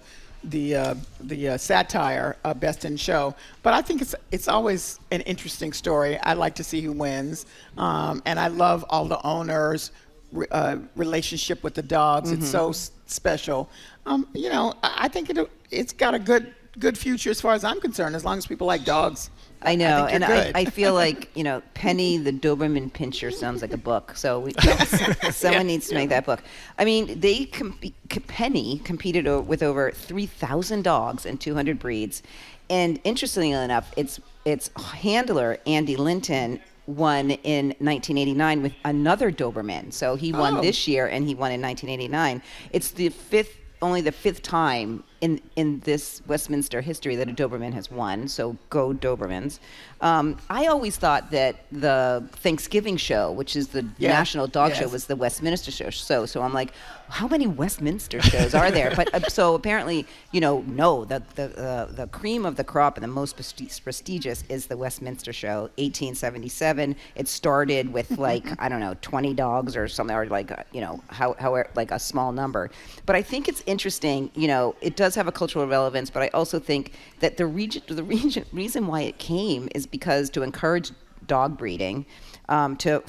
satire, Best in Show. But I think it's always an interesting story. I like to see who wins. And I love all the owners' relationship with the dogs. It's so special. I think it's got a good future as far as I'm concerned, as long as people like dogs. I know, I feel like Penny the Doberman Pinscher sounds like a book. So someone needs to make that book. I mean, Penny competed with over 3,000 dogs and 200 breeds, and interestingly enough, its handler Andy Linton won in 1989 with another Doberman. So he won this year, and he won in 1989. It's only the fifth time in this Westminster history that a Doberman has won. So go Dobermans. I always thought that the Thanksgiving show, which is the national dog show, was the Westminster show. So I'm like, how many Westminster shows are there? But so apparently, no, the cream of the crop and the most prestigious is the Westminster show, 1877. It started with like, I don't know, 20 dogs or something, or like, how like a small number. But I think it's interesting, it does have a cultural relevance, but I also think that the reason why it came is because to encourage dog breeding, to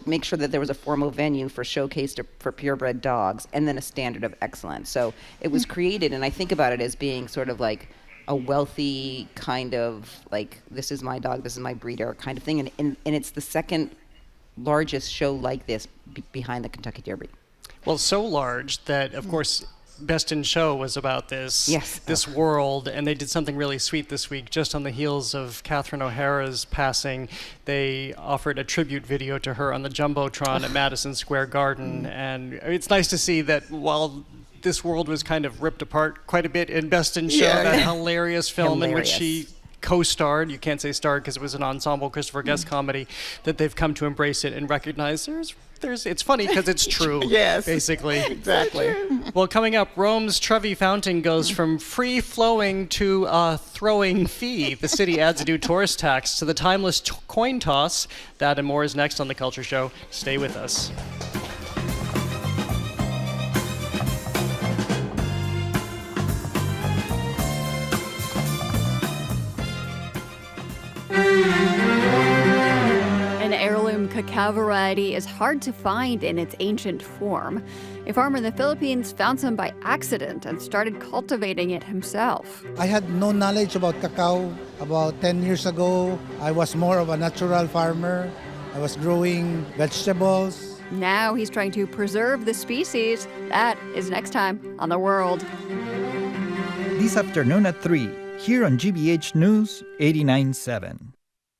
make sure that there was a formal venue for showcase for purebred dogs, and then a standard of excellence. So it was created, and I think about it as being sort of like a wealthy kind of like, this is my dog, this is my breeder kind of thing, and it's the second largest show like this behind the Kentucky Derby. Well, so large that, of course, Best in Show was about this world, and they did something really sweet this week. Just on the heels of Catherine O'Hara's passing, they offered a tribute video to her on the Jumbotron at Madison Square Garden, and it's nice to see that while this world was kind of ripped apart quite a bit in Best in Show, that hilarious film in which she co-starred, you can't say starred because it was an ensemble Christopher Guest comedy, that they've come to embrace it and recognize it's funny because it's true. Yes, basically. Exactly. Well, coming up, Rome's Trevi Fountain goes from free-flowing to a throwing fee. The city adds a new tourist tax to the timeless coin toss. That and more is next on The Culture Show. Stay with us. An heirloom cacao variety is hard to find in its ancient form. A farmer in the Philippines found some by accident and started cultivating it himself. I had no knowledge about cacao. About 10 years ago, I was more of a natural farmer. I was growing vegetables. Now he's trying to preserve the species. That is next time on The World. This afternoon at 3, here on GBH News 89.7.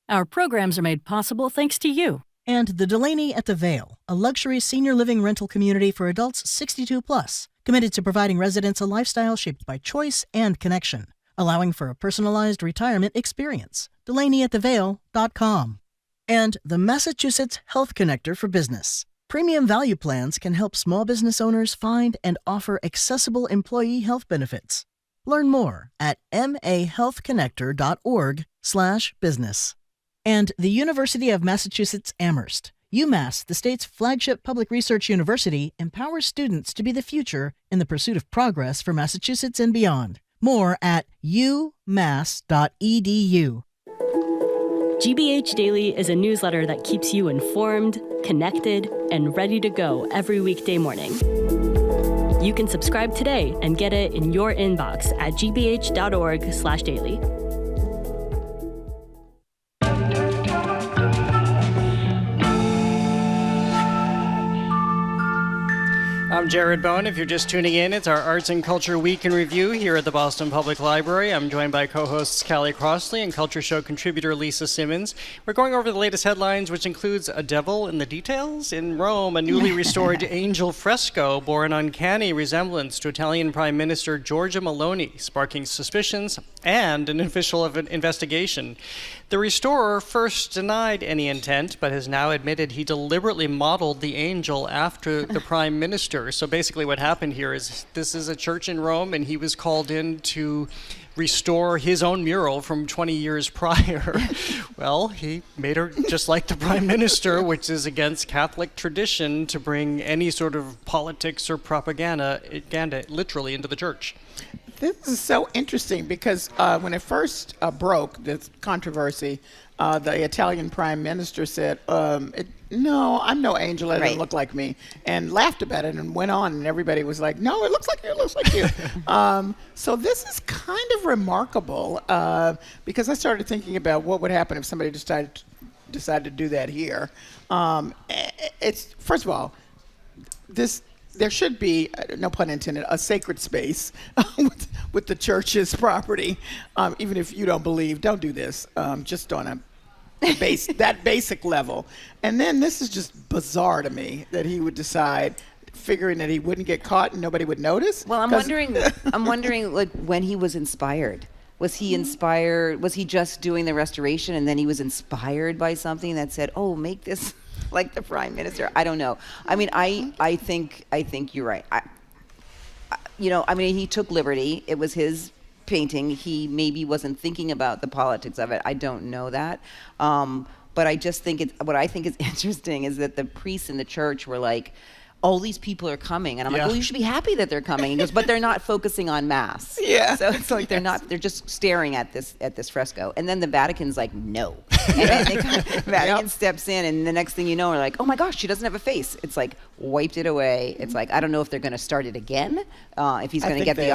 Our programs are made possible thanks to you. And the Delaney at the Vale, a luxury senior living rental community for adults 62 plus, committed to providing residents a lifestyle shaped by choice and connection, allowing for a personalized retirement experience. DelaneyAtTheVale.com. And the Massachusetts Health Connector for Business. Premium value plans can help small business owners find and offer accessible employee health benefits. Learn more at mahealthconnector.org/business. And the University of Massachusetts Amherst. UMass, the state's flagship public research university, empowers students to be the future in the pursuit of progress for Massachusetts and beyond. More at umass.edu. GBH Daily is a newsletter that keeps you informed, connected, and ready to go every weekday morning. You can subscribe today and get it in your inbox at gbh.org/daily. I'm Jared Bowen. If you're just tuning in, it's our Arts and Culture Week in Review here at the Boston Public Library. I'm joined by co-hosts Callie Crossley and Culture Show contributor Lisa Simmons. We're going over the latest headlines, which includes a devil in the details. In Rome, a newly restored angel fresco bore an uncanny resemblance to Italian Prime Minister Giorgia Meloni, sparking suspicions and an official investigation. The restorer first denied any intent, but has now admitted he deliberately modeled the angel after the Prime Minister. So basically what happened here is this is a church in Rome, and he was called in to restore his own mural from 20 years prior. Well, he made her just like the Prime Minister, which is against Catholic tradition to bring any sort of politics or propaganda literally into the church. This is so interesting because when it first broke, this controversy, the Italian Prime Minister said, no, I'm no angel, it doesn't look like me, and laughed about it and went on, and everybody was like, no, it looks like you, it looks like you. So this is kind of remarkable because I started thinking about what would happen if somebody decided to do that here. It's, first of all, there should be, no pun intended, a sacred space with the church's property. Even if you don't believe, don't do this. Just on a that basic level. And then this is just bizarre to me that he would decide, figuring that he wouldn't get caught and nobody would notice? Well, I'm wondering, like, when he was inspired. Was he inspired? Was he just doing the restoration and then he was inspired by something that said, "Oh, make this like the prime minister"? I don't know. I mean, I think you're right. He took liberty. It was his painting. He maybe wasn't thinking about the politics of it. I don't know that. But I just think what I think is interesting is that the priests in the church were like, all these people are coming. And I'm like, well, you should be happy that they're coming. He goes, but they're not focusing on mass. Yeah. So it's like they're just staring at this fresco. And then the Vatican's like, no. And then Vatican steps in, and the next thing you know, we're like, oh my gosh, she doesn't have a face. It's like wiped it away. It's like, I don't know if they're going to start it again. If he's going to get the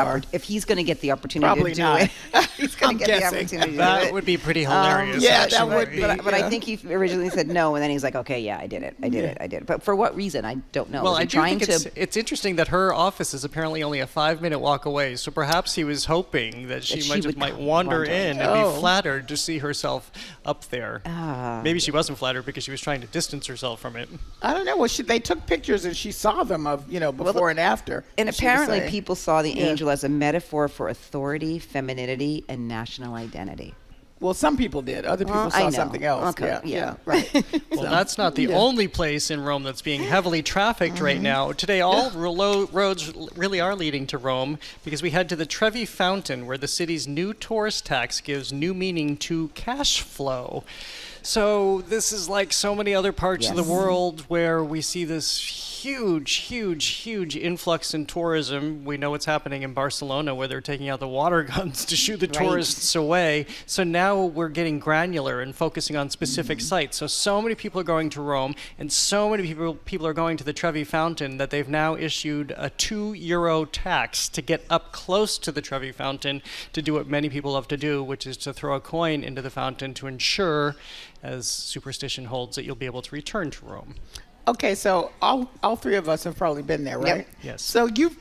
opportunity Probably to do not. it. He's going to get the opportunity to do it. That would be pretty hilarious. That would be. But I think he originally said no, and then he's like, okay, yeah, I did it. But for what reason? I don't know. Well, I do think it's interesting that her office is apparently only a 5-minute walk away. So perhaps he was hoping that she might wander in and be flattered to see herself up there. Maybe she wasn't flattered because she was trying to distance herself from it. I don't know. Well, they took pictures and she saw them of before and after. And apparently, people saw the angel as a metaphor for authority, femininity, and national identity. Well, some people did. Other people saw something else. Okay. Yeah, right. Well, that's not the only place in Rome that's being heavily trafficked right now. Today, all roads really are leading to Rome because we head to the Trevi Fountain, where the city's new tourist tax gives new meaning to cash flow. So this is like so many other parts of the world where we see this huge influx in tourism. We know what's happening in Barcelona where they're taking out the water guns to shoo the tourists away. So now we're getting granular and focusing on specific sites. So many people are going to Rome, and so many people are going to the Trevi Fountain that they've now issued a €2 tax to get up close to the Trevi Fountain to do what many people love to do, which is to throw a coin into the fountain to ensure, as superstition holds, that you'll be able to return to Rome. Okay, so all three of us have probably been there, right? Yep. Yes. So you've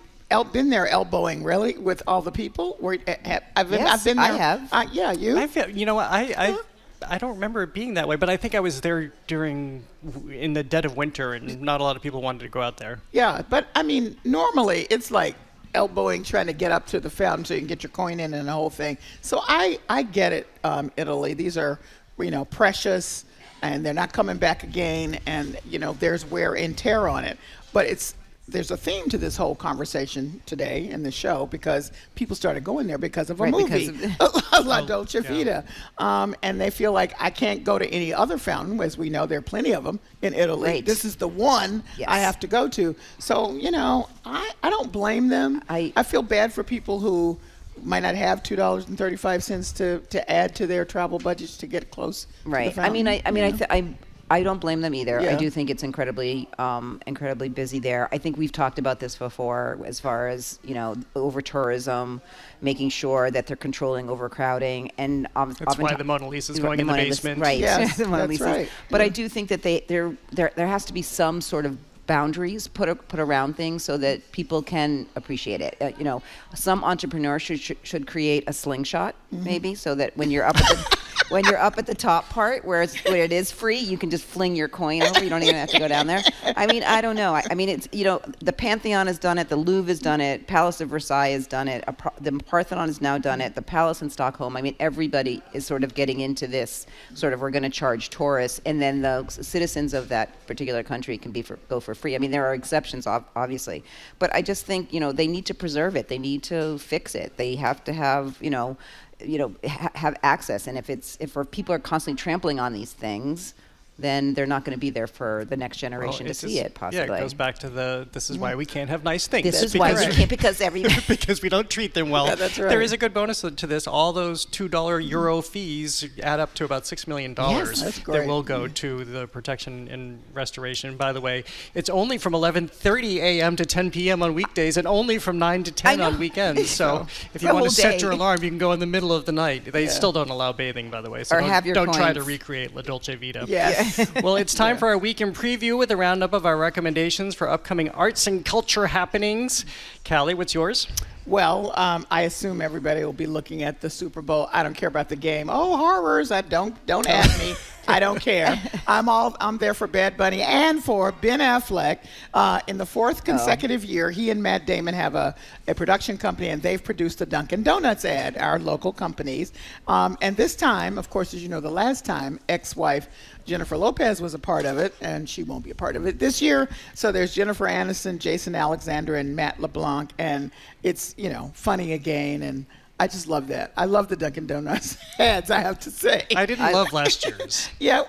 been there elbowing, really, with all the people? I've been there. I have. Yeah, you? I don't remember it being that way, but I think I was there in the dead of winter, and not a lot of people wanted to go out there. Yeah, but I mean, normally it's like elbowing, trying to get up to the fountain so you can get your coin in and the whole thing. So I get it, Italy. These are, precious, and they're not coming back again, and there's wear and tear on it. But there's a theme to this whole conversation today in the show because people started going there because of a movie, La Dolce Vita, and they feel like I can't go to any other fountain. As we know, there are plenty of them in Italy. Right. This is the one I have to go to. So I don't blame them. I feel bad for people who might not have $2.35 to add to their travel budgets to get close. Right. To the fountain, I don't blame them either. Yeah. I do think it's incredibly busy there. I think we've talked about this before as far as, over tourism, making sure that they're controlling overcrowding. And that's why the Mona Lisa is going in the basement. Right. Yes, the Mona that's Lisas. right. But I do think that there has to be some sort of boundaries put around things so that people can appreciate it. Some entrepreneurs should create a slingshot, maybe, so that when you're up at the top part where it is free, you can just fling your coin over. You don't even have to go down there. I mean, I don't know. I mean, it's the Pantheon has done it, the Louvre has done it, Palace of Versailles has done it, the Parthenon has now done it, the Palace in Stockholm. I mean, everybody is sort of getting into this sort of we're going to charge tourists, and then the citizens of that particular country can go for free. I mean, there are exceptions, obviously, but I just think they need to preserve it. They need to fix it. They have to have have access. And if people are constantly trampling on these things, then they're not going to be there for the next generation to see it, possibly. Yeah, it goes back to this is why we can't have nice things. This is why we can't, because because we don't treat them well. Yeah, that's right. There is a good bonus to this. All those $2 euro fees add up to about $6 million that's great. that will go to the protection and restoration. By the way, it's only from 11:30 a.m. to 10 p.m. on weekdays and only from 9 to 10 on weekends. So if you want to set your alarm, you can go in the middle of the night. They still don't allow bathing, by the way. So don't try to recreate La Dolce Vita. Yeah. Well, it's time for our weekend preview with a roundup of our recommendations for upcoming arts and culture happenings. Callie, what's yours? Well, I assume everybody will be looking at the Super Bowl. I don't care about the game. Oh, horrors! Don't add me I don't care. I'm there for Bad Bunny and for Ben Affleck. In the fourth consecutive year, he and Matt Damon have a production company, and they've produced the Dunkin' Donuts ad, our local companies. And this time, of course, as you know, the last time, ex-wife Jennifer Lopez was a part of it, and she won't be a part of it this year. So there's Jennifer Aniston, Jason Alexander, and Matt LeBlanc, and it's, funny again, and I just love that. I love the Dunkin' Donuts ads, I have to say. I didn't love last year's. Yeah,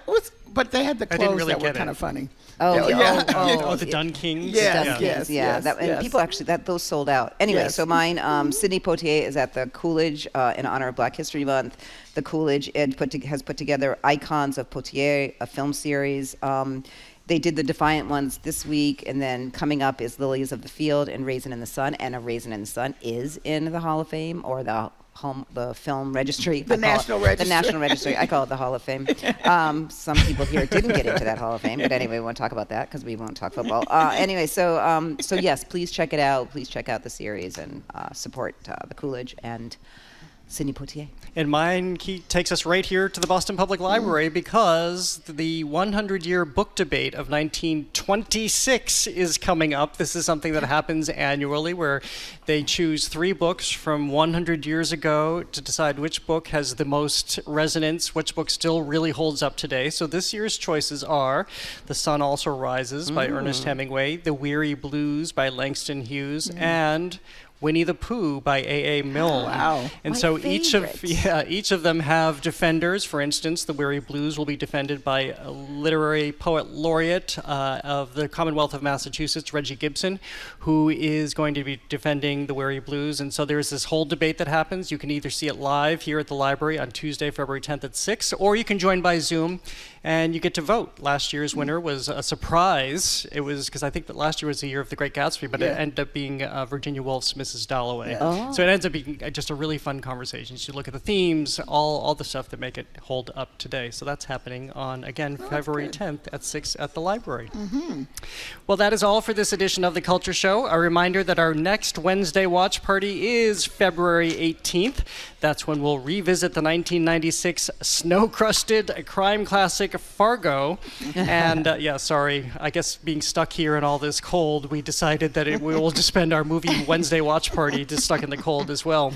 but they had the clothes that were kind of funny. The Dunkings. Yes. And people actually, those sold out. Anyway, so mine, Sidney Poitier is at the Coolidge in honor of Black History Month. The Coolidge has put together Icons of Poitier, a film series. They did the Defiant ones this week, and then coming up is Lilies of the Field and Raisin in the Sun. And A Raisin in the Sun is in the Hall of Fame, or the film registry. The National Registry. The National Registry. I call it the Hall of Fame. Some people here didn't get into that Hall of Fame, but anyway, we won't talk about that because we won't talk football. Anyway, so yes, please check it out. Please check out the series and support the Coolidge and Sidney Poitier. And mine takes us right here to the Boston Public Library because the 100-year book debate of 1926 is coming up. This is something that happens annually where they choose 3 books from 100 years ago to decide which book has the most resonance, which book still really holds up today. So this year's choices are The Sun Also Rises by Ernest Hemingway, The Weary Blues by Langston Hughes, and Winnie the Pooh by A.A. Milne. Wow. And so each of them have defenders. For instance, The Weary Blues will be defended by a literary poet laureate of the Commonwealth of Massachusetts, Reggie Gibson, who is going to be defending The Weary Blues. And so there's this whole debate that happens. You can either see it live here at the library on Tuesday, February 10th at 6, or you can join by Zoom and you get to vote. Last year's winner was a surprise. It was because I think that last year was the year of The Great Gatsby, but it ended up being Virginia Woolf's Mrs. Dalloway. So it ends up being just a really fun conversation. You look at the themes, all the stuff that make it hold up today. So that's happening on, again, February 10th at 6 at the library. Well, that is all for this edition of The Culture Show. A reminder that our next Wednesday watch party is February 18th. That's when we'll revisit the 1996 snow-crusted crime classic Fargo. And I guess being stuck here in all this cold, we decided that we will just spend our movie Wednesday watch party just stuck in the cold as well.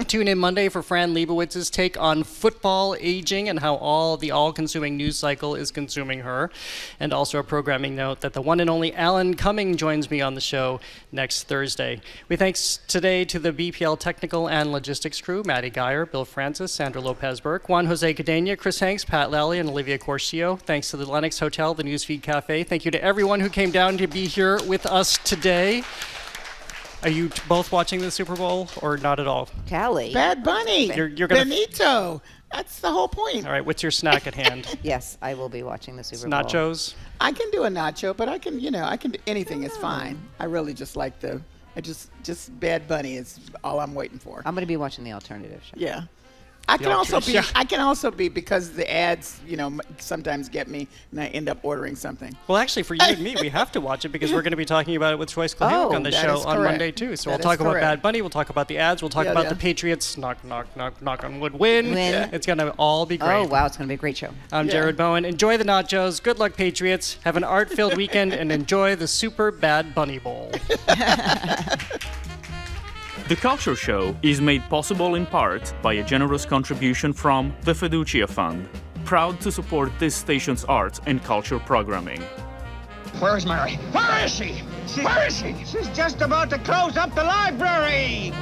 Tune in Monday for Fran Leibowitz's take on football aging and how the all-consuming news cycle is consuming her. And also a programming note that the one and only Alan Cumming joins me on the show next Thursday. We thanks today to the BPL technical and logistics crew, Maddie Geyer, Bill Francis, Sandra Lopez-Burke, Juan Jose Cadena, Chris Hanks, Pat Lally, and Olivia Corcio. Thanks to the Lennox Hotel, the Newsfeed Cafe. Thank you to everyone who came down to be here with us today. Are you both watching the Super Bowl or not at all? Callie. Bad Bunny. You're gonna Benito. That's the whole point. All right, what's your snack at hand? Yes, I will be watching the Super Bowl. Nachos? I can do a nacho, but I can do anything is fine. I really just like just Bad Bunny is all I'm waiting for. I'm going to be watching the alternative show. Yeah. I can also be because the ads, sometimes get me and I end up ordering something. Well, actually, for you and me, we have to watch it because we're going to be talking about it with Joyce Kalhuk on the show on Monday too. So we'll talk about Bad Bunny, we'll talk about the ads, we'll talk about the Patriots, knock on wood, win. It's going to all be great. Oh, wow, it's going to be a great show. I'm Jared Bowen. Enjoy the nachos. Good luck, Patriots. Have an art-filled weekend and enjoy the Super Bad Bunny Bowl. The Culture Show is made possible in part by a generous contribution from the Fiducia Fund, proud to support this station's arts and culture programming. Where is Mary? Where is she? Where is she? She's just about to close up the library.